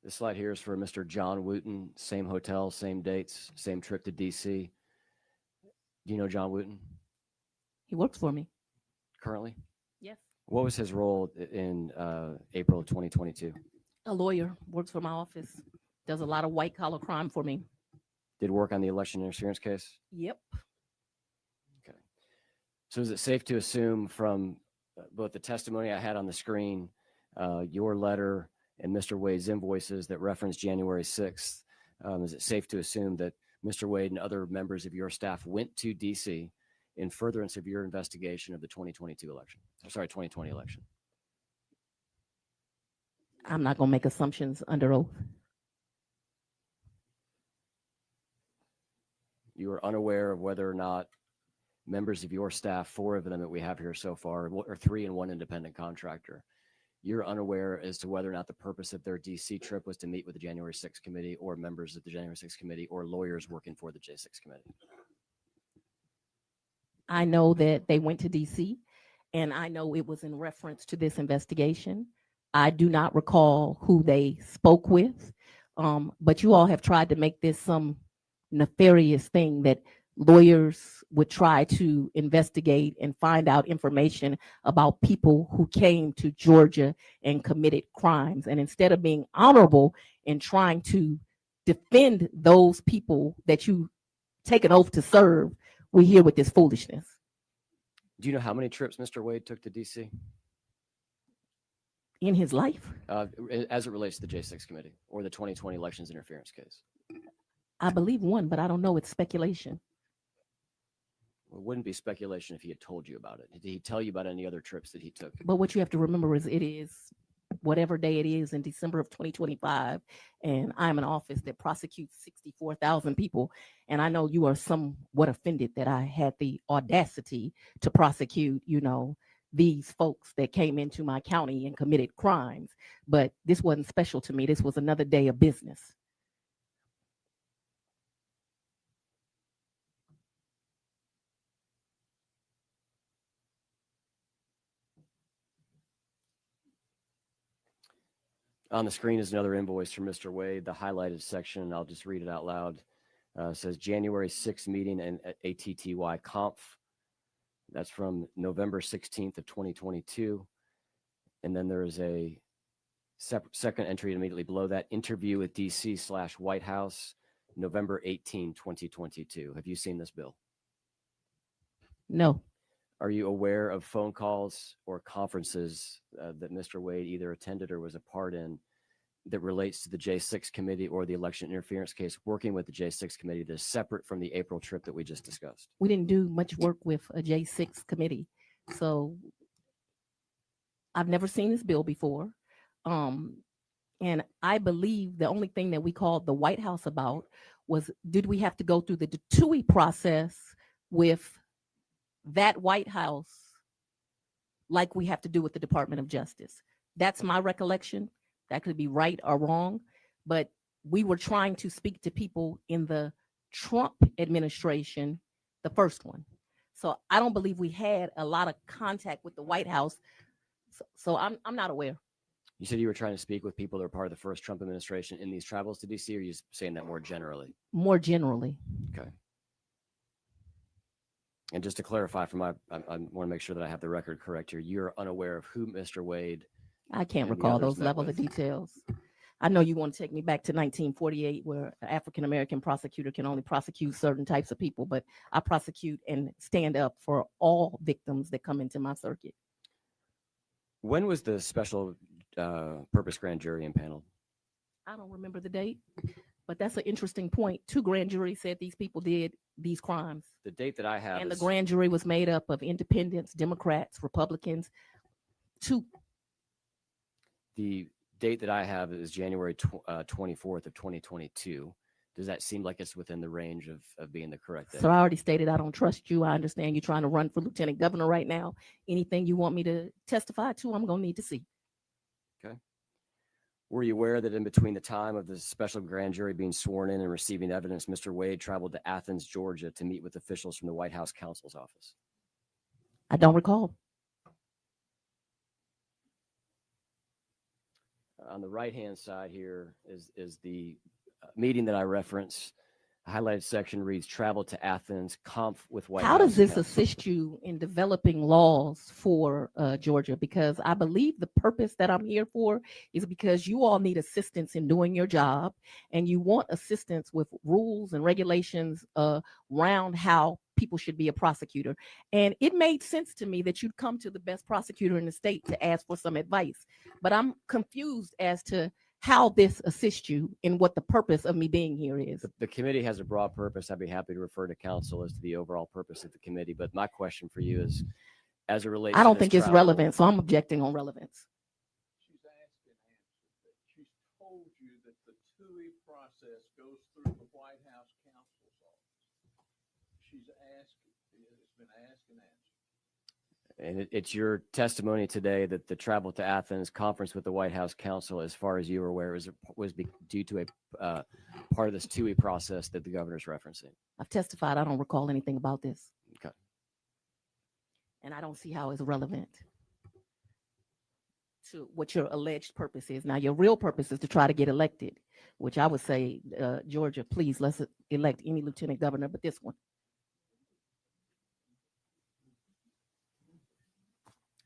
This slide here is for Mr. John Wooten, same hotel, same dates, same trip to DC. Do you know John Wooten He works for me. currently? Yes. What was his role in April of 2022? A lawyer, works for my office, does a lot of white collar crime for me. Did work on the election interference case? Yep. Okay. So is it safe to assume from both the testimony I had on the screen, your letter, and Mr. Wade's invoices that reference January 6th, is it safe to assume that Mr. Wade and other members of your staff went to DC in furtherance of your investigation of the 2022 election? Sorry, 2020 election. I'm not going to make assumptions under oath. You are unaware of whether or not members of your staff, 4 of them that we have here so far, or 3 and 1 independent contractor, you're unaware as to whether or not the purpose of their DC trip was to meet with the January 6th committee or members of the January 6th committee or lawyers working for the J6 committee. I know that they went to DC, and I know it was in reference to this investigation. I do not recall who they spoke with, but you all have tried to make this some nefarious thing that lawyers would try to investigate and find out information about people who came to Georgia and committed crimes. And instead of being honorable and trying to defend those people that you take an oath to serve, we're here with this foolishness. Do you know how many trips Mr. Wade took to DC? In his life? As it relates to the J6 committee or the 2020 elections interference case? I believe one, but I don't know. It's speculation. It wouldn't be speculation if he had told you about it. Did he tell you about any other trips that he took? But what you have to remember is it is whatever day it is in December of 2025, and I'm an office that prosecutes 64,000 people. And I know you are somewhat offended that I had the audacity to prosecute, these folks that came into my county and committed crimes. But this wasn't special to me. This was another day of business. On the screen is another invoice from Mr. Wade. The highlighted section, I'll just read it out loud. Says January 6th meeting and ATTY Conf. That's from November 16th of 2022. And then there is a second entry immediately below that, interview with DC/White House, November 18, 2022. Have you seen this bill? No. Are you aware of phone calls or conferences that Mr. Wade either attended or was a part in that relates to the J6 committee or the election interference case, working with the J6 committee that is separate from the April trip that we just discussed? We didn't do much work with a J6 committee. So I've never seen this bill before. And I believe the only thing that we called the White House about was, did we have to go through the TUI process with that White House like we have to do with the Department of Justice? That's my recollection. That could be right or wrong, but we were trying to speak to people in the Trump administration, the first one. So I don't believe we had a lot of contact with the White House. So I'm not aware. You said you were trying to speak with people that are part of the first Trump administration in these travels to DC, or are you saying that more generally? More generally. Okay. And just to clarify I want to make sure that I have the record correct here. You're unaware of who Mr. Wade. I can't recall those level of details. I know you want to take me back to 1948, where an African-American prosecutor can only prosecute certain types of people, but I prosecute and stand up for all victims that come into my circuit. When was the special purpose grand jury impaneled? I don't remember the date, but that's an interesting point. 2 grand juries said these people did these crimes. The date that I have, and the grand jury was made up of independents, Democrats, Republicans. 2. The date that I have is January 24th of 2022. Does that seem like it's within the range of being the correct date? So I already stated I don't trust you. I understand you're trying to run for lieutenant governor right now. Anything you want me to testify to, I'm going to need to see. Okay. Were you aware that in between the time of the special grand jury being sworn in and receiving evidence, Mr. Wade traveled to Athens, Georgia to meet with officials from the White House counsel's office? I don't recall. On the right-hand side here is the meeting that I reference. The highlighted section reads, travel to Athens, conf with White House. How does this counsel. assist you in developing laws for Georgia? Because I believe the purpose that I'm here for is because you all need assistance in doing your job, and you want assistance with rules and regulations around how people should be a prosecutor. And it made sense to me that you'd come to the best prosecutor in the state to ask for some advice. But I'm confused as to how this assists you in what the purpose of me being here is. The committee has a broad purpose. I'd be happy to refer to counsel as to the overall purpose of the committee. But my question for you is, as it relates I don't to think this it's travel, relevant, so I'm objecting on relevance. She's asked and answered that. She's told you that the TUI process goes through the White House counsel's office. She's asked, it's been asked and answered. and it's your testimony today that the travel to Athens, conference with the White House counsel, as far as you were aware, was due to a part of this TUI process that the governor's referencing. I've testified. I don't recall anything about this. Okay. And I don't see how it's relevant to what your alleged purpose is. Now, your real purpose is to try to get elected, which I would say, Georgia, please, let's elect any lieutenant governor, but this one.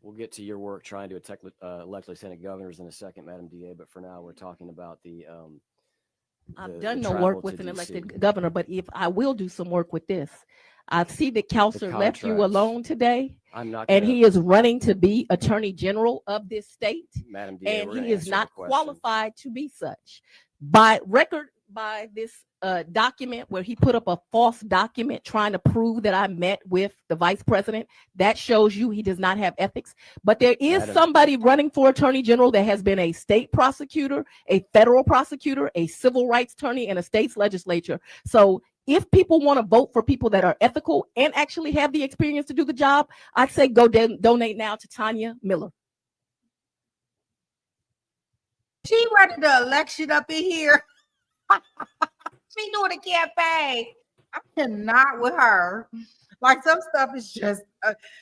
We'll get to your work trying to elect lieutenant governors in a second, Madam DA. But for now, we're talking about I've done no work with an elected governor, but if I will do some work with this, I see that Counselor left you alone today. I'm not, and he is running to be Attorney General of this state, Madam DA, and he is not qualified to be such. By record, by this document where he put up a false document trying to prove that I met with the vice president. That shows you he does not have ethics. But there is somebody running for attorney general that has been a state prosecutor, a federal prosecutor, a civil rights attorney, and a state's legislature. So if people want to vote for people that are ethical and actually have the experience to do the job, I'd say go donate now to Tanya Miller. She running the election up in here. She doing a campaign. I cannot with her. Like some stuff is just,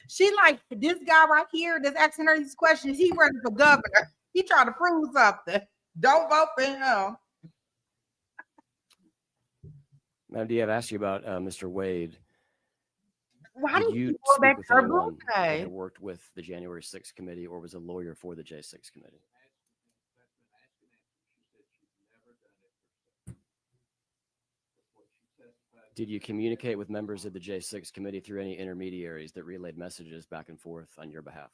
she like this guy right here that's asking her these questions. He running for governor. He trying to prove something. Don't vote for him. Now, I've asked you about Mr. Wade. Why did you go back with to her anyone that birthday? had worked with the January 6th committee or was a lawyer for the J6 committee? Did you communicate with members of the J6 committee through any intermediaries that relayed messages back and forth on your behalf?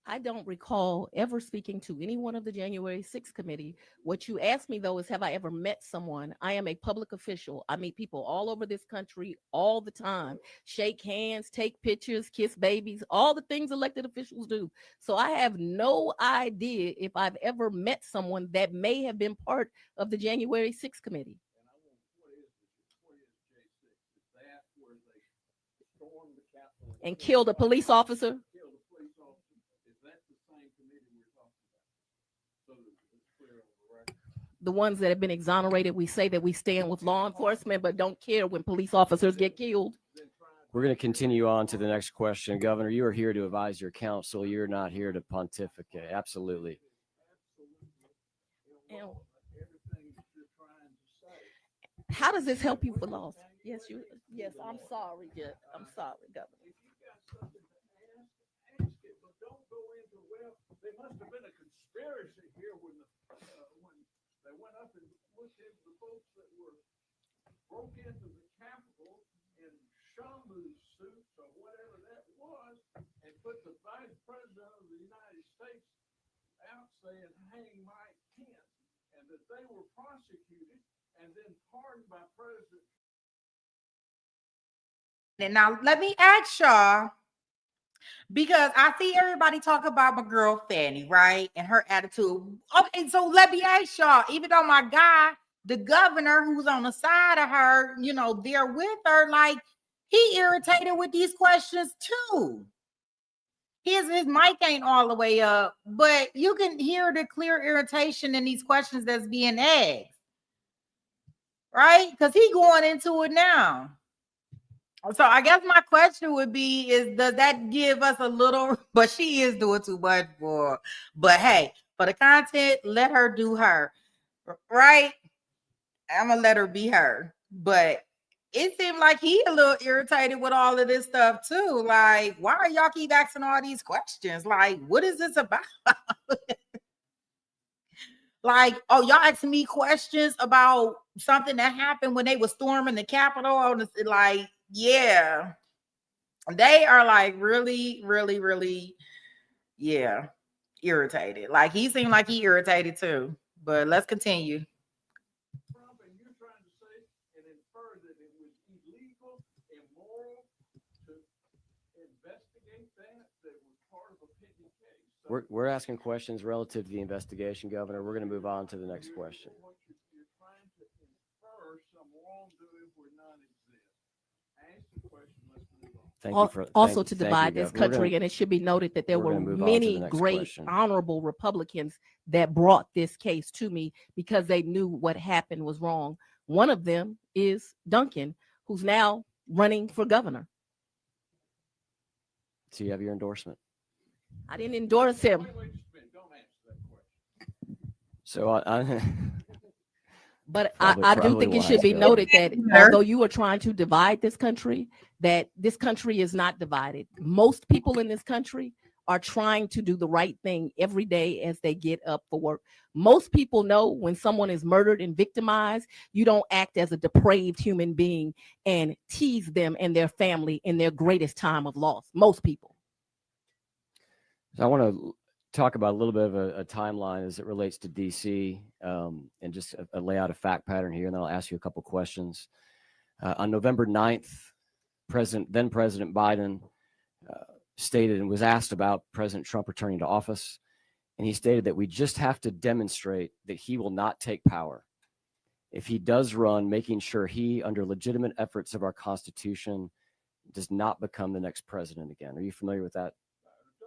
I don't recall ever speaking to anyone of the January 6th committee. What you asked me, though, is have I ever met someone? I am a public official. I meet people all over this country all the time. Shake hands, take pictures, kiss babies, all the things elected officials do. So I have no idea if I've ever met someone that may have been part of the January 6th committee. And killed a police officer? The ones that have been exonerated, we say that we stand with law enforcement, but don't care when police officers get killed. We're going to continue on to the next question. Governor, you are here to advise your counsel. You're not here to pontificate. Absolutely. And how does this help you for laws? Yes, I'm sorry, Judge. I'm sorry, Governor. There must have been a conspiracy here when they went up and looked into the folks that broke into the Capitol in shamu suits or whatever that was and put the vice president of the United States out saying, hang Mike Pence, and that they were prosecuted and then pardoned by President. And now let me ask y'all, because I see everybody talk about my girl Fani, right? And her attitude. Okay, so let me ask y'all, even though my guy, the governor who's on the side of her, there with her, like he irritated with these questions too. His mic ain't all the way up, but you can hear the clear irritation in these questions that's being asked. Right? Because he going into it now. So I guess my question would be does that give us a little, but she is doing too much but hey, for the content, let her do her, right? I'm going to let her be her, but it seemed like he a little irritated with all of this stuff too. Like, why are y'all keep asking all these questions? Like, what is this about? Like, oh, y'all asking me questions about something that happened when they were storming the Capitol. Like, yeah, they are like really, really, really, yeah, irritated. Like he seemed like he irritated too. But let's continue. Trump, and you're trying to say and infer that it was illegal, immoral to investigate that was part of a pending case. So We're asking questions relative to the investigation, Governor. We're going to move on to the next question. You're trying to infer some wrongdoing where none exists. Ask the question. Let's move on. To divide this country, and it should be noted that there were many great honorable Republicans that brought this case to me because they knew what happened was wrong. One of them is Duncan, who's now running for governor. So you have your endorsement. I didn't endorse him. Don't answer that question. So But I do think it should be noted that although you are trying to divide this country, that this country is not divided. Most people in this country are trying to do the right thing every day as they get up for work. Most people know when someone is murdered and victimized, you don't act as a depraved human being and tease them and their family in their greatest time of loss. Most people. So I want to talk about a little bit of a timeline as it relates to DC and and just lay out a fact pattern here, and then I'll ask you a couple questions. On November 9th, then President Biden stated and was asked about President Trump returning to office. And he stated that we just have to demonstrate that he will not take power. If he does run, making sure he, under legitimate efforts of our Constitution, does not become the next president again. Are you familiar with that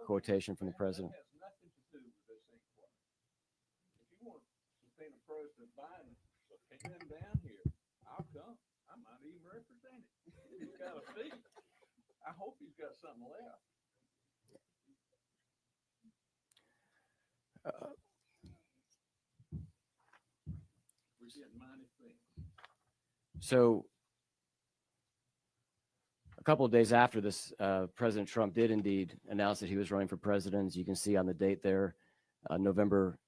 quotation from the president? It has nothing to do with this inquiry. If you want to subpoena President Biden, subpoena him down here. I'll come. I might even represent him. He's got a seat. I hope he's got something left. We're getting mighty thin. So a couple of days after this, President Trump did indeed announce that he was running for president. As you can see on the date there, November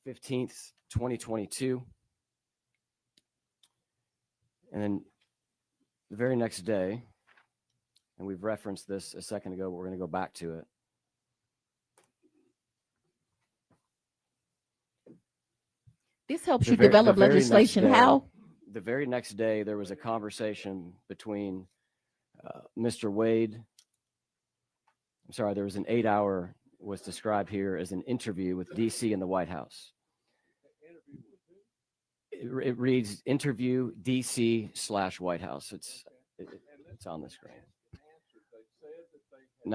15th, 2022. And then the very next day, and we've referenced this a second ago, but we're going to go back to it. This helps you develop legislation. How? The very next day, there was a conversation between Mr. Wade. I'm sorry, there was an 8-hour, was described here as an interview with DC and the White House. It reads interview DC/White House. It's on the screen. And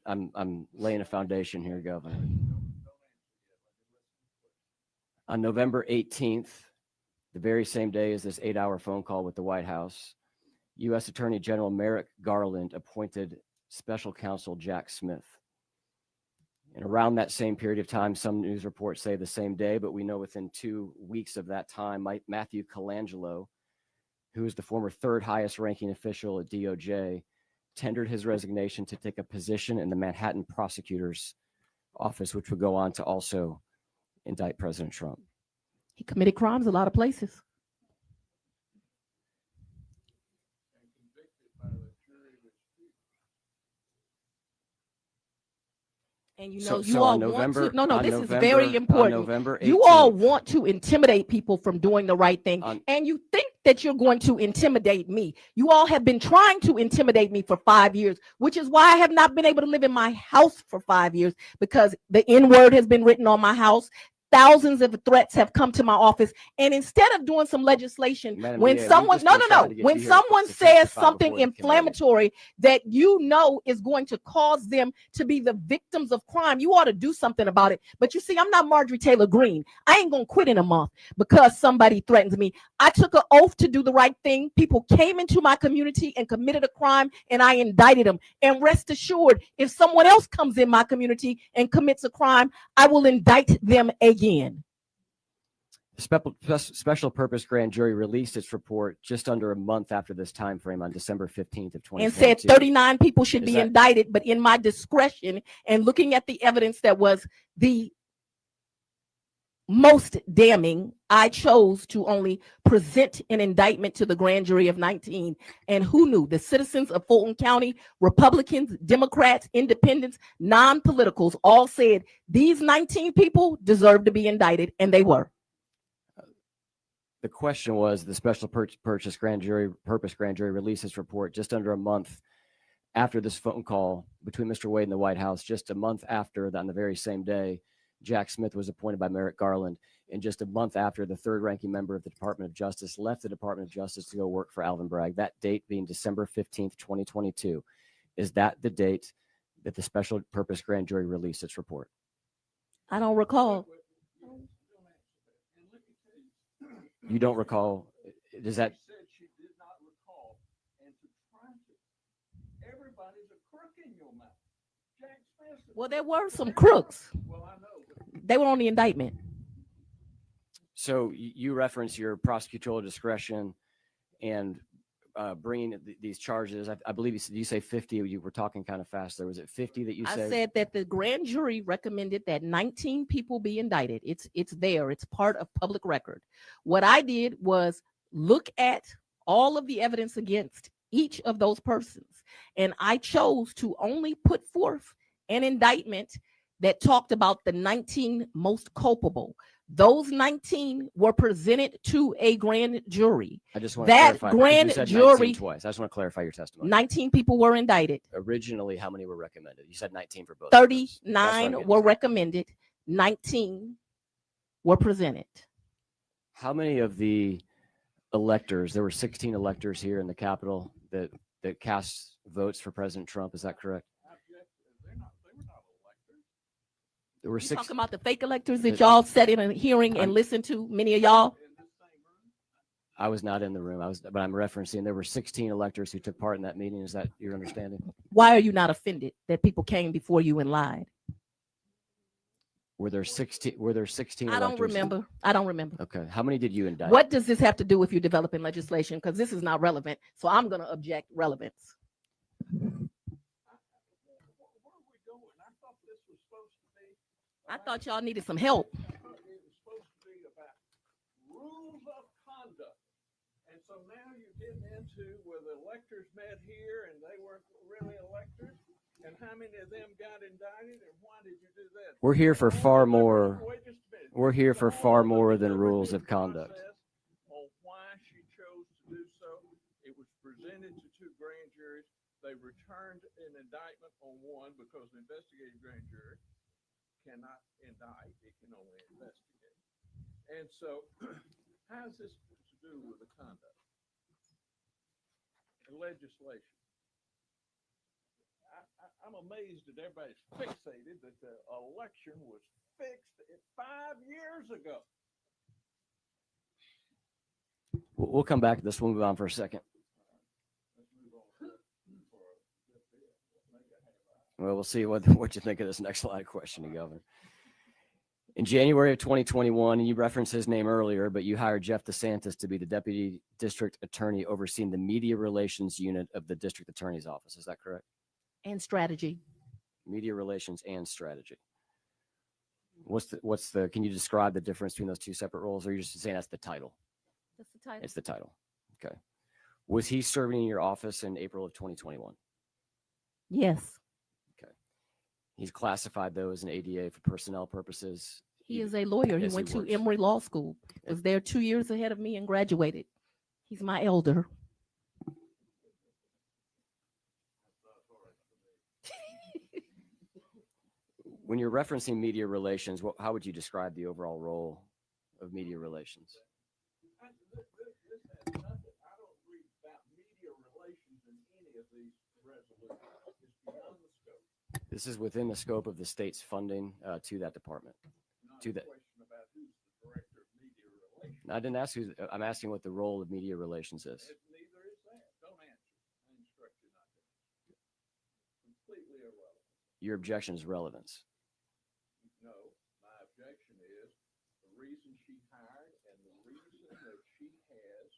I'm laying a foundation here, Governor. On November 18th, the very same day as this 8-hour phone call with the White House, U.S. Attorney General Merrick Garland appointed Special Counsel Jack Smith. And around that same period of time, some news reports say the same day, but we know within 2 weeks of that time, Matthew Colangelo, who is the former third highest ranking official at DOJ, tendered his resignation to take a position in the Manhattan prosecutor's office, which would go on to also indict President Trump. He committed crimes a lot of places. And you know, this is very important. November 18th, you all want to intimidate people from doing the right thing. And you think that you're going to intimidate me. You all have been trying to intimidate me for 5 years, which is why I have not been able to live in my house for 5 years, because the N-word has been written on my house. Thousands of threats have come to my office. And instead of doing some legislation, when someone says something inflammatory that you know is going to cause them to be the victims of crime, you ought to do something about it. But you see, I'm not Marjorie Taylor Greene. I ain't going to quit in a month because somebody threatens me. I took an oath to do the right thing. People came into my community and committed a crime, and I indicted them. And rest assured, if someone else comes in my community and commits a crime, I will indict them again. Special Purpose Grand Jury released its report just under a month after this time frame on December 15th of 2022. And said 39 people should be indicted, but in my discretion and looking at the evidence that was the most damning, I chose to only present an indictment to the grand jury of 19. And who knew? The citizens of Fulton County, Republicans, Democrats, Independents, non-politicals, all said these 19 people deserve to be indicted, and they were. The question was, the Special Purpose Grand Jury released its report just under a month after this phone call between Mr. Wade and the White House. Just a month after, on the very same day, Jack Smith was appointed by Merrick Garland, and just a month after, the third-ranking member of the Department of Justice left the Department of Justice to go work for Alvin Bragg. That date being December 15th, 2022. Is that the date that the Special Purpose Grand Jury released its report? I don't recall. You don't recall? Does that? She said she did not recall, and to try to, everybody's a crook in your mouth. Jack Smith. Well, there were some crooks. Well, I know. They were on the indictment. So you reference your prosecutorial discretion and bringing these charges. I believe you say 50. You were talking kind of fast there. Was it 50 that you said? I said that the grand jury recommended that 19 people be indicted. It's there. It's part of public record. What I did was look at all of the evidence against each of those persons, and I chose to only put forth an indictment that talked about the 19 most culpable. Those 19 were presented to a grand jury. I just want That to clarify. 'Cause grand you said jury- 19 twice. I just want to clarify your testimony. 19 people were indicted. Originally, how many were recommended? You said 19 for both. of those. That's what I'm 39 getting were at. recommended. 19 were presented. How many of the electors? There were 16 electors here in the Capitol that cast votes for President Trump. Is that correct? They were not electors. There were You 6. talking about the fake electors that y'all sat in a hearing and listened to? Many of y'all. In this same room. I was not in the room. But I'm referencing there were 16 electors who took part in that meeting. Is that your understanding? Why are you not offended that people came before you and lied? Were there 16? Were there 16? I don't remember. I don't remember. Okay. How many did you indict? What does this have to do with you developing legislation? Because this is not relevant. So I'm going to object relevance. Where are we going? I thought this was supposed to be. I thought y'all needed some help. It was supposed to be about rules of conduct. And so now you're getting into where the electors met here and they weren't really electors. And how many of them got indicted and why did you do that? We're here for far more. Wait just a minute. We're here for far more than rules of conduct. On why she chose to do so. It was presented to 2 grand juries. They returned an indictment on one because the investigative grand jury cannot indict, it can only investigate. And so, how is this to do with the conduct and legislation? I'm amazed that everybody's fixated that the election was fixed 5 years ago. We'll come back to this. We'll move on for a second. Well, we'll see what you think of this next line of questioning, Governor. In January of 2021, and you referenced his name earlier, but you hired Jeff DeSantis to be the deputy district attorney overseeing the media relations unit of the district attorney's office. Is that correct? And strategy. Media relations and strategy. Can you describe the difference between those two separate roles, or are you just saying that's the title? That's the title. It's the title. Okay. Was he serving in your office in April of 2021? Yes. He's classified though as an ADA for personnel purposes. He is a lawyer. He Yes, he went to works. Emory Law School. Was there 2 years ahead of me and graduated. He's my elder. When you're referencing media relations, how would you describe the overall role of media relations? This has nothing. I don't read about media relations in any of these resolutions. It's beyond the scope. This is within the scope of the state's funding to that department. Not To a that. question about who's the director of media relations. I didn't ask who. I'm asking what the role of media relations is. Neither is that. Don't answer. I instruct you not to answer. Completely irrelevant. Your objection is relevance. No, my objection is the reason she hired and the reason that she has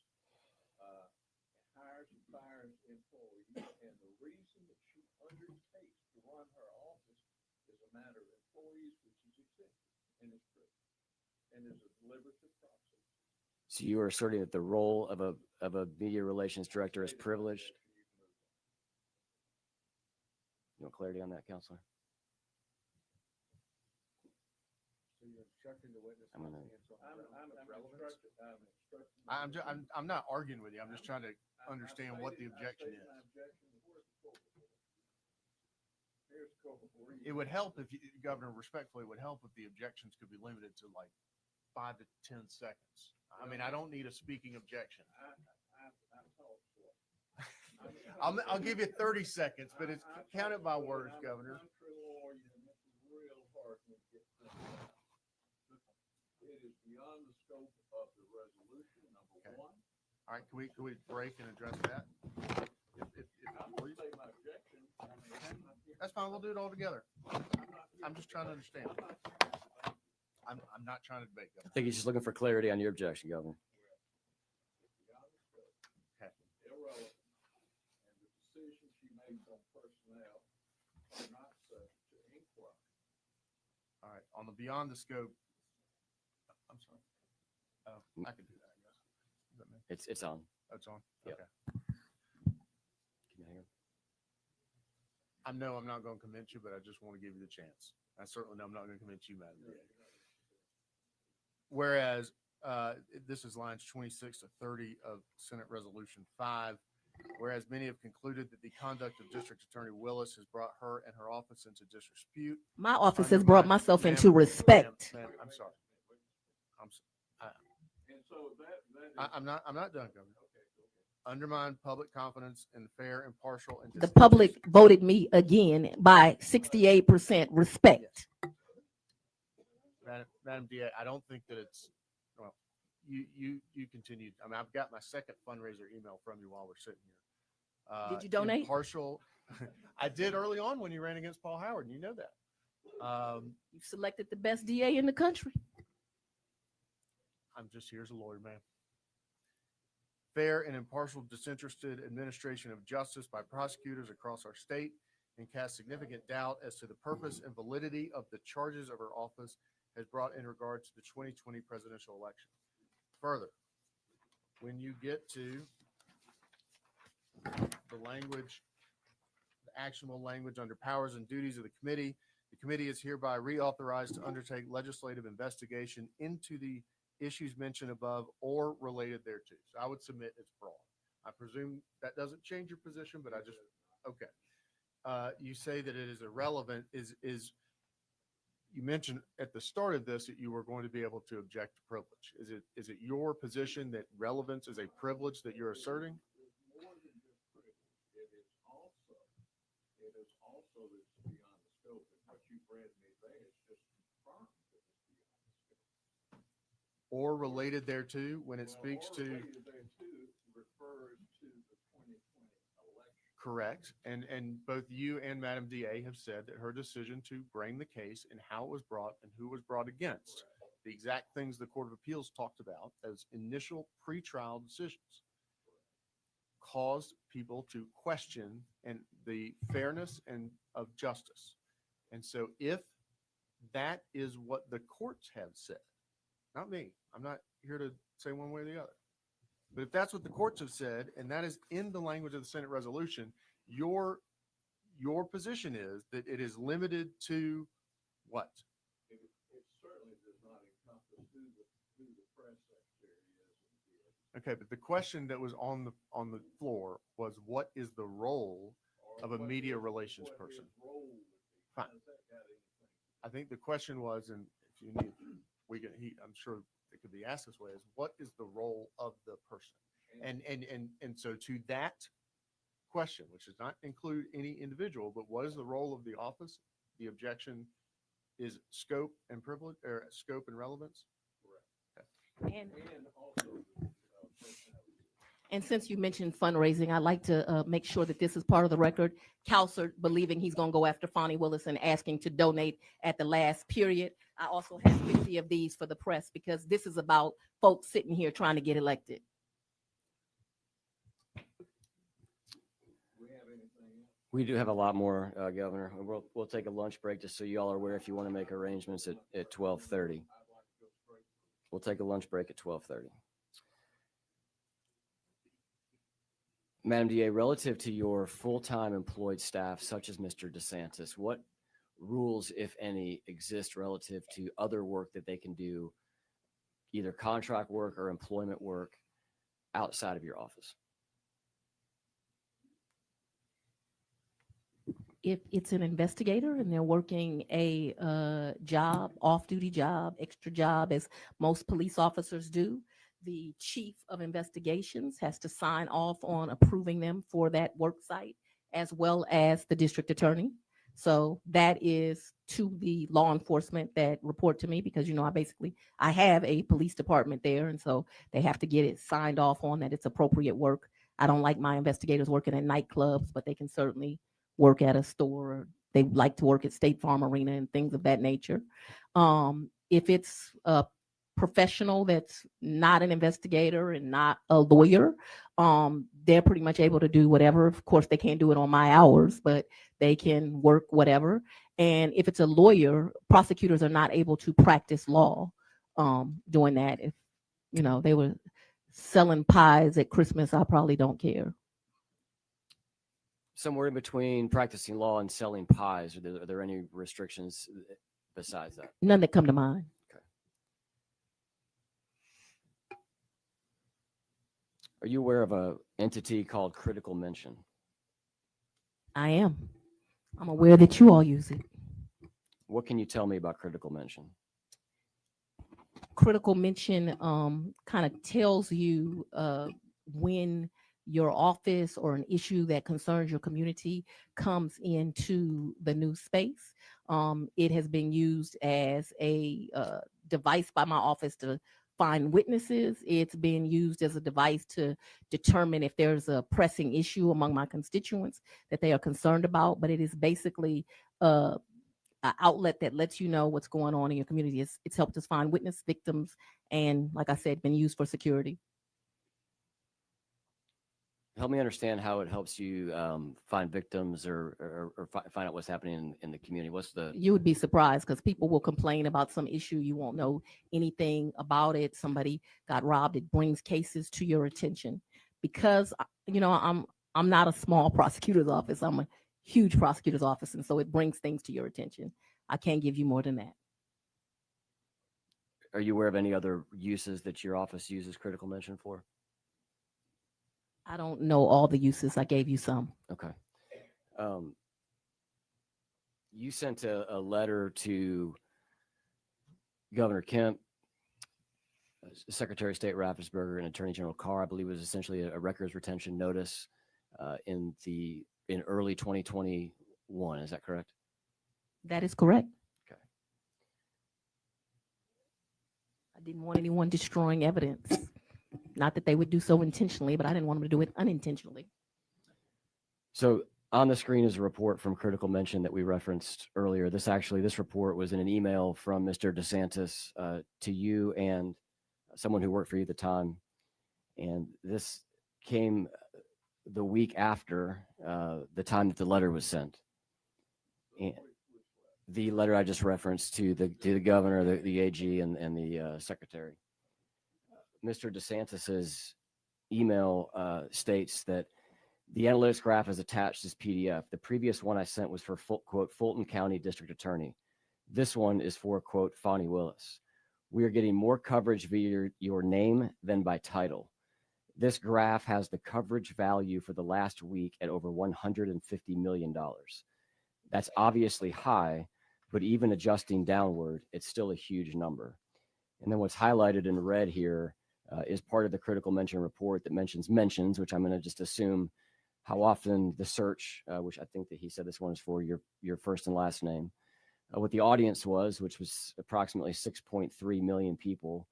hires and fires employees and the reason that she undertakes to run her office is a matter of employees, which is accepted and is true and is a deliberative process. So you are asserting that the role of a media relations director is privileged. You want clarity on that, Counselor? So you're instructing the witness. I'm gonna- I'm not arguing with you. I'm just trying to understand what the objection is. It would help if you, Governor, respectfully, it would help if the objections could be limited to like 5 to 10 seconds. I mean, I don't need a speaking objection. I'll give you 30 seconds, but it's counted by words, Governor. It is beyond the scope of the resolution, number Okay. one. All right, can we break and address that? I'm going to say my objection. That's fine. We'll do it all together. I'm just trying to understand. I'm not trying to debate, I Governor. think he's just looking for clarity on your objection, Governor. Beyond the scope, irrelevant, and the decisions she makes on personnel are not subject to inquiry. All right, on the beyond the scope. I'm sorry. I can do that, I guess. Is that me? It's on. Oh, it's on? Yep. Okay. Can you hear? I know I'm not going to convince you, but I just want to give you the chance. I certainly know I'm not going to convince you, Madam DA. Whereas this is lines 26 to 30 of Senate Resolution 5. Whereas many have concluded that the conduct of District Attorney Willis has brought her and her office into disrepute. My office has brought myself into respect. Ma'am, I'm sorry. And so that I'm not done, Governor. Undermine public confidence in fair, impartial, and The public voted me again by 68% respect. Madam DA, I don't think that it's, well, you continued. I mean, I've got my second fundraiser email from you while we're sitting here. Did you donate? Impartial. I did early on when you ran against Paul Howard, and you know that. You selected the best DA in the country. I'm just here as a lawyer, man. Fair and impartial, disinterested administration of justice by prosecutors across our state and cast significant doubt as to the purpose and validity of the charges of her office has brought in regard to the 2020 presidential election. Further, when you get to the language, the actionable language under powers and duties of the committee is hereby reauthorized to undertake legislative investigation into the issues mentioned above or related thereto. So I would submit it's broad. I presume that doesn't change your position, but I just, okay. You say that it is irrelevant. You mentioned at the start of this that you were going to be able to object to privilege. Is it your position that relevance is a privilege that you're asserting? more than just privilege. It is also that it's beyond the scope. And what you've read me there is just confirmed that it's beyond the scope. Or related thereto when it speaks to. Related thereto refers to the 2020 election. Correct. And both you and Madam DA have said that her decision to bring the case and how it was brought and who was brought against, the exact things the Court of Appeals talked about as initial pretrial decisions, caused people to question and the fairness and of justice. And so if that is what the courts have said, not me, I'm not here to say one way or the other, but if that's what the courts have said, and that is in the language of the Senate resolution, your position is that it is limited to what? It certainly does not encompass who the press secretary is. Okay, but the question that was on the floor was, what is the role of a media relations person? Fine. I think the question was, and if you need, I'm sure it could be asked this way, is what is the role of the person? And so to that question, which does not include any individual, but what is the role of the office? The objection is scope and privilege, or scope and relevance. Correct. Okay. And also And since you mentioned fundraising, I'd like to make sure that this is part of the record. Counselor believing he's going to go after Fani Willis and asking to donate at the last period. I also have 50 of these for the press because this is about folks sitting here trying to get elected. We do have a lot more, Governor. We'll take a lunch break just so you all are aware if you want to make arrangements at 12:30. We'll take a lunch break at 12:30. Madam DA, relative to your full-time employed staff, such as Mr. DeSantis, what rules, if any, exist relative to other work that they can do, either contract work or employment work outside of your office? If it's an investigator and they're working a job, off-duty job, extra job, as most police officers do, the chief of investigations has to sign off on approving them for that work site, as well as the district attorney. So that is to the law enforcement that report to me because, you know, I have a police department there. And so they have to get it signed off on that it's appropriate work. I don't like my investigators working at nightclubs, but they can certainly work at a store. They like to work at State Farm Arena and things of that nature. If it's a professional that's not an investigator and not a lawyer, they're pretty much able to do whatever. Of course, they can't do it on my hours, but they can work whatever. And if it's a lawyer, prosecutors are not able to practice law doing that. If, you know, they were selling pies at Christmas, I probably don't care. Somewhere in between practicing law and selling pies, are there any restrictions besides that? None that come to mind. Are you aware of a entity called critical mention? I am. I'm aware that you all use it. What can you tell me about critical mention? Critical mention kind of tells you when your office or an issue that concerns your community comes into the news space. It has been used as a device by my office to find witnesses. It's been used as a device to determine if there's a pressing issue among my constituents that they are concerned about. But it is basically an outlet that lets you know what's going on in your community. It's helped us find witness victims, and like I said, been used for security. Help me understand how it helps you find victims or find out what's happening in the community. What's the? You would be surprised because people will complain about some issue. You won't know anything about it. Somebody got robbed. It brings cases to your attention because, you know, I'm not a small prosecutor's office. I'm a huge prosecutor's office. And so it brings things to your attention. I can't give you more than that. Are you aware of any other uses that your office uses critical mention for? I don't know all the uses. I gave you some. Okay. You sent a letter to Governor Kemp, Secretary of State Raffensperger, and Attorney General Carr. I believe it was essentially a records retention notice in early 2021. Is that correct? That is correct. Okay. I didn't want anyone destroying evidence. Not that they would do so intentionally, but I didn't want them to do it unintentionally. So on the screen is a report from Critical Mention that we referenced earlier. This report was in an email from Mr. DeSantis to you and someone who worked for you at the time. And this came the week after the time that the letter was sent. And the letter I just referenced to the governor, the AG, and the secretary. Mr. DeSantis's email states that the analytics graph is attached as PDF. The previous one I sent was for, quote, Fulton County District Attorney. This one is for, quote, Fani Willis. We are getting more coverage via your name than by title. This graph has the coverage value for the last week at over $150 million. That's obviously high, but even adjusting downward, it's still a huge number. And then what's highlighted in red here is part of the critical mention report that mentions, which I'm going to just assume how often the search, which I think that he said this one is for your first and last name, what the audience was, which was approximately 6.3 million people,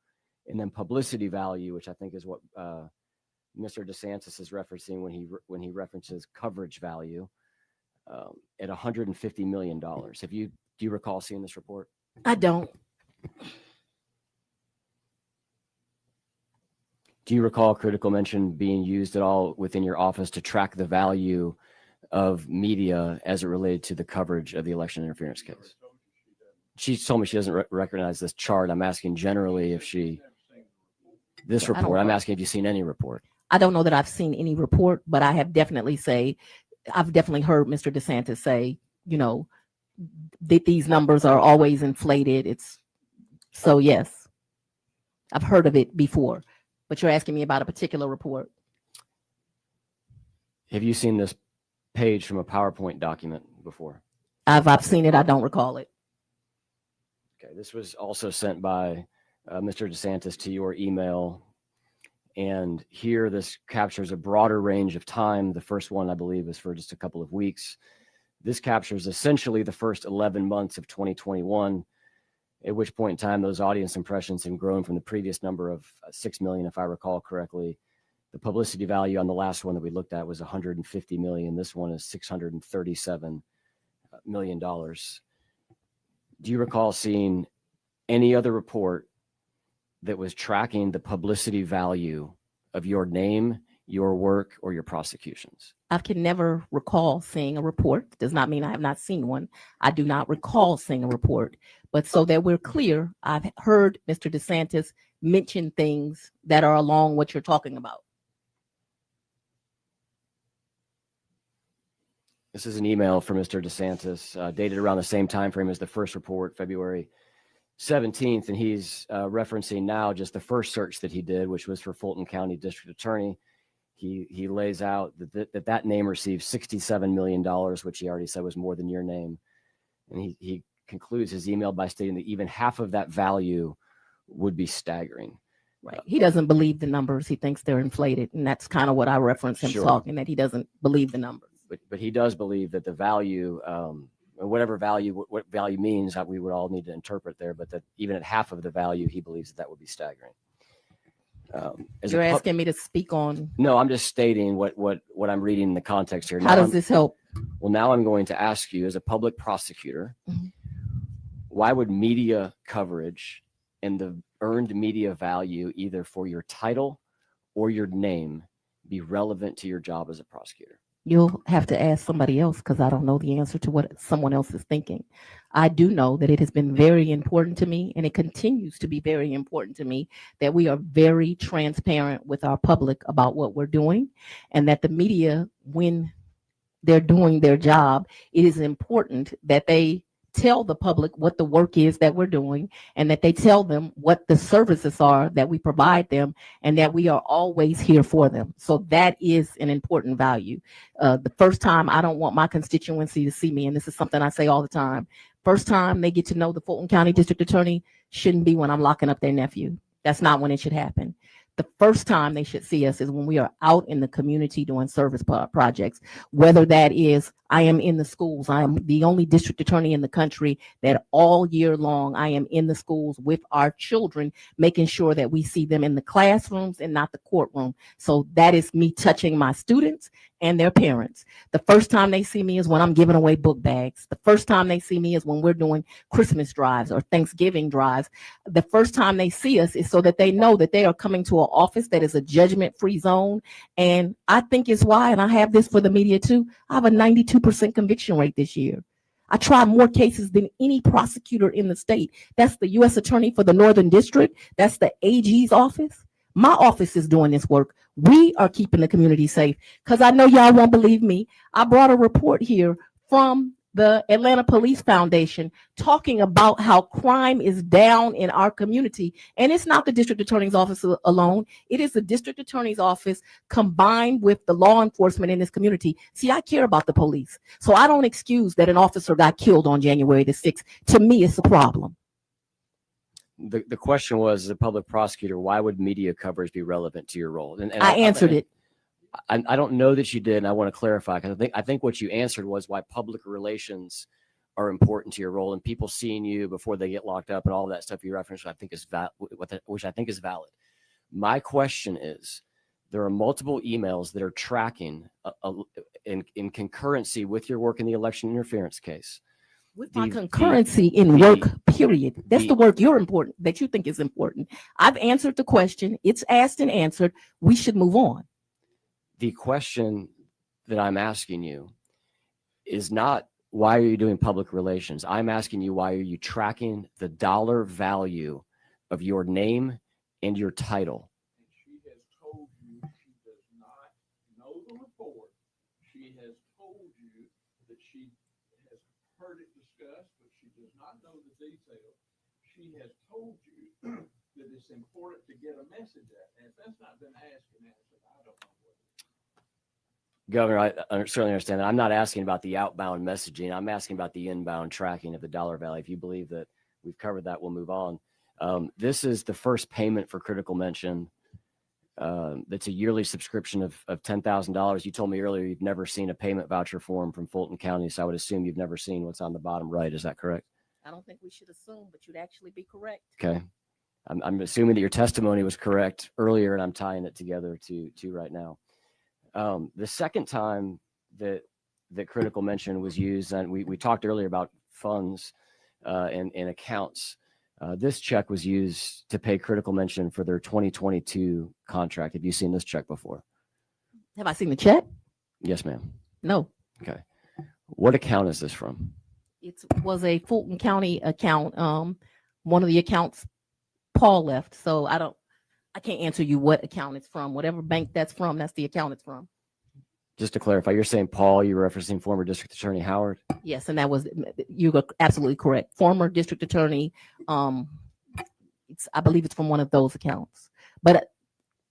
and then publicity value, which I think is what Mr. DeSantis is referencing when he references coverage value at $150 million. Do you recall seeing this report? I don't. Do you recall critical mention being used at all within your office to track the value of media as it related to the coverage of the election interference case? She told me she doesn't recognize this chart. I'm asking generally if this report, I'm asking if you've seen any report. I don't know that I've seen any report, but I've definitely heard Mr. DeSantis say, you know, that these numbers are always inflated. So yes, I've heard of it before. But you're asking me about a particular report. Have you seen this page from a PowerPoint document before? I've seen it. I don't recall it. Okay, this was also sent by Mr. DeSantis to your email. And here this captures a broader range of time. The first one, I believe, is for just a couple of weeks. This captures essentially the first 11 months of 2021. At which point in time, those audience impressions have grown from the previous number of 6 million, if I recall correctly. The publicity value on the last one that we looked at was 150 million. This one is $637 million. Do you recall seeing any other report that was tracking the publicity value of your name, your work, or your prosecutions? I can never recall seeing a report. Does not mean I have not seen one. I do not recall seeing a report. But so that we're clear, I've heard Mr. DeSantis mention things that are along what you're talking about. This is an email from Mr. DeSantis dated around the same time frame as the first report, February 17th. And he's referencing now just the first search that he did, which was for Fulton County District Attorney. he lays out that name received $67 million, which he already said was more than your name. And he concludes his email by stating that even half of that value would be staggering. Right. He doesn't believe the numbers. He thinks they're inflated. And that's kind of what I reference him talking, that he doesn't believe the numbers. But he does believe that the value, whatever value, what value means, that we would all need to interpret there, but that even at half of the value, he believes that would be staggering. You're asking me to speak on? No, I'm just stating what I'm reading in the context here. How does this help? Well, now I'm going to ask you, as a public prosecutor, why would media coverage and the earned media value, either for your title or your name, be relevant to your job as a prosecutor? You'll have to ask somebody else, because I don't know the answer to what someone else is thinking. I do know that it has been very important to me, and it continues to be very important to me, that we are very transparent with our public about what we're doing, and that the media, when they're doing their job, it is important that they tell the public what the work is that we're doing, and that they tell them what the services are that we provide them, and that we are always here for them. So that is an important value. The first time, I don't want my constituency to see me, and this is something I say all the time, first time they get to know the Fulton County District Attorney shouldn't be when I'm locking up their nephew. That's not when it should happen. The first time they should see us is when we are out in the community doing service projects, whether that is I am in the schools. I am the only district attorney in the country that all year long I am in the schools with our children, making sure that we see them in the classrooms and not the courtroom. So that is me touching my students and their parents. The first time they see me is when I'm giving away book bags. The first time they see me is when we're doing Christmas drives or Thanksgiving drives. The first time they see us is so that they know that they are coming to an office that is a judgment-free zone. And I think it's why, and I have this for the media too, I have a 92% conviction rate this year. I try more cases than any prosecutor in the state. That's the U.S. Attorney for the Northern District. That's the AG's office. My office is doing this work. We are keeping the community safe, because I know y'all won't believe me. I brought a report here from the Atlanta Police Foundation talking about how crime is down in our community. And it's not the district attorney's office alone. It is the district attorney's office combined with the law enforcement in this community. See, I care about the police. So I don't excuse that an officer got killed on January the 6th. To me, it's a problem. The question was, as a public prosecutor, why would media coverage be relevant to your role? And I answered it. I don't know that you did, and I want to clarify, because I think what you answered was why public relations are important to your role, and people seeing you before they get locked up and all that stuff you referenced, which I think is valid. My question is, there are multiple emails that are tracking in concurrency with your work in the election interference case. With my concurrency in work, period. That's the work that you think is important. I've answered the question. It's asked and answered. We should move on. The question that I'm asking you is not, why are you doing public relations? I'm asking you, why are you tracking the dollar value of your name and your title? She has told you she does not know the report. She has told you that she has heard it discussed, but she does not know the details. She has told you that it's important to get a message out. And if that's not been asked and answered, I don't know what. Governor, I certainly understand that. I'm not asking about the outbound messaging. I'm asking about the inbound tracking of the dollar value. If you believe that we've covered that, we'll move on. This is the first payment for critical mention. That's a yearly subscription of $10,000. You told me earlier you've never seen a payment voucher form from Fulton County, so I would assume you've never seen what's on the bottom right. Is that correct? I don't think we should assume, but you'd actually be correct. Okay. I'm assuming that your testimony was correct earlier, and I'm tying it together to right now. The second time that critical mention was used, and we talked earlier about funds and accounts. This check was used to pay critical mention for their 2022 contract. Have you seen this check before? Have I seen the check? Yes, ma'am. No. Okay. What account is this from? It was a Fulton County account. One of the accounts Paul left. So I can't answer you what account it's from. Whatever bank that's from, that's the account it's from. Just to clarify, you're saying Paul, you're referencing former District Attorney Howard? Yes, and you were absolutely correct. Former District Attorney, I believe it's from one of those accounts. But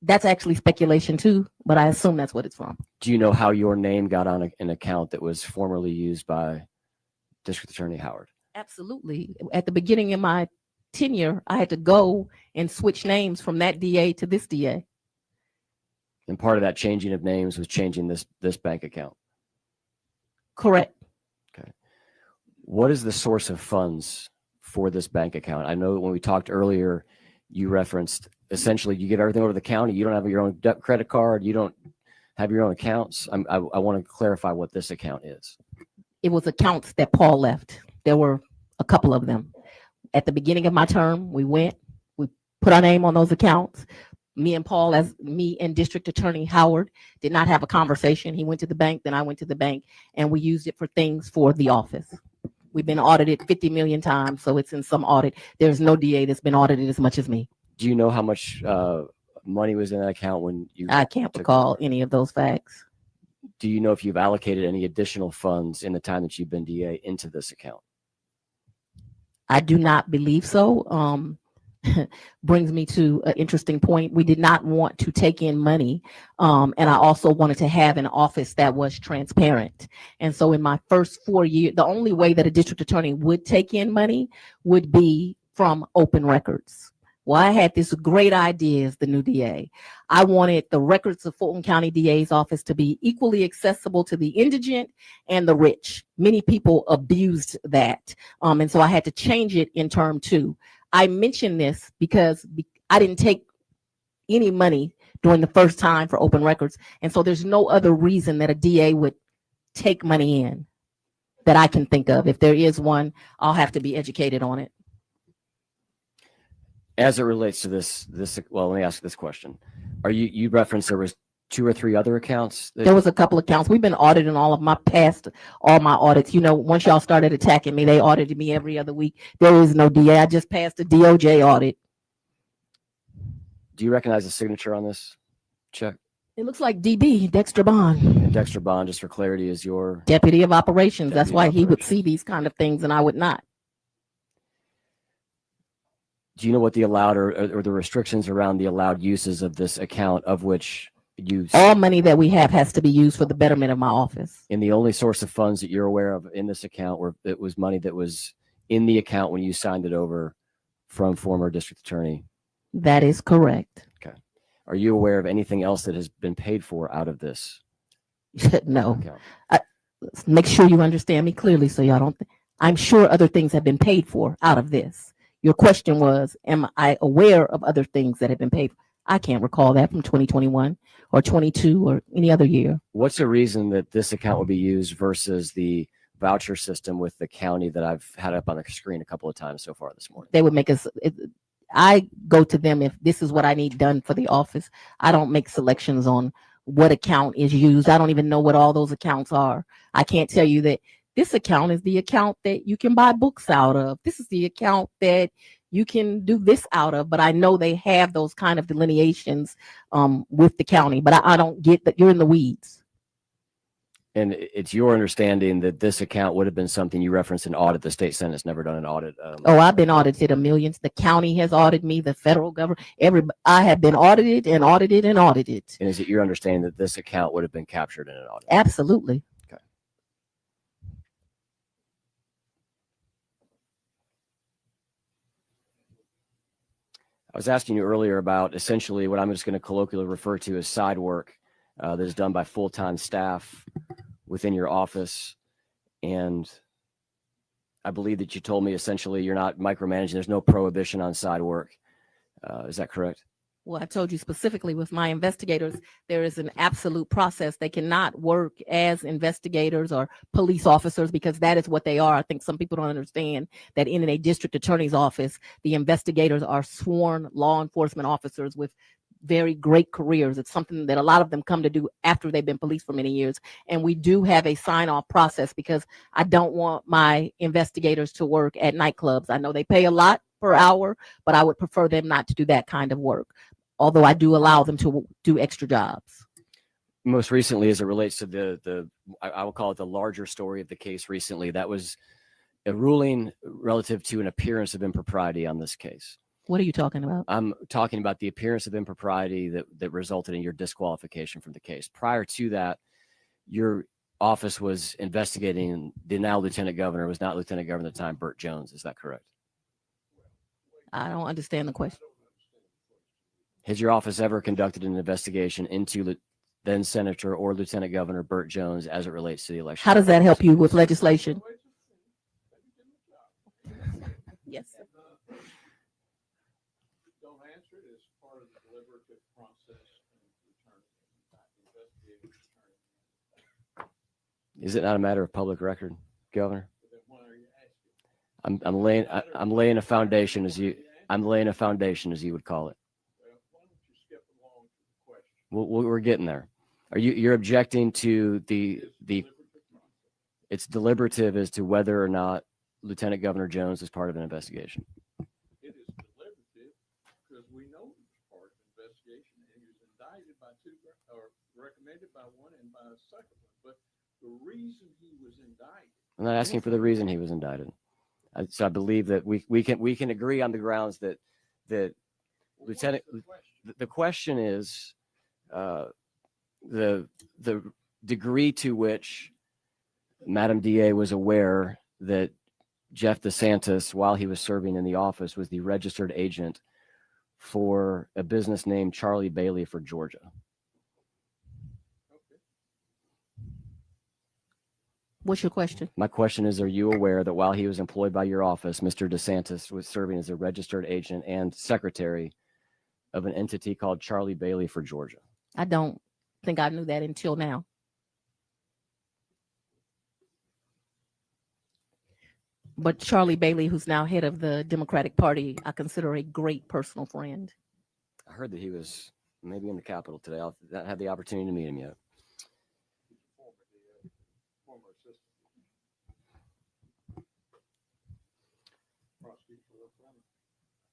That's actually speculation too, but I assume that's what it's from. Do you know how your name got on an account that was formerly used by District Attorney Howard? Absolutely. At the beginning of my tenure, I had to go and switch names from that DA to this DA. And part of that changing of names was changing this bank account. Correct. Okay. What is the source of funds for this bank account? I know when we talked earlier, you referenced essentially you get everything over to the county. You don't have your own credit card. You don't have your own accounts. I want to clarify what this account is. It was accounts that Paul left. There were a couple of them. At the beginning of my term, we put our name on those accounts. Me and District Attorney Howard did not have a conversation. He went to the bank, then I went to the bank, and we used it for things for the office. We've been audited 50 million times, so it's in some audit. There's no DA that's been audited as much as me. Do you know how much money was in that account when you? I can't recall any of those facts. Do you know if you've allocated any additional funds in the time that you've been DA into this account? I do not believe so. Brings me to an interesting point. We did not want to take in money. And I also wanted to have an office that was transparent. And so in my first 4 years, the only way that a district attorney would take in money would be from open records. Well, I had this great idea as the new DA. I wanted the records of Fulton County DA's office to be equally accessible to the indigent and the rich. Many people abused that. And so I had to change it in term 2. I mention this because I didn't take any money during the first time for open records. And so there's no other reason that a DA would take money in that I can think of. If there is one, I'll have to be educated on it. As it relates to this, well, let me ask this question. You referenced there was 2 or 3 other accounts? There was a couple of accounts. We've been auditing all my audits. You know, once y'all started attacking me, they audited me every other week. There is no DA. I just passed a DOJ audit. Do you recognize the signature on this check? It looks like DB, Dexter Bond. And Dexter Bond, just for clarity, is your Deputy of Operations. That's why he would Operations. see these kind of things and I would not. Do you know what the allowed or the restrictions around the allowed uses of this account, of which you All money that we have has to be used for the betterment of my office. and the only source of funds that you're aware of in this account where it was money that was in the account when you signed it over from former district attorney? That is correct. Are you aware of anything else that has been paid for out of this No. account? Make sure you understand me clearly so y'all don't. I'm sure other things have been paid for out of this. Your question was, am I aware of other things that have been paid for? I can't recall that from 2021 or 22 or any other year. What's the reason that this account would be used versus the voucher system with the county that I've had up on the screen a couple of times so far this morning? They would make us. I go to them if this is what I need done for the office. I don't make selections on what account is used. I don't even know what all those accounts are. I can't tell you that this account is the account that you can buy books out of. This is the account that you can do this out of. But I know they have those kind of delineations with the county. But I don't get that. You're in the weeds. And it's your understanding that this account would have been something you referenced in audit. The state Senate's never done an audit. Oh, I've been audited a million. The county has audited me, the federal government. I have been audited and audited and audited. And is it your understanding that this account would have been captured in an audit? Absolutely. Okay. I was asking you earlier about essentially what I'm just going to colloquially refer to as side work that is done by full-time staff within your office. And I believe that you told me essentially you're not micromanaging. There's no prohibition on side work. Is that correct? Well, I told you specifically with my investigators, there is an absolute process. They cannot work as investigators or police officers because that is what they are. I think some people don't understand that in a district attorney's office, the investigators are sworn law enforcement officers with very great careers. It's something that a lot of them come to do after they've been police for many years. And we do have a sign-off process because I don't want my investigators to work at nightclubs. I know they pay a lot per hour, but I would prefer them not to do that kind of work, although I do allow them to do extra jobs. Most recently, as it relates to I will call it the larger story of the case recently, that was a ruling relative to an appearance of impropriety on this case. What are you talking about? I'm talking about the appearance of impropriety that resulted in your disqualification from the case. Prior to that, your office was investigating the now lieutenant governor, was not lieutenant governor at the time, Burt Jones. Is that correct? I don't understand the question. Has your office ever conducted an investigation into then Senator or Lieutenant Governor Burt Jones as it relates to the election? How does that help you with legislation? Yes, sir. Don't answer it as part of the deliberative process and investigating. Is it not a matter of public record, Governor? Then why are you asking? I'm laying a foundation I'm laying a foundation, as you would call it. Well, why don't you skip along to the question? We're getting there. You're objecting to the it's deliberative as to whether or not Lieutenant Governor Jones is part of an investigation. It is deliberative because we know it was part of the investigation and he was indicted by two, or recommended by one and by a second one. But the reason he was indicted. I'm not asking for the reason he was indicted. So I believe that we can agree on the grounds that Lieutenant. The question is the degree to which Madam DA was aware that Jeff DeSantis, while he was serving in the office, was the registered agent for a business named Charlie Bailey for Georgia. What's your question? My question is, are you aware that while he was employed by your office, Mr. DeSantis was serving as a registered agent and secretary of an entity called Charlie Bailey for Georgia? I don't think I knew that until now. But Charlie Bailey, who's now head of the Democratic Party, I consider a great personal friend. I heard that he was maybe in the Capitol today. I've not had the opportunity to meet him yet. Former assistant.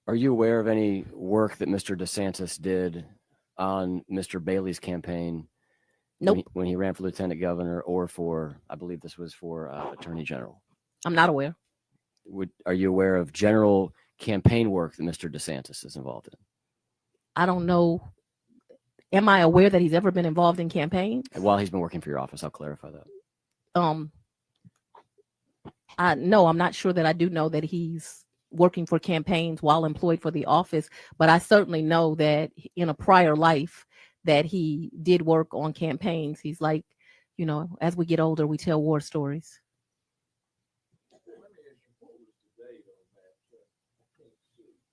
Are you aware of any work that Mr. DeSantis did on Mr. Bailey's campaign? Nope. When he ran for lieutenant governor or for, I believe this was for attorney general? I'm not aware. Are you aware of general campaign work that Mr. DeSantis is involved in? I don't know. Am I aware that he's ever been involved in campaigns? While he's been working for your office, I'll clarify that. No, I'm not sure that I do know that he's working for campaigns while employed for the office, but I certainly know that in a prior life that he did work on campaigns. He's like, as we get older, we tell war stories.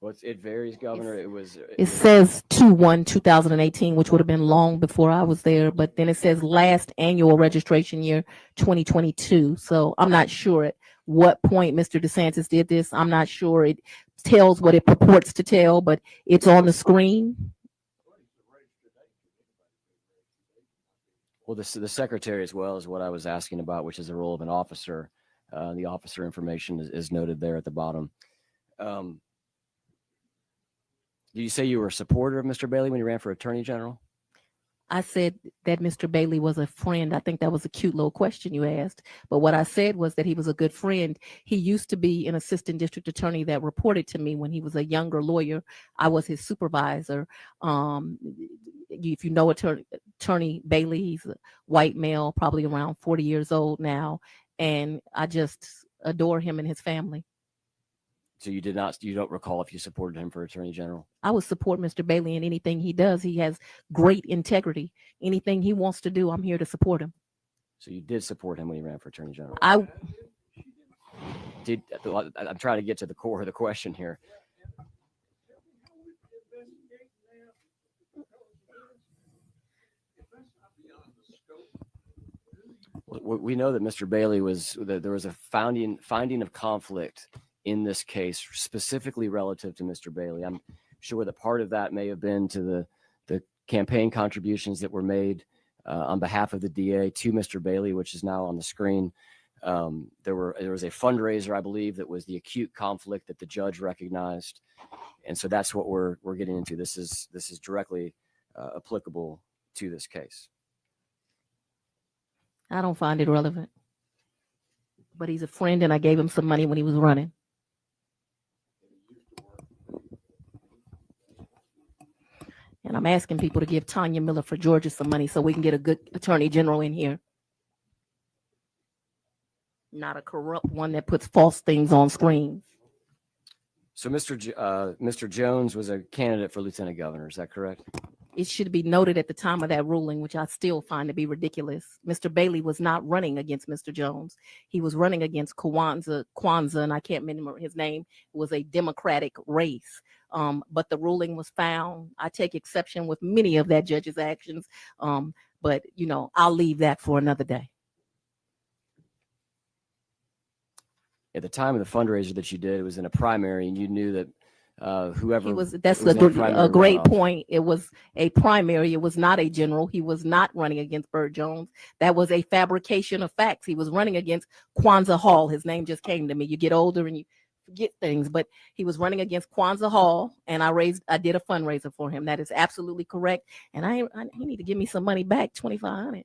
Well, it varies, Governor. It says 2/1/2018, which would have been long before I was there, but then it says last annual registration year 2022. So I'm not sure at what point Mr. DeSantis did this. I'm not sure it tells what it purports to tell, but it's on the screen. Well, the secretary as well is what I was asking about, which is the role of an officer. The officer information is noted there at the bottom. Did you say you were a supporter of Mr. Bailey when he ran for attorney general? I said that Mr. Bailey was a friend. I think that was a cute little question you asked. But what I said was that he was a good friend. He used to be an assistant district attorney that reported to me when he was a younger lawyer. I was his supervisor. If you know Attorney Bailey, he's a white male, probably around 40 years old now. And I just adore him and his family. So you don't recall if you supported him for attorney general? I would support Mr. Bailey in anything he does. He has great integrity. Anything he wants to do, I'm here to support him. So you did support him when he ran for attorney general? I'm trying to get to the core of the question here. We know that Mr. Bailey there was a finding of conflict in this case, specifically relative to Mr. Bailey. I'm sure that part of that may have been to the campaign contributions that were made on behalf of the DA to Mr. Bailey, which is now on the screen. There was a fundraiser, I believe, that was the acute conflict that the judge recognized, and so that's what we're getting into. This is directly applicable to this case. I don't find it relevant, but he's a friend, and I gave him some money when he was running. And I'm asking people to give Tanya Miller for Georgia some money so we can get a good attorney general in here. Not a corrupt one that puts false things on screens. So Mr. Jones was a candidate for lieutenant governor. Is that correct? It should be noted at the time of that ruling, which I still find to be ridiculous. Mr. Bailey was not running against Mr. Jones. He was running against Kwanzaa, and I can't remember his name. It was a Democratic race. But the ruling was found. I take exception with many of that judge's actions. But, you know, I'll leave that for another day. At the time of the fundraiser that you did, it was in a primary, and you knew that whoever he was, that's was a great point. It was a primary. It was not a general. He was not running against Burt Jones. That was a fabrication of facts. He was running against Kwanzaa Hall. His name just came to me. You get older and you forget things, but he was running against Kwanzaa Hall, and I did a fundraiser for him. That is absolutely correct. And he need to give me some money back, $2,500.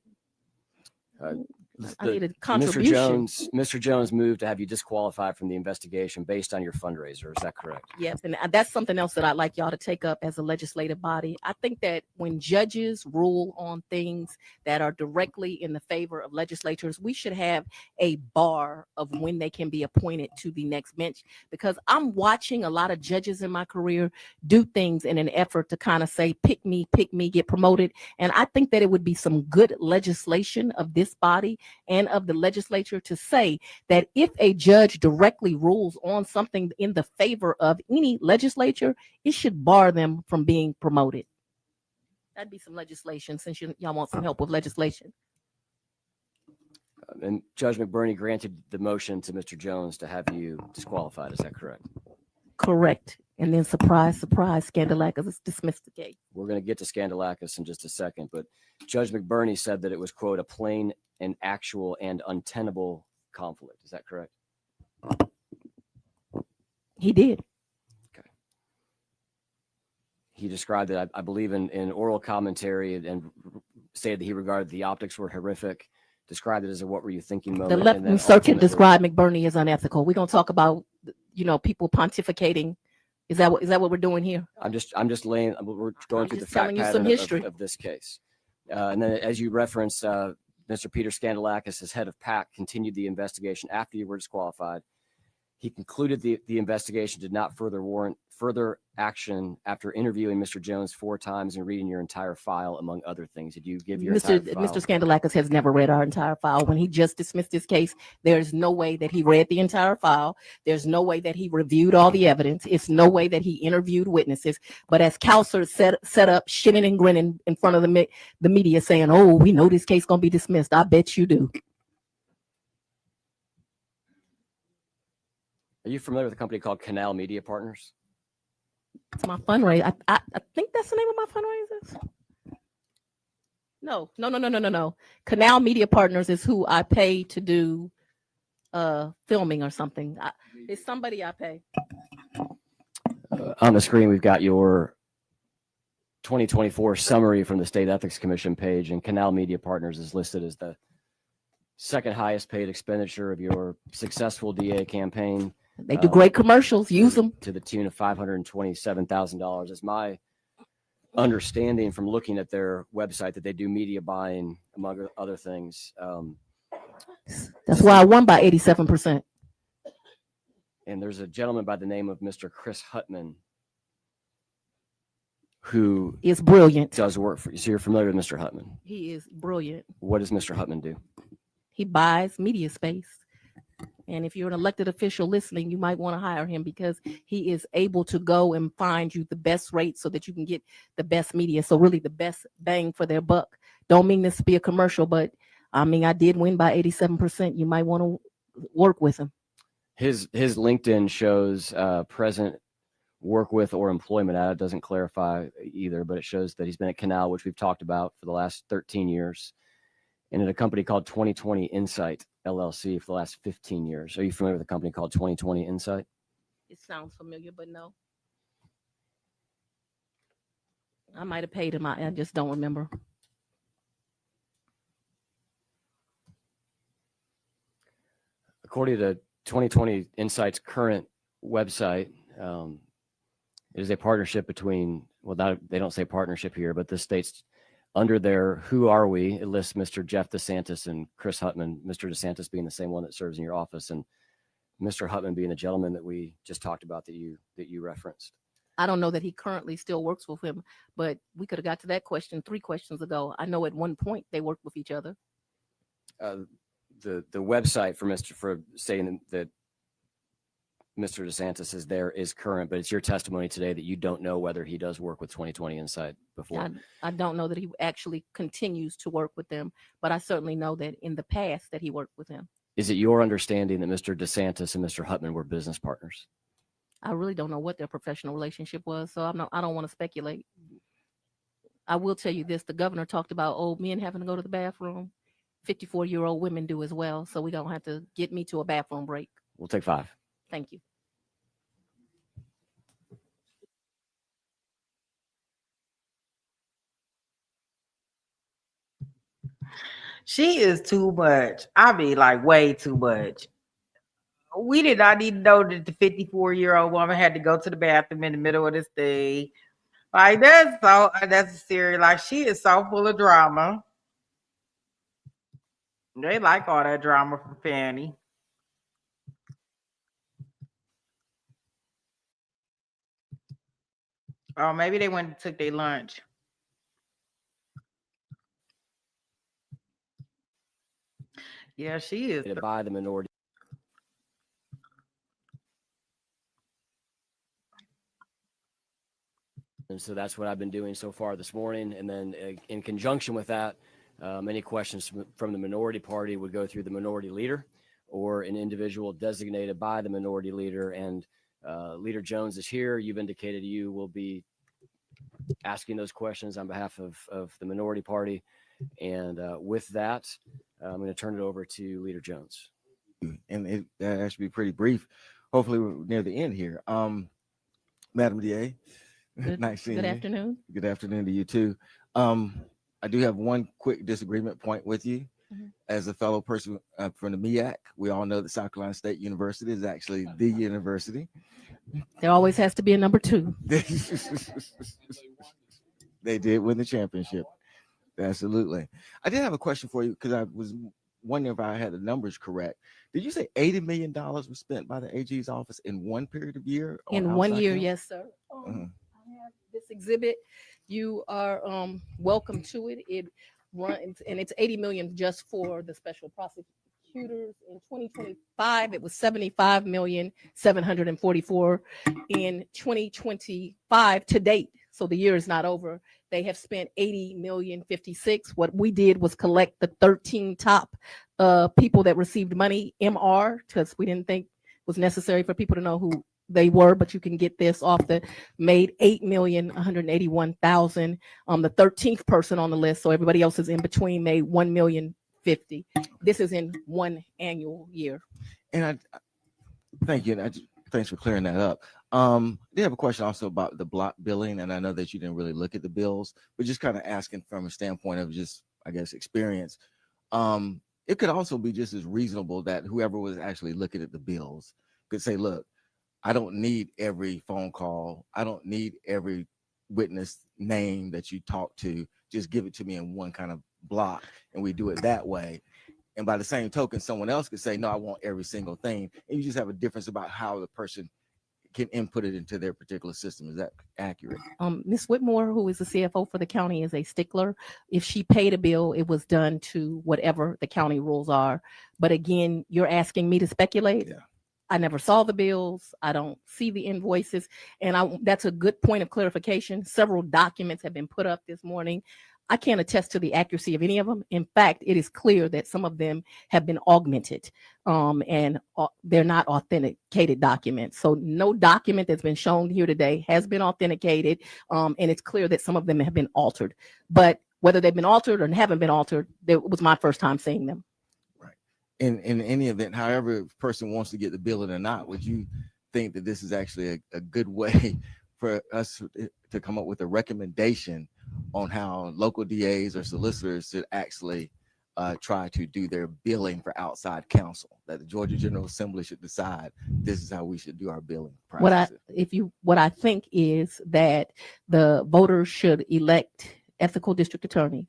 I need a contribution. Mr. Jones moved to have you disqualified from the investigation based on your fundraiser. Is that correct? Yes, and that's something else that I'd like y'all to take up as a legislative body. I think that when judges rule on things that are directly in the favor of legislators, we should have a bar of when they can be appointed to the next bench, because I'm watching a lot of judges in my career do things in an effort to kind of say, pick me, get promoted. And I think that it would be some good legislation of this body and of the legislature to say that if a judge directly rules on something in the favor of any legislature, it should bar them from being promoted. That'd be some legislation, since y'all want some help with legislation. And Judge McBurney granted the motion to Mr. Jones to have you disqualified. Is that correct? Correct. And then surprise, Scandalakis has dismissed the case. We're going to get to Scandalakis in just a second, but Judge McBurney said that it was, quote, a plain and actual and untenable conflict. Is that correct? He did. Okay. He described it, I believe, in oral commentary, and stated that he regarded the optics were horrific, described it as a what were you thinking moment. The left circuit described McBurney as unethical. We're going to talk about, people pontificating. Is that what we're doing here? I'm just laying, we're going through the fact pattern of this case. And then, as you referenced, Mr. Peter Scandalakis, as head of PAC, continued the investigation after you were disqualified. He concluded the investigation did not warrant further action after interviewing Mr. Jones 4 times and reading your entire file, among other things. Did you give your entire file? Mr. Scandalakis has never read our entire file. When he just dismissed his case, there's no way that he read the entire file. There's no way that he reviewed all the evidence. It's no way that he interviewed witnesses. But as Counselor set up, shitting and grinning in front of the media saying, oh, we know this case going to be dismissed. I bet you do. Are you familiar with a company called Canal Media Partners? It's my fundraiser. I think that's the name of my fundraisers. No. Canal Media Partners is who I pay to do filming or something. It's somebody I pay. On the screen, we've got your 2024 summary from the State Ethics Commission page, and Canal Media Partners is listed as the second highest paid expenditure of your successful DA campaign. They do great commercials. Use them. To the tune of $527,000. Is my understanding from looking at their website that they do media buying, among other things. That's why I won by 87%. And there's a gentleman by the name of Mr. Chris Hutman who is brilliant. Does work for you. So you're familiar with Mr. Hutman? He is brilliant. What does Mr. Hutman do? He buys media space. And if you're an elected official listening, you might want to hire him, because he is able to go and find you the best rate so that you can get the best media. So really the best bang for their buck. Don't mean this to be a commercial, but I did win by 87%. You might want to work with him. His LinkedIn shows present work with or employment at. It doesn't clarify either, but it shows that he's been at Canal, which we've talked about, for the last 13 years, and at a company called 2020 Insight LLC for the last 15 years. Are you familiar with a company called 2020 Insight? It sounds familiar, but no. I might have paid him. I just don't remember. According to 2020 Insight's current website, It is a partnership between, well, they don't say partnership here, but the states under their Who Are We? It lists Mr. Jeff DeSantis and Chris Hutman, Mr. DeSantis being the same one that serves in your office, and Mr. Hutman being the gentleman that we just talked about that you referenced. I don't know that he currently still works with him, but we could have got to that question 3 questions ago. I know at one point they worked with each other. The website for saying that Mr. DeSantis is there is current, but it's your testimony today that you don't know whether he does work with 2020 Insight before. I don't know that he actually continues to work with them, but I certainly know that in the past that he worked with him. Is it your understanding that Mr. DeSantis and Mr. Hutman were business partners? I really don't know what their professional relationship was, so I don't want to speculate. I will tell you this: the governor talked about old men having to go to the bathroom. 54-year-old women do as well, so we don't have to get me to a bathroom break. We'll take 5. Thank you. She is too much. I mean, like way too much. We did not need to know that the 54-year-old woman had to go to the bathroom in the middle of this thing. Like, that's so unnecessary. Like, she is so full of drama. They like all that drama from Fani. Oh, maybe they went and took their lunch. Yeah, she is. By the minority. And so that's what I've been doing so far this morning. And then in conjunction with that, any questions from the minority party would go through the minority leader or an individual designated by the minority leader. And Leader Jones is here. You've indicated you will be asking those questions on behalf of the minority party. And with that, I'm going to turn it over to Leader Jones. And that should be pretty brief. Hopefully we're near the end here. Madam DA, nice seeing you. Good afternoon. Good afternoon to you too. I do have one quick disagreement point with you. Mm-hmm. As a fellow person from the MEAC, we all know that South Carolina State University is actually the university. There always has to be a number 2. They did win the championship. Absolutely. I did have a question for you because I was wondering if I had the numbers correct. Did you say $80 million was spent by the AG's office in one period of year? In 1 year, yes, sir. I have this exhibit. You are welcome to it. It runs, and it's $80 million just for the special prosecutors. In 2025, it was $75,744,000. In 2025 to date, so the year is not over, they have spent $80,056,000. What we did was collect the 13 top people that received money, MR, because we didn't think it was necessary for people to know who they were, but you can get this off the made $8,181,000. The 13th person on the list, so everybody else is in between, made $1,050,000. This is in one annual year. And I thank you. And thanks for clearing that up. I did have a question also about the block billing, and I know that you didn't really look at the bills, but just kind of asking from a standpoint of just, I guess, experience. It could also be just as reasonable that whoever was actually looking at the bills could say, look, I don't need every phone call. I don't need every witness name that you talk to. Just give it to me in one kind of block, and we do it that way. And by the same token, someone else could say, no, I want every single thing. And you just have a difference about how the person can input it into their particular system. Is that accurate? Ms. Whitmore, who is the CFO for the county, is a stickler. If she paid a bill, it was done to whatever the county rules are. But again, you're asking me to speculate. Yeah. I never saw the bills. I don't see the invoices. And that's a good point of clarification. Several documents have been put up this morning. I can't attest to the accuracy of any of them. In fact, it is clear that some of them have been augmented and they're not authenticated documents. So no document that's been shown here today has been authenticated. And it's clear that some of them have been altered. But whether they've been altered or haven't been altered, it was my first time seeing them. Right. In any event, however a person wants to get the billing or not, would you think that this is actually a good way for us to come up with a recommendation on how local DAs or solicitors should actually try to do their billing for outside counsel, that the Georgia General Assembly should decide this is how we should do our billing practices. What I think is that the voters should elect ethical district attorneys,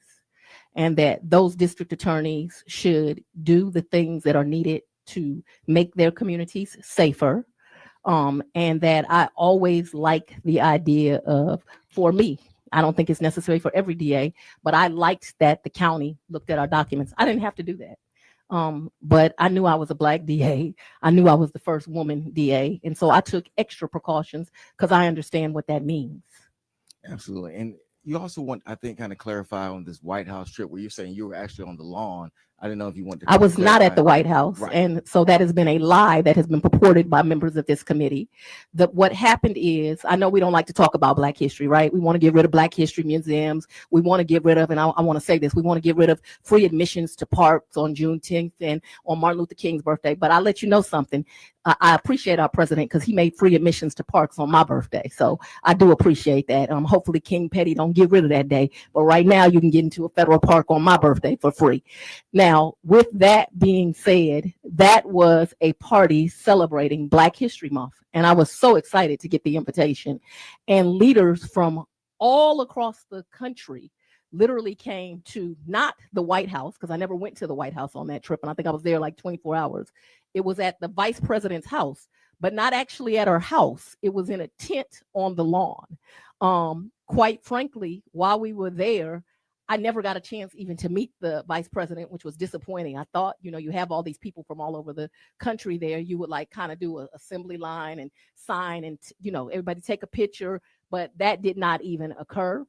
and that those district attorneys should do the things that are needed to make their communities safer. And that I always like the idea of, for me, I don't think it's necessary for every DA, but I liked that the county looked at our documents. I didn't have to do that. But I knew I was a Black DA. I knew I was the first woman DA. And so I took extra precautions because I understand what that means. Absolutely. And you also want, I think, kind of clarify on this White House trip where you're saying you were actually on the lawn. I didn't know if you wanted to. I was not at the White House. Right. And so that has been a lie that has been purported by members of this committee. What happened is, I know we don't like to talk about Black history, right? We want to get rid of Black history museums. We want to get rid of, and I want to say this, we want to get rid of free admissions to parks on Juneteenth and on Martin Luther King's birthday. But I'll let you know something. I appreciate our president because he made free admissions to parks on my birthday. So I do appreciate that. Hopefully King Petty don't get rid of that day. But right now you can get into a federal park on my birthday for free. Now, with that being said, that was a party celebrating Black History Month. And I was so excited to get the invitation. And leaders from all across the country literally came to not the White House, because I never went to the White House on that trip. And I think I was there like 24 hours. It was at the vice president's house, but not actually at her house. It was in a tent on the lawn. Quite frankly, while we were there, I never got a chance even to meet the vice president, which was disappointing. I thought, you have all these people from all over the country there. You would like kind of do an assembly line and sign and, everybody take a picture. But that did not even occur.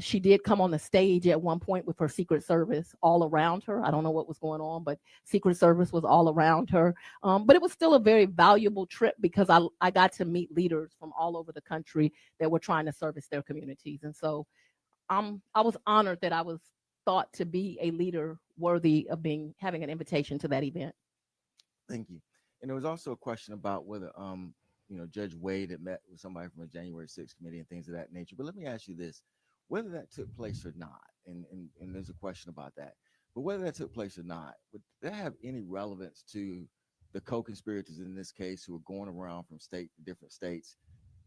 She did come on the stage at one point with her Secret Service all around her. I don't know what was going on, but Secret Service was all around her. But it was still a very valuable trip because I got to meet leaders from all over the country that were trying to service their communities. And so I was honored that I was thought to be a leader worthy of having an invitation to that event. Thank you. And there was also a question about whether Judge Wade had met with somebody from the January 6th committee and things of that nature. But let me ask you this, whether that took place or not, and there's a question about that, but whether that took place or not, would that have any relevance to the co-conspirators in this case who are going around from state to different states,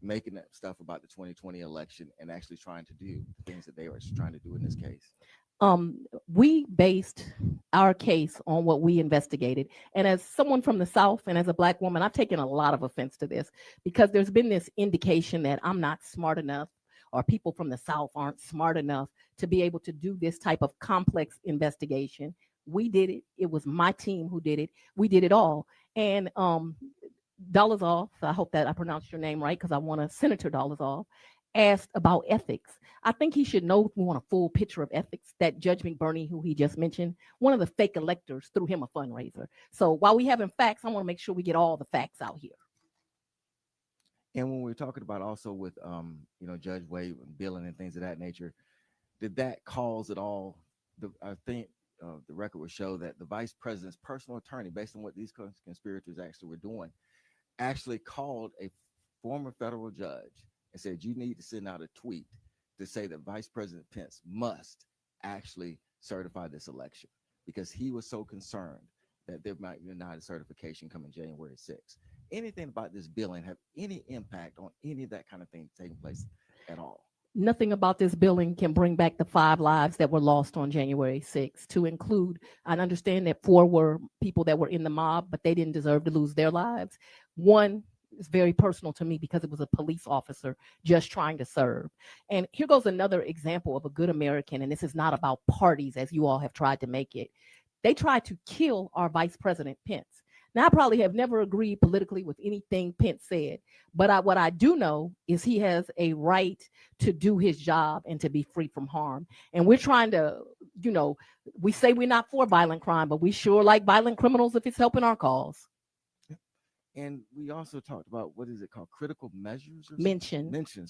making that stuff about the 2020 election and actually trying to do the things that they were trying to do in this case? We based our case on what we investigated. And as someone from the South and as a Black woman, I've taken a lot of offense to this because there's been this indication that I'm not smart enough or people from the South aren't smart enough to be able to do this type of complex investigation. We did it. It was my team who did it. We did it all. And Dolezal, I hope that I pronounced your name right because I want Senator Dolezal, asked about ethics. I think he should know if we want a full picture of ethics that Judge McBurney, who he just mentioned, one of the fake electors threw him a fundraiser. So while we having facts, I want to make sure we get all the facts out here. And when we're talking about also with, Judge Wade and billing and things of that nature, did that cause at all? I think the record would show that the vice president's personal attorney, based on what these conspirators actually were doing, actually called a former federal judge and said, you need to send out a tweet to say that Vice President Pence must actually certify this election because he was so concerned that there might be denied a certification coming January 6th. Anything about this billing have any impact on any of that kind of thing taking place at all? Nothing about this billing can bring back the 5 lives that were lost on January 6th, to include, I understand that 4 were people that were in the mob, but they didn't deserve to lose their lives. 1 is very personal to me because it was a police officer just trying to serve. And here goes another example of a good American, and this is not about parties as you all have tried to make it. They tried to kill our Vice President Pence. Now, I probably have never agreed politically with anything Pence said, but what I do know is he has a right to do his job and to be free from harm. And we're trying to, we say we're not for violent crime, but we sure like violent criminals if it's helping our cause. And we also talked about, what is it called? Critical measures?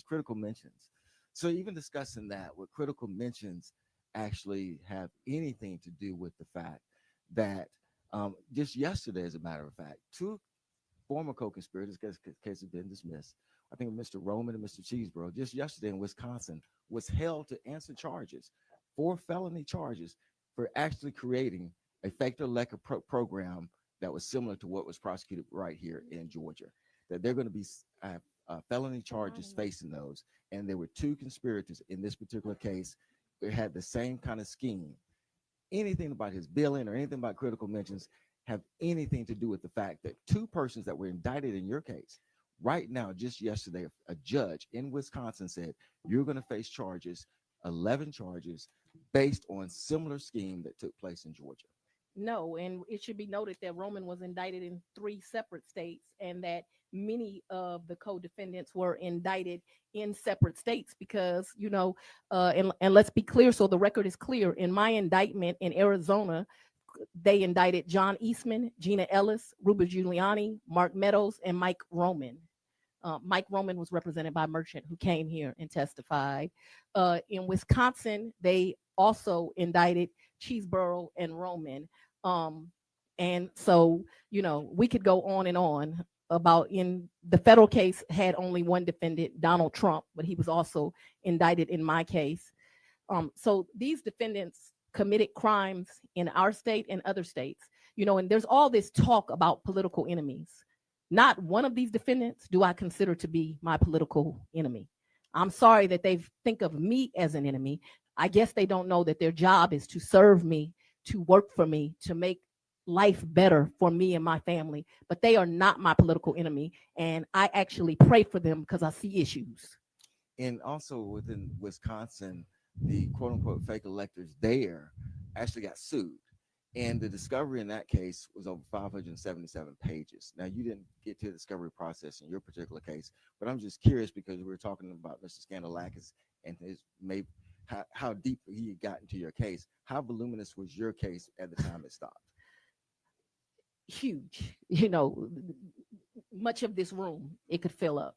Critical mentions. So even discussing that, would critical mentions actually have anything to do with the fact that just yesterday, as a matter of fact, 2 former co-conspirators, case have been dismissed. I think Mr. Roman and Mr. Cheeseborough, just yesterday in Wisconsin, was held to answer charges, 4 felony charges for actually creating a fake elector program that was similar to what was prosecuted right here in Georgia. That they're going to be felony charges facing those. And there were two conspirators in this particular case that had the same kind of scheme. Anything about his billing or anything about critical mentions have anything to do with the fact that two persons that were indicted in your case, right now, just yesterday, a judge in Wisconsin said, you're going to face charges, 11 charges, based on similar scheme that took place in Georgia. No, and it should be noted that Roman was indicted in 3 separate states, and that many of the co-defendants were indicted in separate states because, and let's be clear, so the record is clear. In my indictment in Arizona, they indicted John Eastman, Gina Ellis, Ruben Giuliani, Mark Meadows, and Mike Roman. Mike Roman was represented by Merchant, who came here and testified. In Wisconsin, they also indicted Cheeseborough and Roman. And so, we could go on and on about in the federal case had only one defendant, Donald Trump, but he was also indicted in my case. So these defendants committed crimes in our state and other states, and there's all this talk about political enemies. Not one of these defendants do I consider to be my political enemy. I'm sorry that they think of me as an enemy. I guess they don't know that their job is to serve me, to work for me, to make life better for me and my family, but they are not my political enemy. And I actually pray for them because I see issues. And also within Wisconsin, the quote unquote fake electors there actually got sued. And the discovery in that case was over 577 pages. Now, you didn't get to the discovery process in your particular case, but I'm just curious because we were talking about Mr. Scandalakis and how deep he had gotten to your case. How voluminous was your case at the time it stopped? Huge, much of this room it could fill up,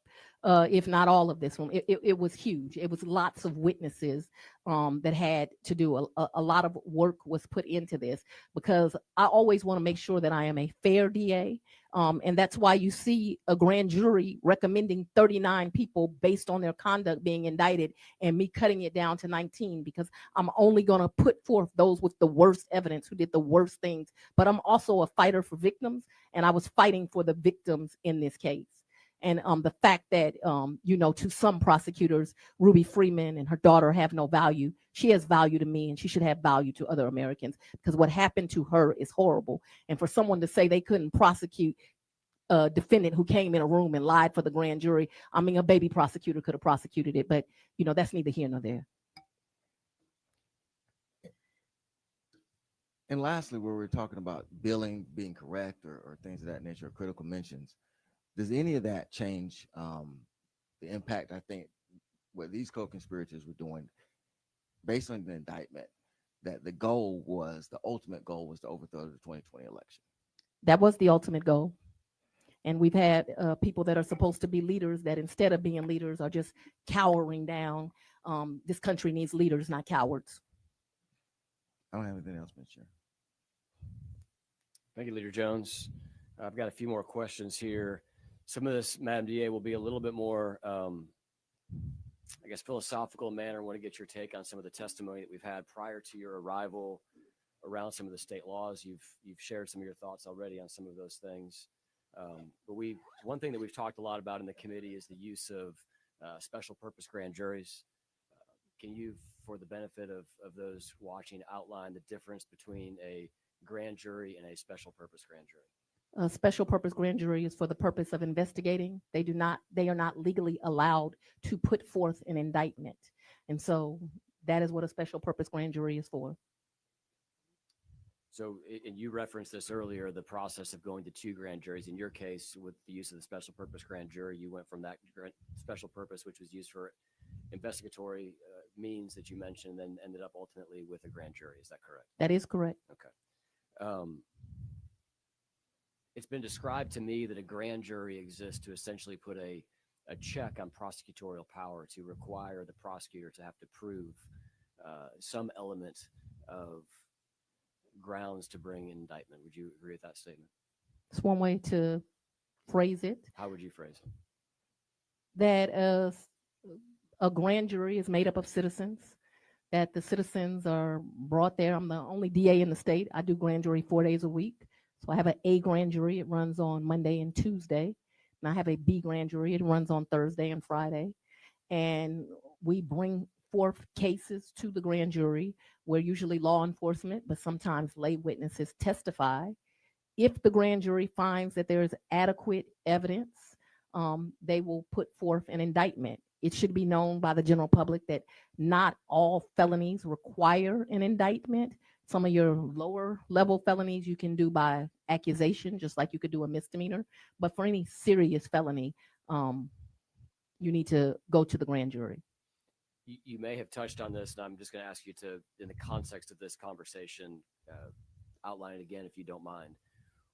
if not all of this room. It was huge. It was lots of witnesses that had to do a lot of work was put into this, because I always want to make sure that I am a fair DA, and that's why you see a grand jury recommending 39 people based on their conduct being indicted, and me cutting it down to 19, because I'm only going to put forth those with the worst evidence, who did the worst things. But I'm also a fighter for victims, and I was fighting for the victims in this case. And the fact that, to some prosecutors, Ruby Freeman and her daughter have no value. She has value to me, and she should have value to other Americans, because what happened to her is horrible. And for someone to say they couldn't prosecute a defendant who came in a room and lied for the grand jury, I mean, a baby prosecutor could have prosecuted it, but, that's neither here nor there. And lastly, where we're talking about billing being correct or things of that nature, or critical mentions, does any of that change the impact, I think, what these co-conspirators were doing based on the indictment, that the ultimate goal was to overthrow the 2020 election? That was the ultimate goal. And we've had people that are supposed to be leaders that instead of being leaders are just cowering down. This country needs leaders, not cowards. I don't have anything else, Mr. Chair. Thank you, Leader Jones. I've got a few more questions here. Some of this, Madam DA, will be a little bit more, philosophical manner. I want to get your take on some of the testimony that we've had prior to your arrival around some of the state laws. You've shared some of your thoughts already on some of those things. But one thing that we've talked a lot about in the committee is the use of special purpose grand juries. Can you, for the benefit of those watching, outline the difference between a grand jury and a special purpose grand jury? A special purpose grand jury is for the purpose of investigating. They are not legally allowed to put forth an indictment. And so that is what a special purpose grand jury is for. So, and you referenced this earlier, the process of going to 2 grand juries. In your case, with the use of the special purpose grand jury, you went from that special purpose, which was used for investigatory means that you mentioned, then ended up ultimately with a grand jury. Is that correct? That is correct. Okay. It's been described to me that a grand jury exists to essentially put a check on prosecutorial power, to require the prosecutor to have to prove some element of grounds to bring an indictment. Would you agree with that statement? It's one way to phrase it. How would you phrase it? That a grand jury is made up of citizens that the citizens are brought there. I'm the only DA in the state. I do grand jury 4 days a week. So I have an A grand jury. It runs on Monday and Tuesday. And I have a B grand jury. It runs on Thursday and Friday. And we bring forth cases to the grand jury where usually law enforcement, but sometimes lay witnesses testify. If the grand jury finds that there is adequate evidence, they will put forth an indictment. It should be known by the general public that not all felonies require an indictment. Some of your lower level felonies you can do by accusation, just like you could do a misdemeanor. But for any serious felony, you need to go to the grand jury. You may have touched on this, and I'm just going to ask you to, in the context of this conversation, outline it again if you don't mind.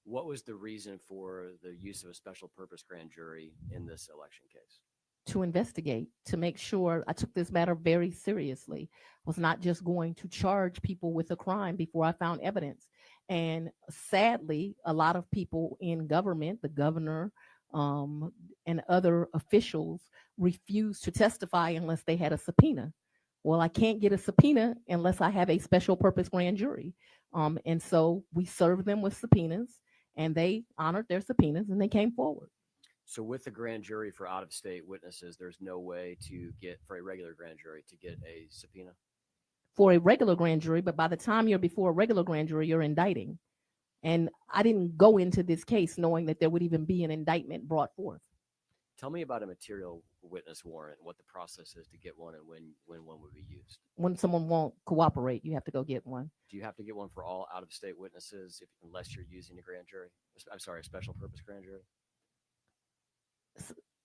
What was the reason for the use of a special purpose grand jury in this election case? To investigate, to make sure. I took this matter very seriously. I was not just going to charge people with a crime before I found evidence. And sadly, a lot of people in government, the governor, and other officials refuse to testify unless they had a subpoena. Well, I can't get a subpoena unless I have a special purpose grand jury. And so we served them with subpoenas, and they honored their subpoenas and they came forward. So with the grand jury for out-of-state witnesses, there's no way to get, for a regular grand jury, to get a subpoena? For a regular grand jury, but by the time you're before a regular grand jury, you're indicting. And I didn't go into this case knowing that there would even be an indictment brought forth. Tell me about a material witness warrant, what the process is to get one, and when one would be used. When someone won't cooperate, you have to go get one. Do you have to get one for all out-of-state witnesses unless you're using a grand jury? I'm sorry, a special purpose grand jury?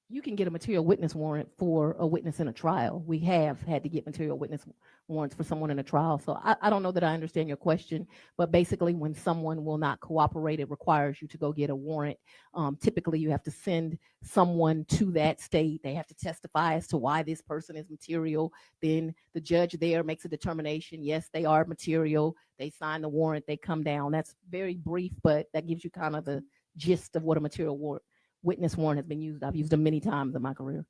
You can get a material witness warrant for a witness in a trial. We have had to get material witness warrants for someone in a trial. So I don't know that I understand your question, but basically when someone will not cooperate, it requires you to go get a warrant. Typically you have to send someone to that state. They have to testify as to why this person is material. Then the judge there makes a determination. Yes, they are material. They sign the warrant, they come down. That's very brief, but that gives you kind of the gist of what a material witness warrant has been used. I've used them many times in my career.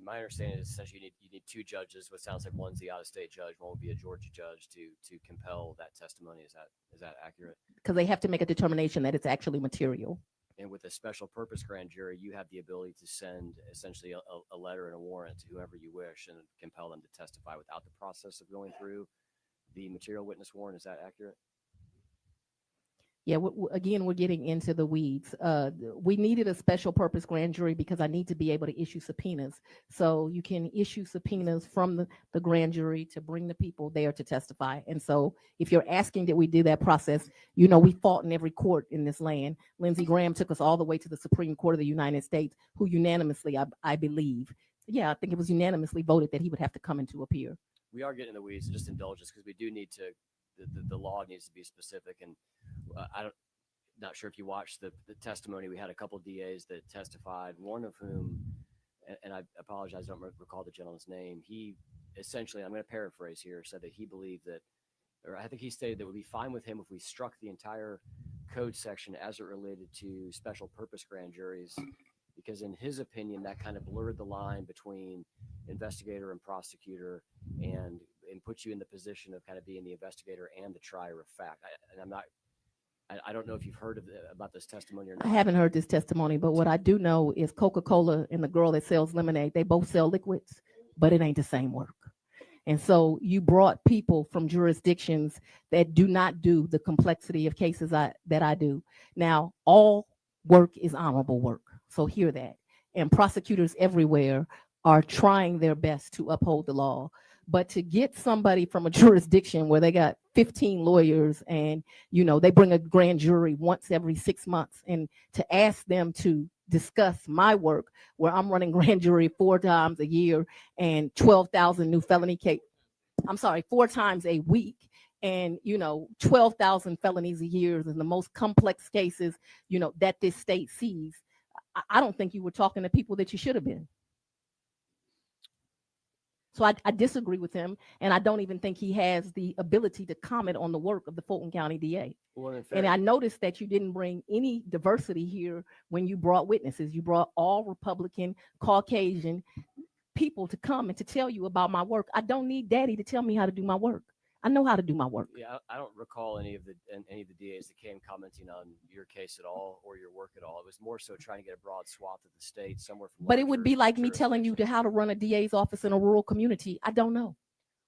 My understanding is essentially you need two judges. What sounds like one's the out-of-state judge, one will be a Georgia judge to compel that testimony. Is that accurate? Because they have to make a determination that it's actually material. And with a special purpose grand jury, you have the ability to send essentially a letter and a warrant to whoever you wish and compel them to testify without the process of going through the material witness warrant. Is that accurate? Yeah, again, we're getting into the weeds. We needed a special purpose grand jury because I need to be able to issue subpoenas. So you can issue subpoenas from the grand jury to bring the people there to testify. And so if you're asking that we do that process, you know, we fought in every court in this land. Lindsey Graham took us all the way to the Supreme Court of the United States, who unanimously, I believe, I think it was unanimously voted that he would have to come into appear. We are getting in the weeds, just indulge us because we do need to, the law needs to be specific. And not sure if you watched the testimony. We had a couple of DAs that testified, one of whom, and I apologize, I don't recall the gentleman's name. He essentially, I'm going to paraphrase here, said that he believed that, or I think he stated that it would be fine with him if we struck the entire code section as it related to special purpose grand juries, because in his opinion, that kind of blurred the line between investigator and prosecutor and puts you in the position of kind of being the investigator and the trier of fact. I don't know if you've heard about this testimony or not. I haven't heard this testimony, but what I do know is Coca-Cola and the girl that sells lemonade, they both sell liquids, but it ain't the same work. And so you brought people from jurisdictions that do not do the complexity of cases that I do. Now, all work is honorable work. So hear that. And prosecutors everywhere are trying their best to uphold the law. But to get somebody from a jurisdiction where they got 15 lawyers and, you know, they bring a grand jury once every 6 months, and to ask them to discuss my work where I'm running grand jury 4 times a year and 12,000 new felony cases, 4 times a week, and, you know, 12,000 felonies a year is the most complex cases, you know, that this state sees. I don't think you were talking to people that you should have been. So I disagree with him, and I don't even think he has the ability to comment on the work of the Fulton County DA. Well, and I noticed that you didn't bring any diversity here when you brought witnesses. You brought all Republican, Caucasian. people to come and to tell you about my work. I don't need daddy to tell me how to do my work. I know how to do my work. Yeah, I don't recall any of the DAs that came commenting on your case at all or your work at all. It was more so trying to get a broad swath of the state, somewhere from. But it would be like me telling you how to run a DA's office in a rural community. I don't know.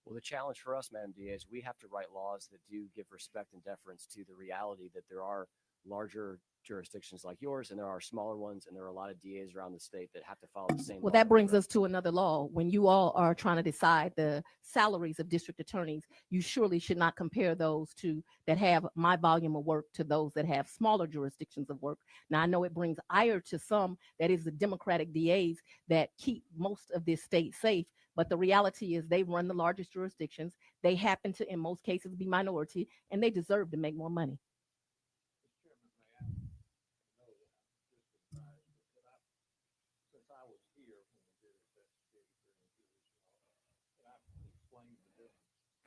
Well, the challenge for us, Madam DA, is we have to write laws that do give respect and deference to the reality that there are larger jurisdictions like yours, and there are smaller ones, and there are a lot of DAs around the state that have to follow the same. Well, that brings us to another law. When you all are trying to decide the salaries of district attorneys, you surely should not compare those that have my volume of work to those that have smaller jurisdictions of work. Now, I know it brings ire to some, that is the Democratic DAs that keep most of this state safe, but the reality is they run the largest jurisdictions. They happen to, in most cases, be minority, and they deserve to make more money.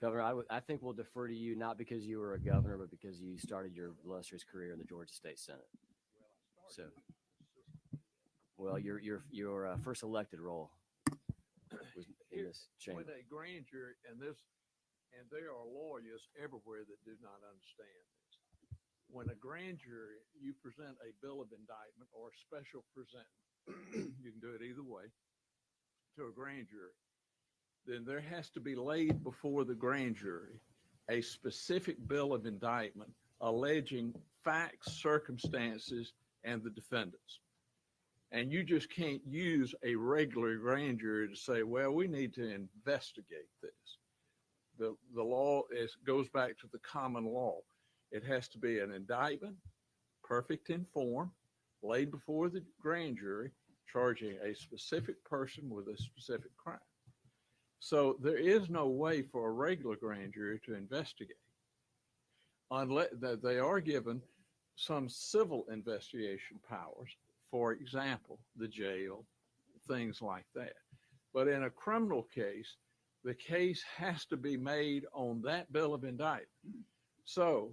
Governor, I think we'll defer to you, not because you were a governor, but because you started your illustrious career in the Georgia State Senate. So, well, your first elected role was in this chamber. With a grand jury, and there are lawyers everywhere that do not understand this. When a grand jury, you present a bill of indictment or a special presentment, you can do it either way, to a grand jury. Then there has to be laid before the grand jury a specific bill of indictment alleging facts, circumstances, and the defendants. And you just can't use a regular grand jury to say, well, we need to investigate this. The law goes back to the common law. It has to be an indictment, perfect in form, laid before the grand jury, charging a specific person with a specific crime. So there is no way for a regular grand jury to investigate, unless they are given some civil investigation powers, for example, the jail, things like that. But in a criminal case, the case has to be made on that bill of indictment. So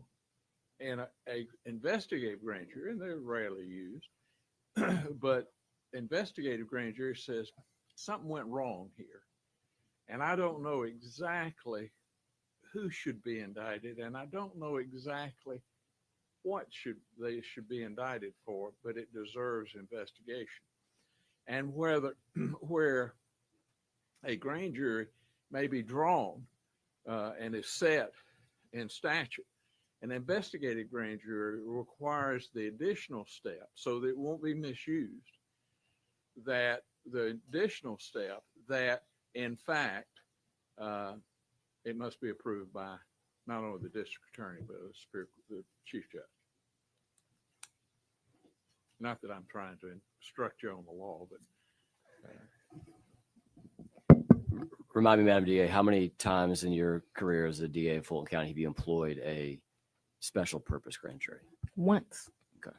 in a investigative grand jury, and they're rarely used, but investigative grand jury says something went wrong here. And I don't know exactly who should be indicted, and I don't know exactly what they should be indicted for, but it deserves investigation. And where a grand jury may be drawn and is set in statute, an investigative grand jury requires the additional step, so that it won't be misused, that the additional step that, in fact, it must be approved by not only the district attorney, but the chief judge. Not that I'm trying to instruct you on the law, but. Remind me, Madam DA, how many times in your career as a DA of Fulton County have you employed a special purpose grand jury? Once. Okay.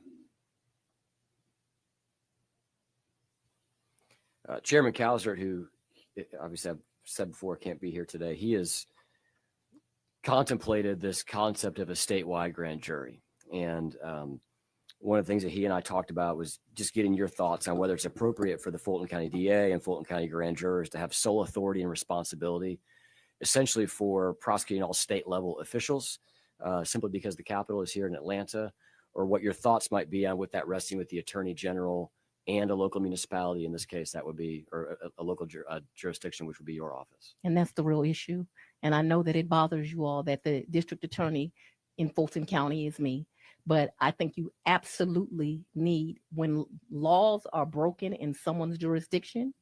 Chairman Calzert, who obviously I've said before can't be here today, he has contemplated this concept of a statewide grand jury. And one of the things that he and I talked about was just getting your thoughts on whether it's appropriate for the Fulton County DA and Fulton County grand jurors to have sole authority and responsibility, essentially for prosecuting all state level officials, simply because the capital is here in Atlanta, or what your thoughts might be on with that resting with the Attorney General and a local municipality. In this case, that would be, or a local jurisdiction, which would be your office. And that's the real issue. And I know that it bothers you all that the district attorney in Fulton County is me. But I think you absolutely need, when laws are broken in someone's jurisdiction,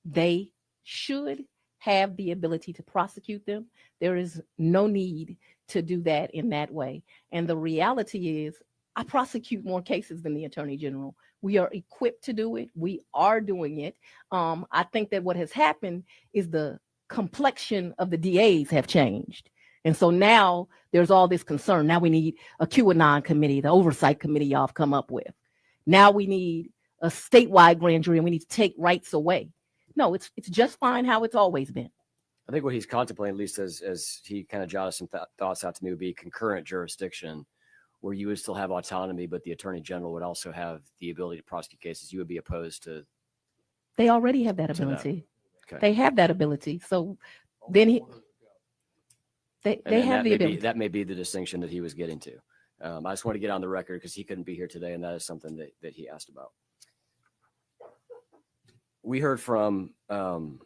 they should have the ability to prosecute them. There is no need to do that in that way. And the reality is, I prosecute more cases than the Attorney General. We are equipped to do it. We are doing it. I think that what has happened is the complexion of the DAs have changed. And so now there's all this concern. Now we need a QAnon committee, the oversight committee y'all have come up with. Now we need a statewide grand jury and we need to take rights away. No, it's just fine how it's always been. I think what he's contemplating, at least as he kind of jotted some thoughts out to me, would be concurrent jurisdiction, where you would still have autonomy, but the Attorney General would also have the ability to prosecute cases. You would be opposed to. They already have that ability. Okay. They have that ability. So then they And have the ability. that may be the distinction that he was getting to. I just want to get on the record because he couldn't be here today, and that is something that he asked about. We heard from, and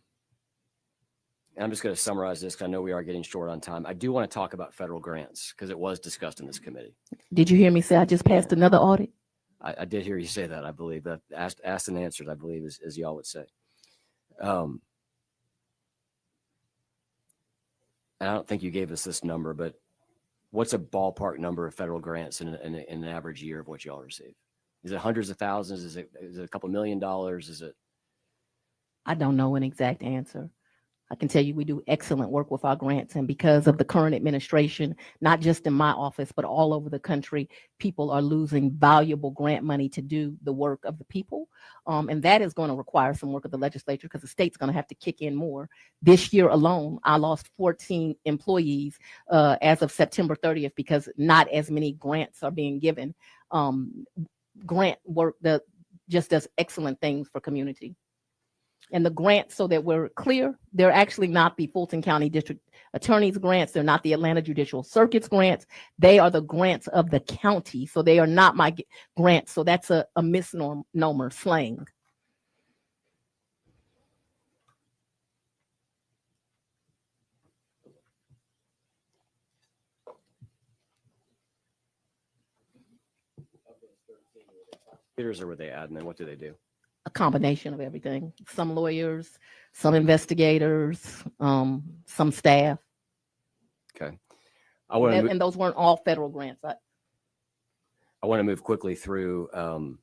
I'm just going to summarize this because I know we are getting short on time. I do want to talk about federal grants because it was discussed in this committee. Did you hear me say I just passed another audit? I did hear you say that. I believe that asked and answered, I believe, as y'all would say. And I don't think you gave us this number, but what's a ballpark number of federal grants in an average year of what y'all receive? Is it hundreds of thousands? Is it a couple $1 million? Is it? I don't know an exact answer. I can tell you we do excellent work with our grants, and because of the current administration, not just in my office, but all over the country, people are losing valuable grant money to do the work of the people. And that is going to require some work of the legislature because the state's going to have to kick in more. This year alone, I lost 14 employees as of September 30th because not as many grants are being given. Grant work that just does excellent things for community. And the grants, so that we're clear, they're actually not the Fulton County District Attorney's grants. They're not the Atlanta Judicial Circuit's grants. They are the grants of the county. So they are not my grants. So that's a misnomer slang. Or were they admin? What do they do? A combination of everything. Some lawyers, some investigators, some staff. Okay. And those weren't all federal grants. I want to move quickly through, and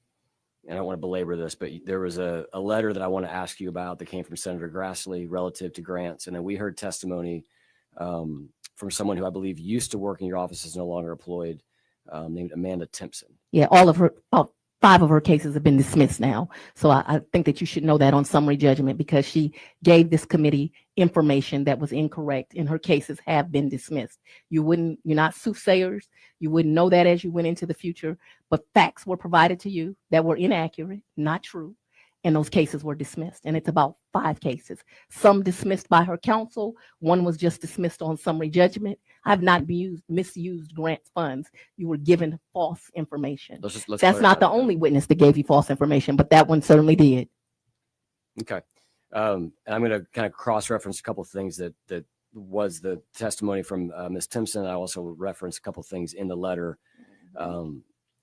I don't want to belabor this, but there was a letter that I want to ask you about that came from Senator Grassley relative to grants. And then we heard testimony from someone who I believe used to work in your office, is no longer employed, named Amanda Timpson. Yeah, all of her, 5 of her cases have been dismissed now. So I think that you should know that on summary judgment because she gave this committee information that was incorrect and her cases have been dismissed. You're not soothsayers. You wouldn't know that as you went into the future, but facts were provided to you that were inaccurate, not true. And those cases were dismissed. And it's about 5 cases, some dismissed by her counsel. One was just dismissed on summary judgment. I've not misused grant funds. You were given false information. That's not the only witness that gave you false information, but that one certainly did. Okay. And I'm going to kind of cross-reference a couple of things that was the testimony from Ms. Timpson. I also reference a couple of things in the letter.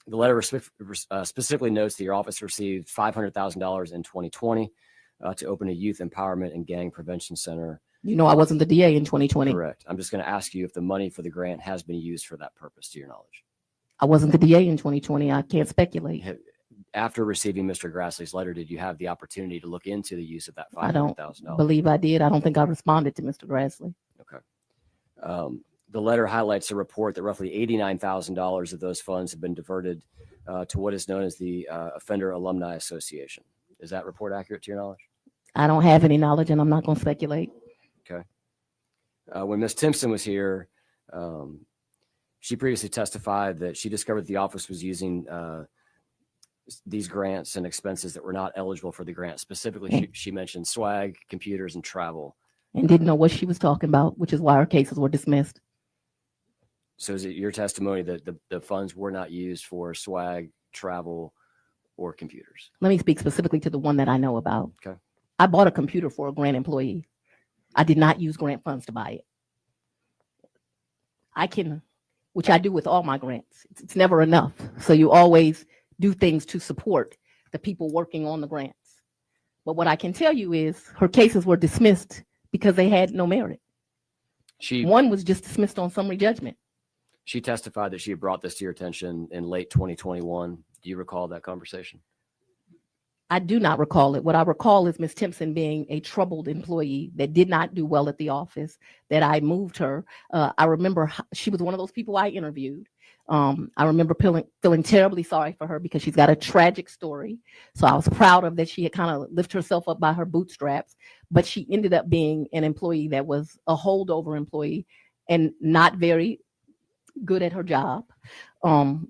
The letter specifically notes that your office received $500,000 in 2020 to open a youth empowerment and gang prevention center. You know, I wasn't the DA in 2020. Correct. I'm just going to ask you if the money for the grant has been used for that purpose, to your knowledge. I wasn't the DA in 2020. I can't speculate. After receiving Mr. Grassley's letter, did you have the opportunity to look into the use of that $500,000? I don't believe I did. I don't think I responded to Mr. Grassley. Okay. The letter highlights a report that roughly $89,000 of those funds have been diverted to what is known as the Offender Alumni Association. Is that report accurate to your knowledge? I don't have any knowledge and I'm not going to speculate. Okay. When Ms. Timpson was here, she previously testified that she discovered the office was using these grants and expenses that were not eligible for the grant. Specifically, she mentioned swag, computers, and travel. And didn't know what she was talking about, which is why her cases were dismissed. So is it your testimony that the funds were not used for swag, travel, or computers? Let me speak specifically to the one that I know about. Okay. I bought a computer for a grant employee. I did not use grant funds to buy it. Which I do with all my grants. It's never enough. So you always do things to support the people working on the grants. But what I can tell you is her cases were dismissed because they had no merit. One was just dismissed on summary judgment. She testified that she had brought this to your attention in late 2021. Do you recall that conversation? I do not recall it. What I recall is Ms. Timpson being a troubled employee that did not do well at the office, that I moved her. I remember she was one of those people I interviewed. I remember feeling terribly sorry for her because she's got a tragic story. So I was proud of that. She had kind of lifted herself up by her bootstraps, but she ended up being an employee that was a holdover employee and not very good at her job.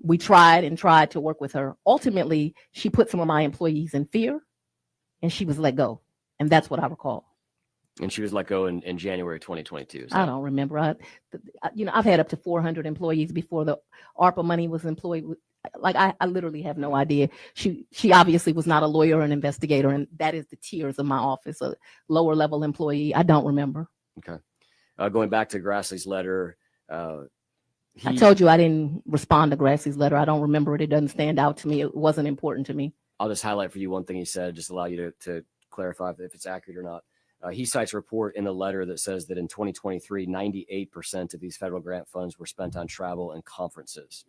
We tried to work with her. Ultimately, she put some of my employees in fear and she was let go. And that's what I recall. And she was let go in January 2022. I don't remember. I've had up to 400 employees before the ARPA money was employed. Like I literally have no idea. She obviously was not a lawyer or an investigator, and that is the tiers of my office, a lower level employee. I don't remember. Okay. Going back to Grassley's letter. I told you I didn't respond to Grassley's letter. I don't remember it. It doesn't stand out to me. It wasn't important to me. I'll just highlight for you one thing he said, just allow you to clarify if it's accurate or not. He cites a report in the letter that says that in 2023, 98% of these federal grant funds were spent on travel and conferences.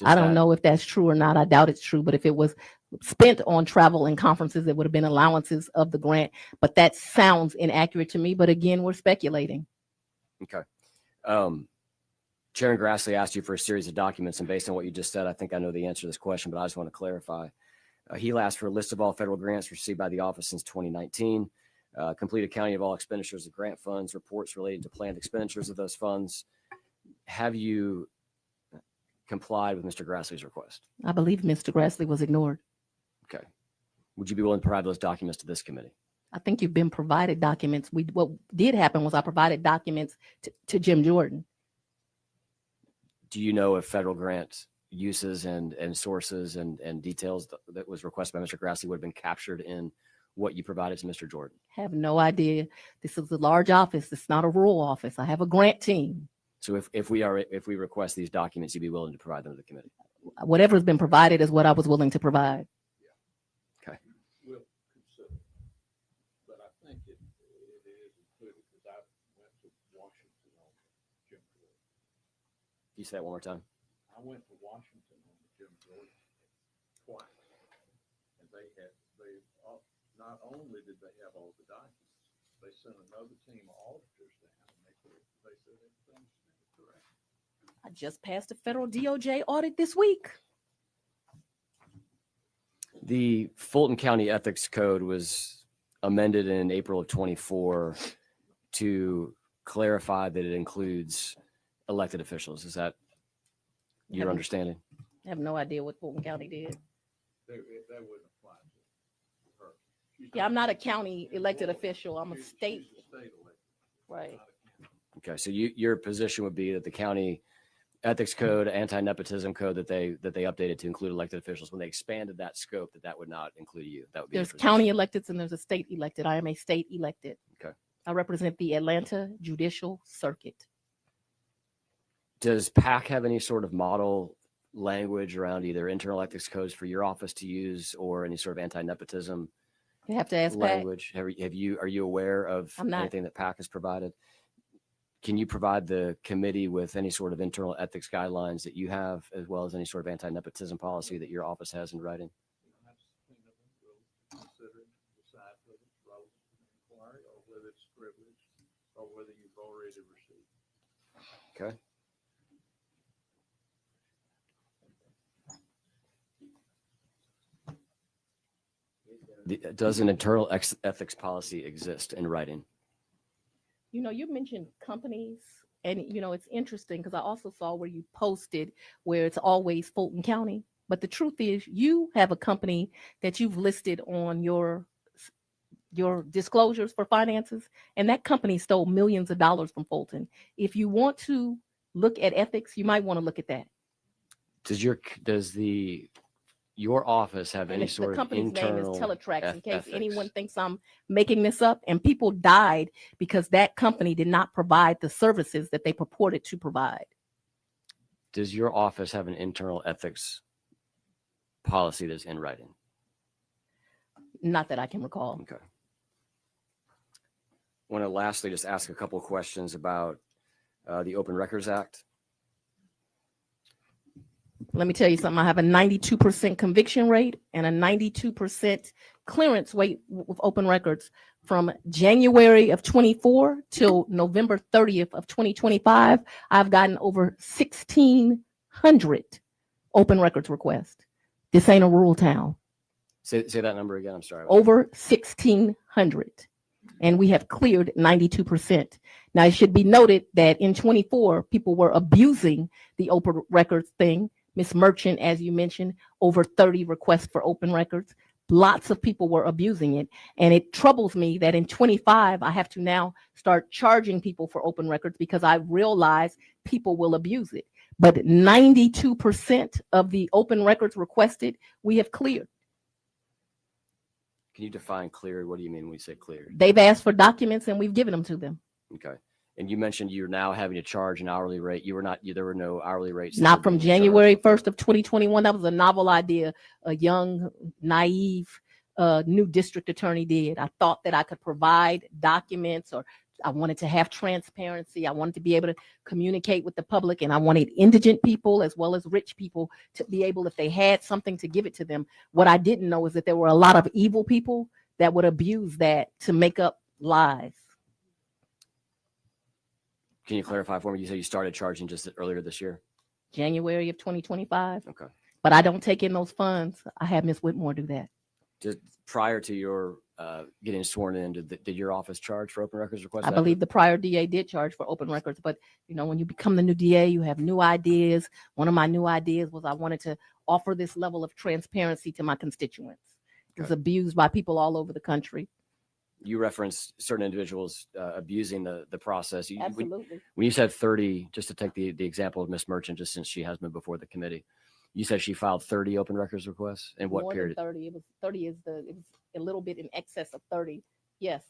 I don't know if that's true or not. I doubt it's true, but if it was spent on travel and conferences, it would have been allowances of the grant. But that sounds inaccurate to me. But again, we're speculating. Okay. Chairman Grassley asked you for a series of documents, and based on what you just said, I think I know the answer to this question, but I just want to clarify. He asked for a list of all federal grants received by the office since 2019. Complete accounting of all expenditures of grant funds, reports related to planned expenditures of those funds. Have you complied with Mr. Grassley's request? I believe Mr. Grassley was ignored. Okay. Would you be willing to provide those documents to this committee? I think you've been provided documents. What did happen was I provided documents to Jim Jordan. Do you know if federal grant uses and sources and details that was requested by Mr. Grassley would have been captured in what you provided to Mr. Jordan? Have no idea. This is a large office. It's not a rural office. I have a grant team. So if we request these documents, you'd be willing to provide them to the committee? Whatever's been provided is what I was willing to provide. Okay. We'll consider, but I think it is included because I went to Washington on Jim Jordan. Can you say that one more time? I went to Washington on Jim Jordan twice, and not only did they have all the documents, they sent another team of auditors down, and they said everything's correct. I just passed a federal DOJ audit this week. The Fulton County Ethics Code was amended in April of 24 to clarify that it includes elected officials. Is that your understanding? I have no idea what Fulton County did. That wouldn't apply to her. Yeah, I'm not a county elected official. I'm a state. She's a state elected. Right. Okay, so your position would be that the county ethics code, anti-nepotism code that they updated to include elected officials, when they expanded that scope, that would not include you. That would be There's county electeds and there's a state elected. I am a state elected. Okay. I represent the Atlanta Judicial Circuit. Does PAC have any sort of model language around either internal ethics codes for your office to use or any sort of anti-nepotism You have to ask PAC. language? Are you aware of I'm not. anything that PAC has provided? Can you provide the committee with any sort of internal ethics guidelines that you have, as well as any sort of anti-nepotism policy that your office has in writing? That's the thing that we'll consider and decide whether it's relevant to the inquiry or whether it's privileged or whether you've already received. Okay. Does an internal ethics policy exist in writing? You know, you mentioned companies, and it's interesting because I also saw where you posted where it's always Fulton County. But the truth is, you have a company that you've listed on your disclosures for finances, and that company stole millions of dollars from Fulton. If you want to look at ethics, you might want to look at that. Does your office have any sort The of company's name is internal Teletrax, in case ethics? anyone thinks I'm making this up. And people died because that company did not provide the services that they purported to provide. Does your office have an internal ethics policy that's in writing? Not that I can recall. Okay. I want to lastly just ask a couple of questions about the Open Records Act. Let me tell you something. I have a 92% conviction rate and a 92% clearance rate with open records from January of 24 till November 30th of 2025. I've gotten over 1,600 open records requests. This ain't a rural town. Say that number again. I'm sorry. Over 1,600. And we have cleared 92%. Now, it should be noted that in 24, people were abusing the open records thing. Ms. Merchant, as you mentioned, over 30 requests for open records. lots of people were abusing it. And it troubles me that in 25, I have to now start charging people for open records because I realize people will abuse it. But 92% of the open records requested, we have cleared. Can you define cleared? What do you mean when you say cleared? They've asked for documents and we've given them to them. Okay. And you mentioned you're now having to charge an hourly rate. You were not, there were no hourly rates. Not from January 1st of 2021. That was a novel idea. A young, naive, new district attorney did. I thought that I could provide documents, or I wanted to have transparency. I wanted to be able to communicate with the public, and I wanted indigent people as well as rich people to be able, if they had something, to give it to them. What I didn't know is that there were a lot of evil people that would abuse that to make up lies. Can you clarify for me? You said you started charging just earlier this year. January of 2025. Okay. But I don't take in those funds. I have Ms. Whitmore do that. Just prior to your getting sworn in, did your office charge for open records requests? I believe the prior DA did charge for open records, but you know, when you become the new DA, you have new ideas. One of my new ideas was I wanted to offer this level of transparency to my constituents. It was abused by people all over the country. You referenced certain individuals abusing the process. Absolutely. When you said 30, just to take the example of Ms. Merchant, just since she has been before the committee, you said she filed 30 open records requests. In what More period? Than 30. It was 30 it was a little bit in excess of 30. Yes,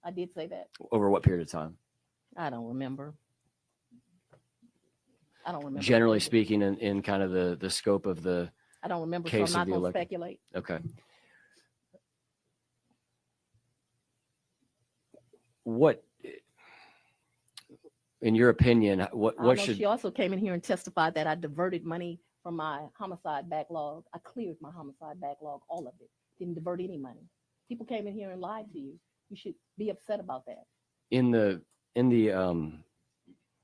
I did say that. Over what period of time? I don't remember. Generally speaking, in kind of the scope of the I don't remember, case so I'm of not the going to election. speculate. Okay. What, in your opinion, what should... She also came in here and testified that I diverted money from my homicide backlog. I cleared my homicide backlog, all of it. Didn't divert any money. People came in here and lied to you. You should be upset about that. In the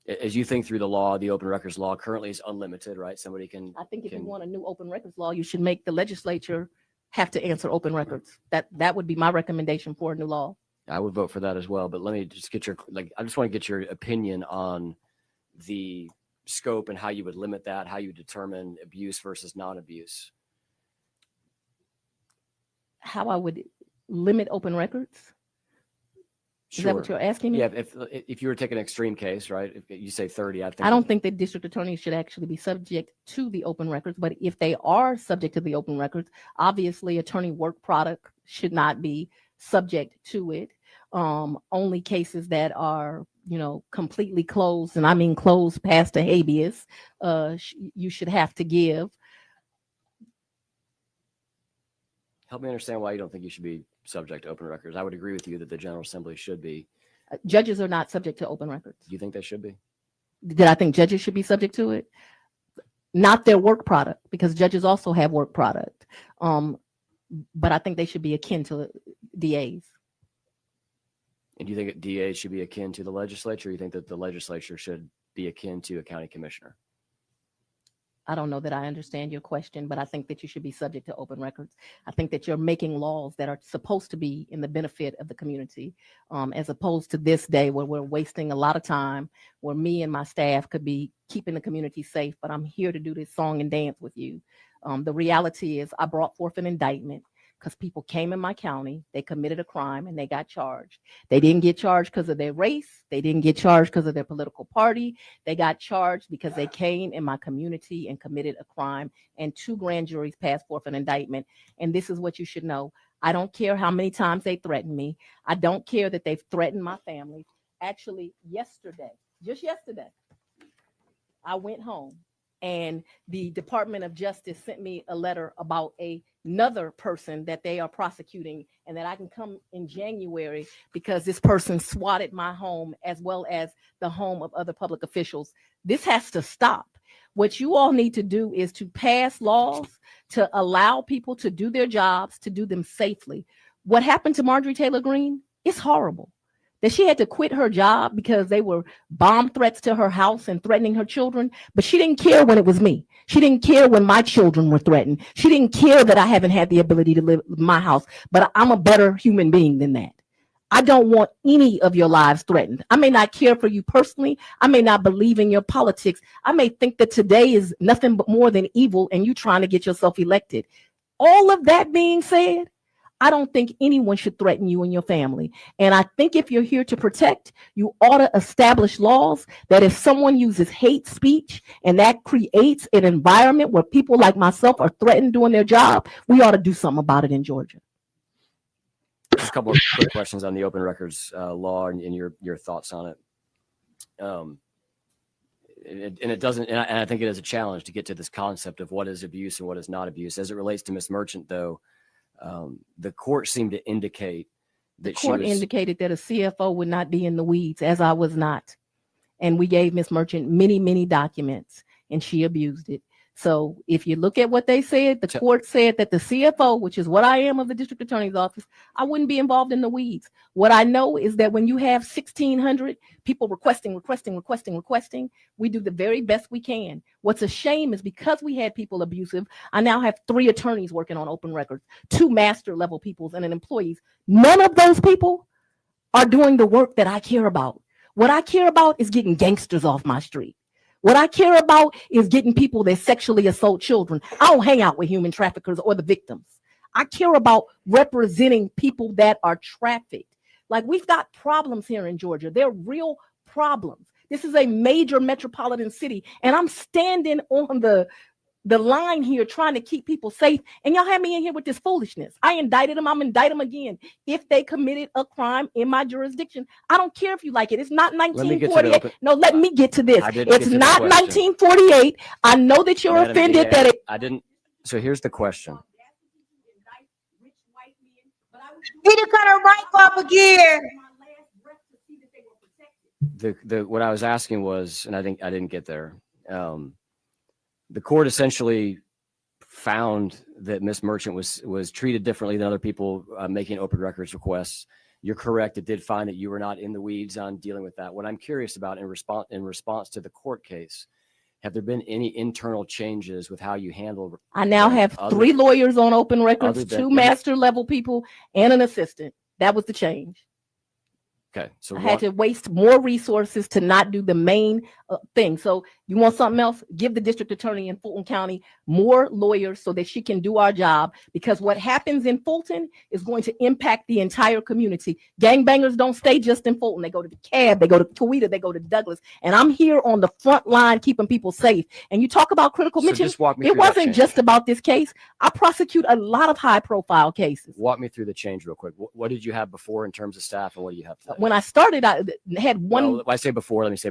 as you think through the law, the open records law currently is unlimited, right? Somebody can... I think if you want a new open records law, you should make the legislature have to answer open records. That would be my recommendation for a new law. I would vote for that as well, but let me just get I just want to get your opinion on the scope and how you would limit that, how you determine abuse versus non-abuse. How I would limit open records? Is that what you're asking me? Yeah, if you were to take an extreme case, right? If you say 30, I don't think that district attorneys should actually be subject to the open records, but if they are subject to the open records, obviously attorney work product should not be subject to it. Only cases that are, completely closed, and I mean closed past the habeas, you should have to give. Help me understand why you don't think you should be subject to open records. I would agree with you that the General Assembly should be. Judges are not subject to open records. Do you think they should be? Did I think judges should be subject to it? Not their work product, because judges also have work product. But I think they should be akin to DAs. And do you think DAs should be akin to the legislature? Or you think that the legislature should be akin to a county commissioner? I don't know that I understand your question, but I think that you should be subject to open records. I think that you're making laws that are supposed to be in the benefit of the community, as opposed to this day where we're wasting a lot of time, where me and my staff could be keeping the community safe, but I'm here to do this song and dance with you. The reality is I brought forth an indictment because people came in my county, they committed a crime, and they got charged. They didn't get charged because of their race. They didn't get charged because of their political party. They got charged because they came in my community and committed a crime, and 2 grand juries passed forth an indictment. And this is what you should know. I don't care how many times they threatened me. I don't care that they've threatened my family. Actually, just yesterday, I went home, and the Department of Justice sent me a letter about another person that they are prosecuting, and that I can come in January because this person swatted my home as well as the home of other public officials. This has to stop. What you all need to do is to pass laws to allow people to do their jobs, to do them safely. What happened to Marjorie Taylor Greene is horrible. That she had to quit her job because they were bomb threats to her house and threatening her children. But she didn't care when it was me. She didn't care when my children were threatened. She didn't care that I haven't had the ability to live in my house. But I'm a better human being than that. I don't want any of your lives threatened. I may not care for you personally. I may not believe in your politics. I may think that today is nothing but more than evil and you trying to get yourself elected. All of that being said, I don't think anyone should threaten you and your family. And I think if you're here to protect, you ought to establish laws that if someone uses hate speech and that creates an environment where people like myself are threatened doing their job, we ought to do something about it in Georgia. Just a couple of quick questions on the open records law and your thoughts on it. It doesn't, and I think it is a challenge to get to this concept of what is abuse and what is not abuse. As it relates to Ms. Merchant, though, the court seemed to indicate that the court indicated that a CFO would not be in the weeds, as I was not. And we gave Ms. Merchant many, many documents, and she abused it. So if you look at what they said, the court said that the CFO, which is what I am of the district attorney's office, I wouldn't be involved in the weeds. What I know is that when you have 1,600 people requesting, we do the very best we can. What's a shame is because we had people abusive, I now have 3 attorneys working on open records, 2 master level peoples and an employees. None of those people are doing the work that I care about. What I care about is getting gangsters off my street. What I care about is getting people that sexually assault children. I don't hang out with human traffickers or the victims. I care about representing people that are trafficked. Like, we've got problems here in Georgia. They're real problems. This is a major metropolitan city, and I'm standing on the line here trying to keep people safe, and y'all have me in here with this foolishness. I indicted them. I'm indicting them again if they committed a crime in my jurisdiction. I don't care if you like it. It's not 1948. No, let me get to this. It's not 1948. I know that you're offended that it. I didn't. So here's the question. He done cut her right up again. What I was asking was, and I think I didn't get there. The court essentially found that Ms. Merchant was treated differently than other people making open records requests. You're correct. It did find that you were not in the weeds on dealing with that. What I'm curious about in response to the court case, have there been any internal changes with how you handle? I now have 3 lawyers on open records, 2 master level people, and an assistant. That was the change. Okay, so I had to waste more resources to not do the main thing. So you want something else? Give the district attorney in Fulton County more lawyers so that she can do our job, because what happens in Fulton is going to impact the entire community. Gangbangers don't stay just in Fulton. They go to DeKalb, they go to Coweta, they go to Douglas. And I'm here on the front line keeping people safe. And you talk about critical mention. It wasn't just about this case. I prosecute a lot of high profile cases. Walk me through the change real quick. What did you have before in terms of staff, and what do you have today? When I started, I had one. Well, I say before, let's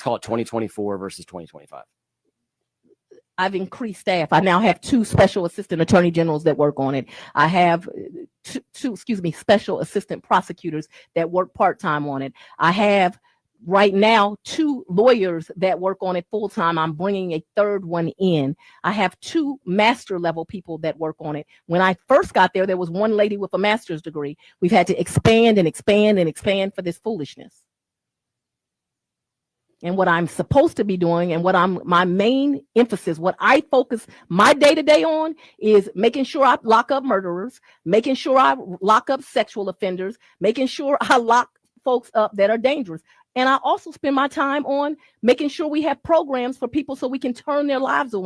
call it 2024 versus 2025. I've increased staff. I now have 2 special assistant attorney generals that work on it. I have two special assistant prosecutors that work part-time on it. I have right now 2 lawyers that work on it full-time. I'm bringing a 3rd one in. I have 2 master level people that work on it. When I first got there was 1 lady with a master's degree. We've had to expand and expand and expand for this foolishness. And what I'm supposed to be doing, and my main emphasis, what I focus my day-to-day on, is making sure I lock up murderers, making sure I lock up sexual offenders, making sure I lock folks up that are dangerous. And I also spend my time on making sure we have programs for people so we can turn their lives around.